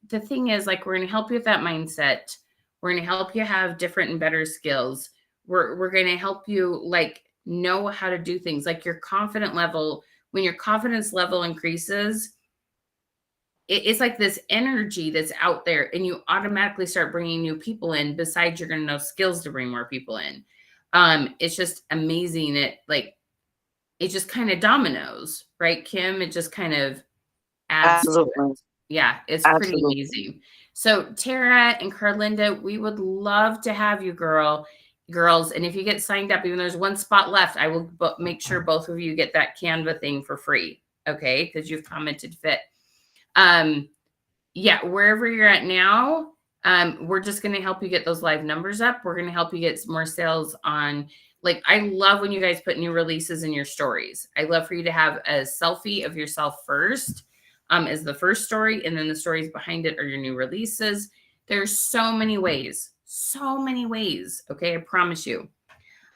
the thing is, like, we're going to help you with that mindset. We're going to help you have different and better skills. We're going to help you like know how to do things, like your confidence level. When your confidence level increases, it's like this energy that's out there, and you automatically start bringing new people in. Besides, you're going to know skills to bring more people in. It's just amazing. It just kind of dominoes, right, Kim? It just kind of adds. Absolutely. Yeah, it's pretty amazing. So Tara and Carlinda, we would love to have you, girls. And if you get signed up, even there's one spot left, I will make sure both of you get that Canva thing for free. Okay, because you've commented fit. Wherever you're at now, we're just going to help you get those live numbers up. We're going to help you get more sales on. Like, I love when you guys put new releases in your stories. I love for you to have a selfie of yourself first. Is the first story, and then the stories behind it are your new releases. There's so many ways. Okay, I promise you.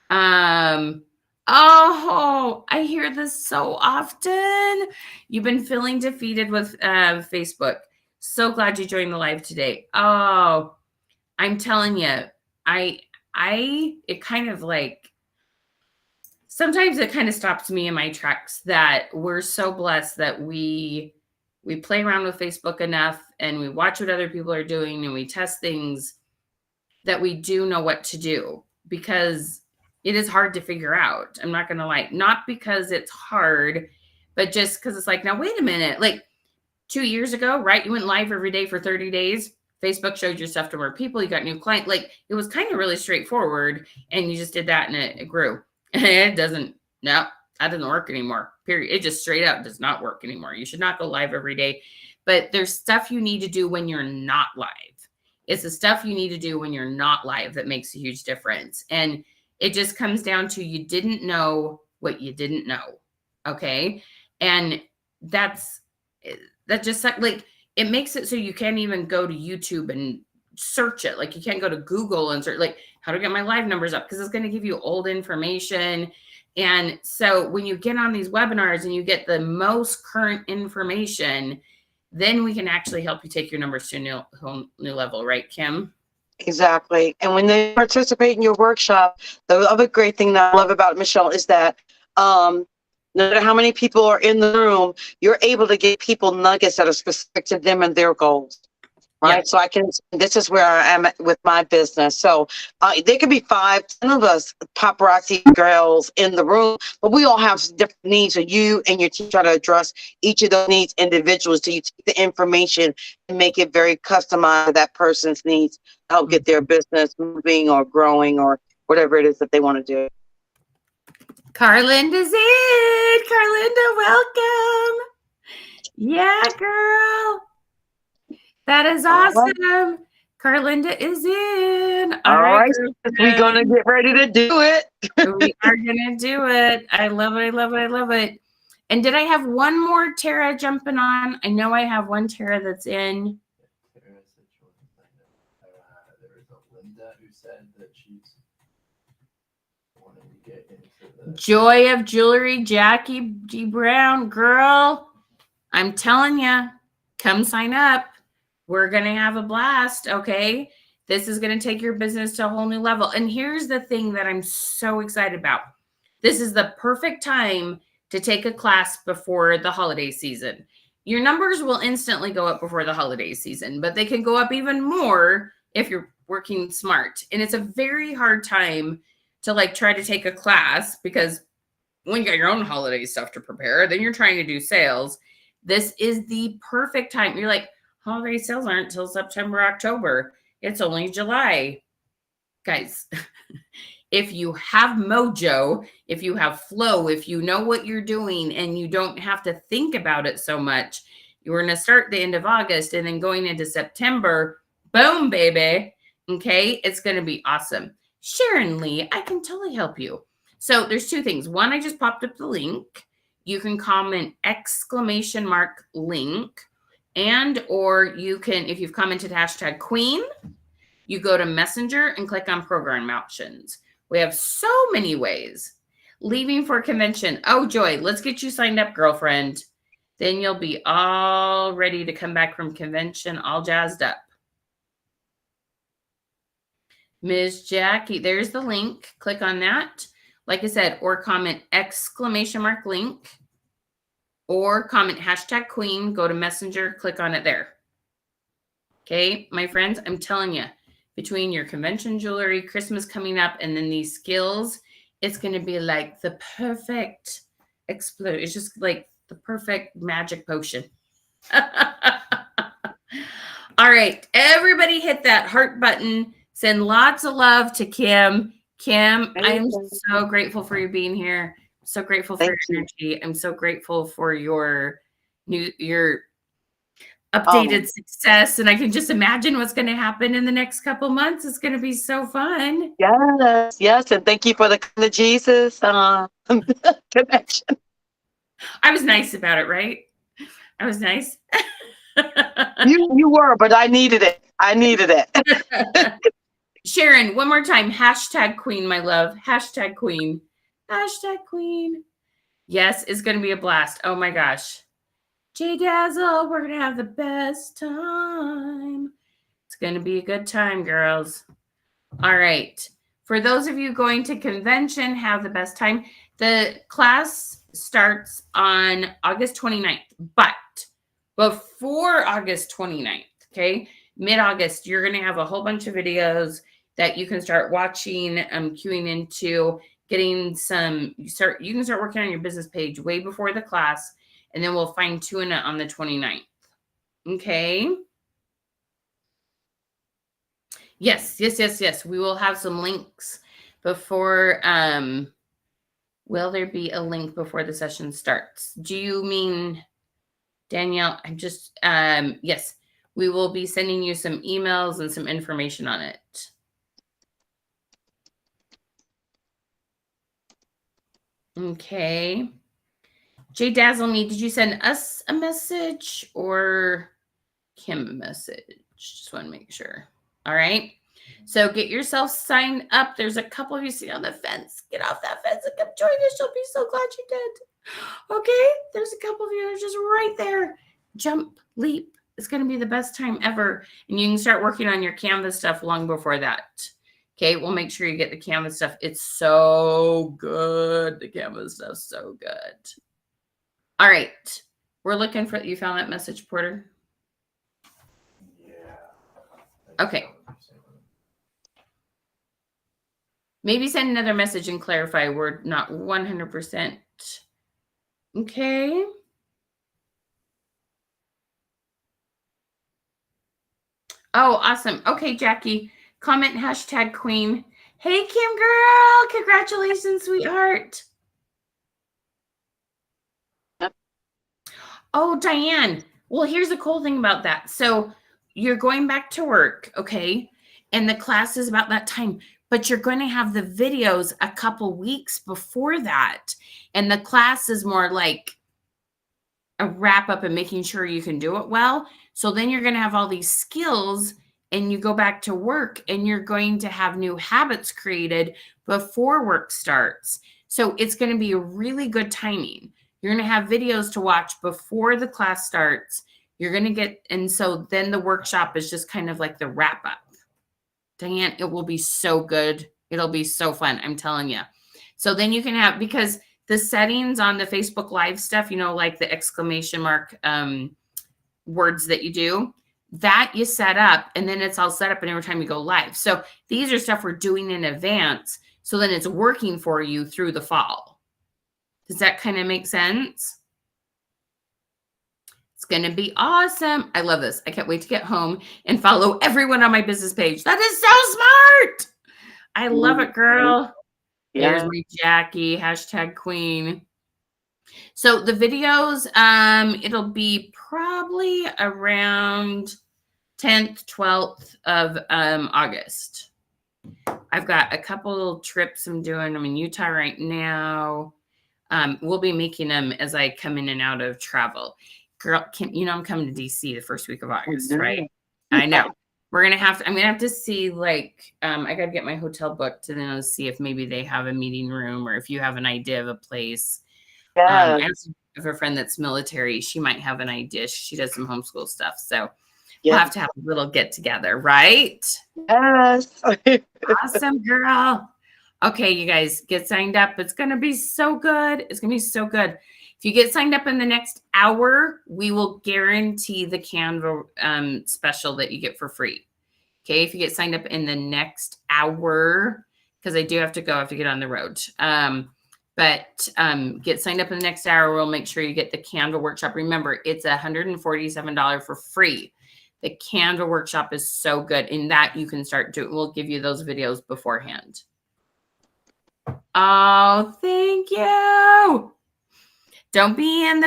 I hear this so often. You've been feeling defeated with Facebook. So glad you joined the live today. Oh, I'm telling you, it kind of like, sometimes it kind of stops me in my tracks that we're so blessed that we play around with Facebook enough and we watch what other people are doing and we test things that we do know what to do, because it is hard to figure out. I'm not going to lie. Not because it's hard, but just because it's like, now, wait a minute. Like 2 years ago, right? You went live every day for 30 days. Facebook showed your stuff to more people. You got new clients. Like, it was kind of really straightforward, and you just did that and it grew. That doesn't work anymore. Period. It just straight up does not work anymore. You should not go live every day, but there's stuff you need to do when you're not live. It's the stuff you need to do when you're not live that makes a huge difference. And it just comes down to, you didn't know what you didn't know. Okay. And that just like, it makes it so you can't even go to YouTube and search it. Like, you can't go to Google and search like how to get my live numbers up, because it's going to give you old information. And so when you get on these webinars and you get the most current information, then we can actually help you take your numbers to a whole new level. Right, Kim? Exactly. And when they participate in your workshop, the other great thing that I love about it, Michelle, is that no matter how many people are in the room, you're able to give people nuggets that are specific to them and their goals. Right. Yeah. So this is where I am with my business. So there could be 5, 10 of us paparazzi girls in the room, but we all have different needs. So you and your team try to address each of those needs individually. So you take the information and make it very customized to that person's needs to help get their business moving or growing or whatever it is that they want to do. Carlinda's in. Carlinda, welcome. Yeah, girl. That is awesome. Carlinda is in. All right. We're girlfriend. going to get ready to do it. We are going to do it. I love it. I love it. I love it. And did I have one more Tara jumping on? I know I have one Tara that's in. Tara said she wasn't signed up. There was a Linda who said that she's wanting to get into the Joy of Jewelry, Jackie G. Brown. Girl, I'm telling you, come sign up. We're going to have a blast, okay? This is going to take your business to a whole new level. And here's the thing that I'm so excited about. This is the perfect time to take a class before the holiday season. Your numbers will instantly go up before the holiday season, but they can go up even more if you're working smart. And it's a very hard time to like try to take a class because when you got your own holiday stuff to prepare, then you're trying to do sales. This is the perfect time. You're like, holiday sales aren't until September, October. It's only July. Guys, if you have mojo, if you have flow, if you know what you're doing and you don't have to think about it so much, you're going to start the end of August and then going into September, boom, baby. Okay, it's going to be awesome. Sharon Lee, I can totally help you. So there's two things. One, I just popped up the link. You can comment !link, and or you can, if you've commented #queen, you go to Messenger and click on program options. We have so many ways. Leaving for convention. Oh, Joy, let's get you signed up, girlfriend. Then you'll be all ready to come back from convention, all jazzed up. Ms. Jackie, there's the link. Click on that. Like I said, or comment !link, or comment #queen, go to Messenger, click on it there. Okay, my friends, I'm telling you, between your convention jewelry, Christmas coming up, and then these skills, it's going to be like the perfect explode. It's just like the perfect magic potion. All right, everybody hit that heart button. Send lots of love to Kim. Kim, I'm so grateful for you being here. So grateful for your energy. I'm so grateful for your updated success. And I can just imagine what's going to happen in the next couple months. It's going to be so fun. Yes. And thank you for the Jesus connection. I was nice about it, right? I was nice. You were, but I needed it. Sharon, one more time. #queen, my love. #queen. #queen. Yes, it's going to be a blast. Oh my gosh. Dazzle, we're going to have the best time. It's going to be a good time, girls. All right. For those of you going to convention, have the best time. The class starts on August 29th, but before August 29th, okay, mid-August, you're going to have a whole bunch of videos that you can start watching, queuing into, getting some, you can start working on your business page way before the class, and then we'll fine tune it on the 29th. Okay. Yes. We will have some links before, will there be a link before the session starts? Do you mean, Danielle? I'm just, yes, we will be sending you some emails and some information on it. Okay. Jay Dazzle Me, did you send us a message or Kim a message? Just want to make sure. All right. So get yourself signed up. There's a couple of you sitting on the fence. Get off that fence and come join us. You'll be so glad you did. Okay. There's a couple of you that are just right there. Jump, leap. It's going to be the best time ever. And you can start working on your Canvas stuff long before that. Okay. We'll make sure you get the Canvas stuff. It's so good. The Canvas stuff's so good. All right. We're looking for, you found that message, Porter? Yeah. Okay. Maybe send another message and clarify. We're not 100%. Okay. Oh, awesome. Okay, Jackie, comment #queen. Hey, Kim girl. Congratulations, sweetheart. Yep. Oh, Diane. Well, here's the cool thing about that. So you're going back to work, okay? And the class is about that time, but you're going to have the videos a couple weeks before that. And the class is more like a wrap up and making sure you can do it well. So then you're going to have all these skills and you go back to work and you're going to have new habits created before work starts. So it's going to be a really good timing. You're going to have videos to watch before the class starts. You're going to get, and so then the workshop is just kind of like the wrap up. Diane, it will be so good. It'll be so fun. I'm telling you. So then you can have, because the settings on the Facebook Live stuff, you know, like the exclamation mark words that you do, that you set up, and then it's all set up and every time you go live. So these are stuff we're doing in advance. So then it's working for you through the fall. Does that kind of make sense? It's going to be awesome. I love this. I can't wait to get home and follow everyone on my business page. That is so smart. I love it, girl. Yeah. There's me, Jackie, #queen. So the videos, it'll be probably around 10th, 12th of August. I've got a couple trips I'm doing. I'm in Utah right now. We'll be making them as I come in and out of travel. Girl, you know I'm coming to DC the first week of August, right? I know. I'm gonna have to see, like, I gotta get my hotel booked and then I'll see if maybe they have a meeting room or if you have an idea of a place. I have a friend that's military. She might have an idea. She does some homeschool stuff. So we'll have to have a little get together, right? Yes. Awesome, girl. Okay, you guys, get signed up. It's going to be so good. It's going to be so good. If you get signed up in the next hour, we will guarantee the Canva special that you get for free. Okay, if you get signed up in the next hour, because I do have to go, I have to get on the road. But get signed up in the next hour. We'll make sure you get the Canva workshop. Remember, it's $147 for free. The Canva workshop is so good. In that you can start doing. We'll give you those videos beforehand. Oh, thank you. Don't be on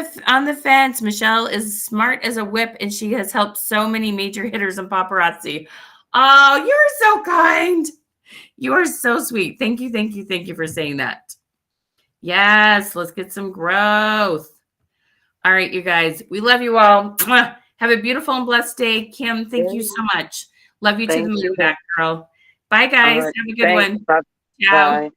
the fence. Michelle is smart as a whip, and she has helped so many major hitters and paparazzi. Oh, you're so kind. You are so sweet. Thank you, thank you, thank you for saying that. Yes, let's get some growth. All right, you guys. We love you all. Mwah. Have a beautiful and blessed day. Kim, thank you so much. Love you to the moon back, girl. Bye, guys. Have a good one. Bye. Ciao. Bye.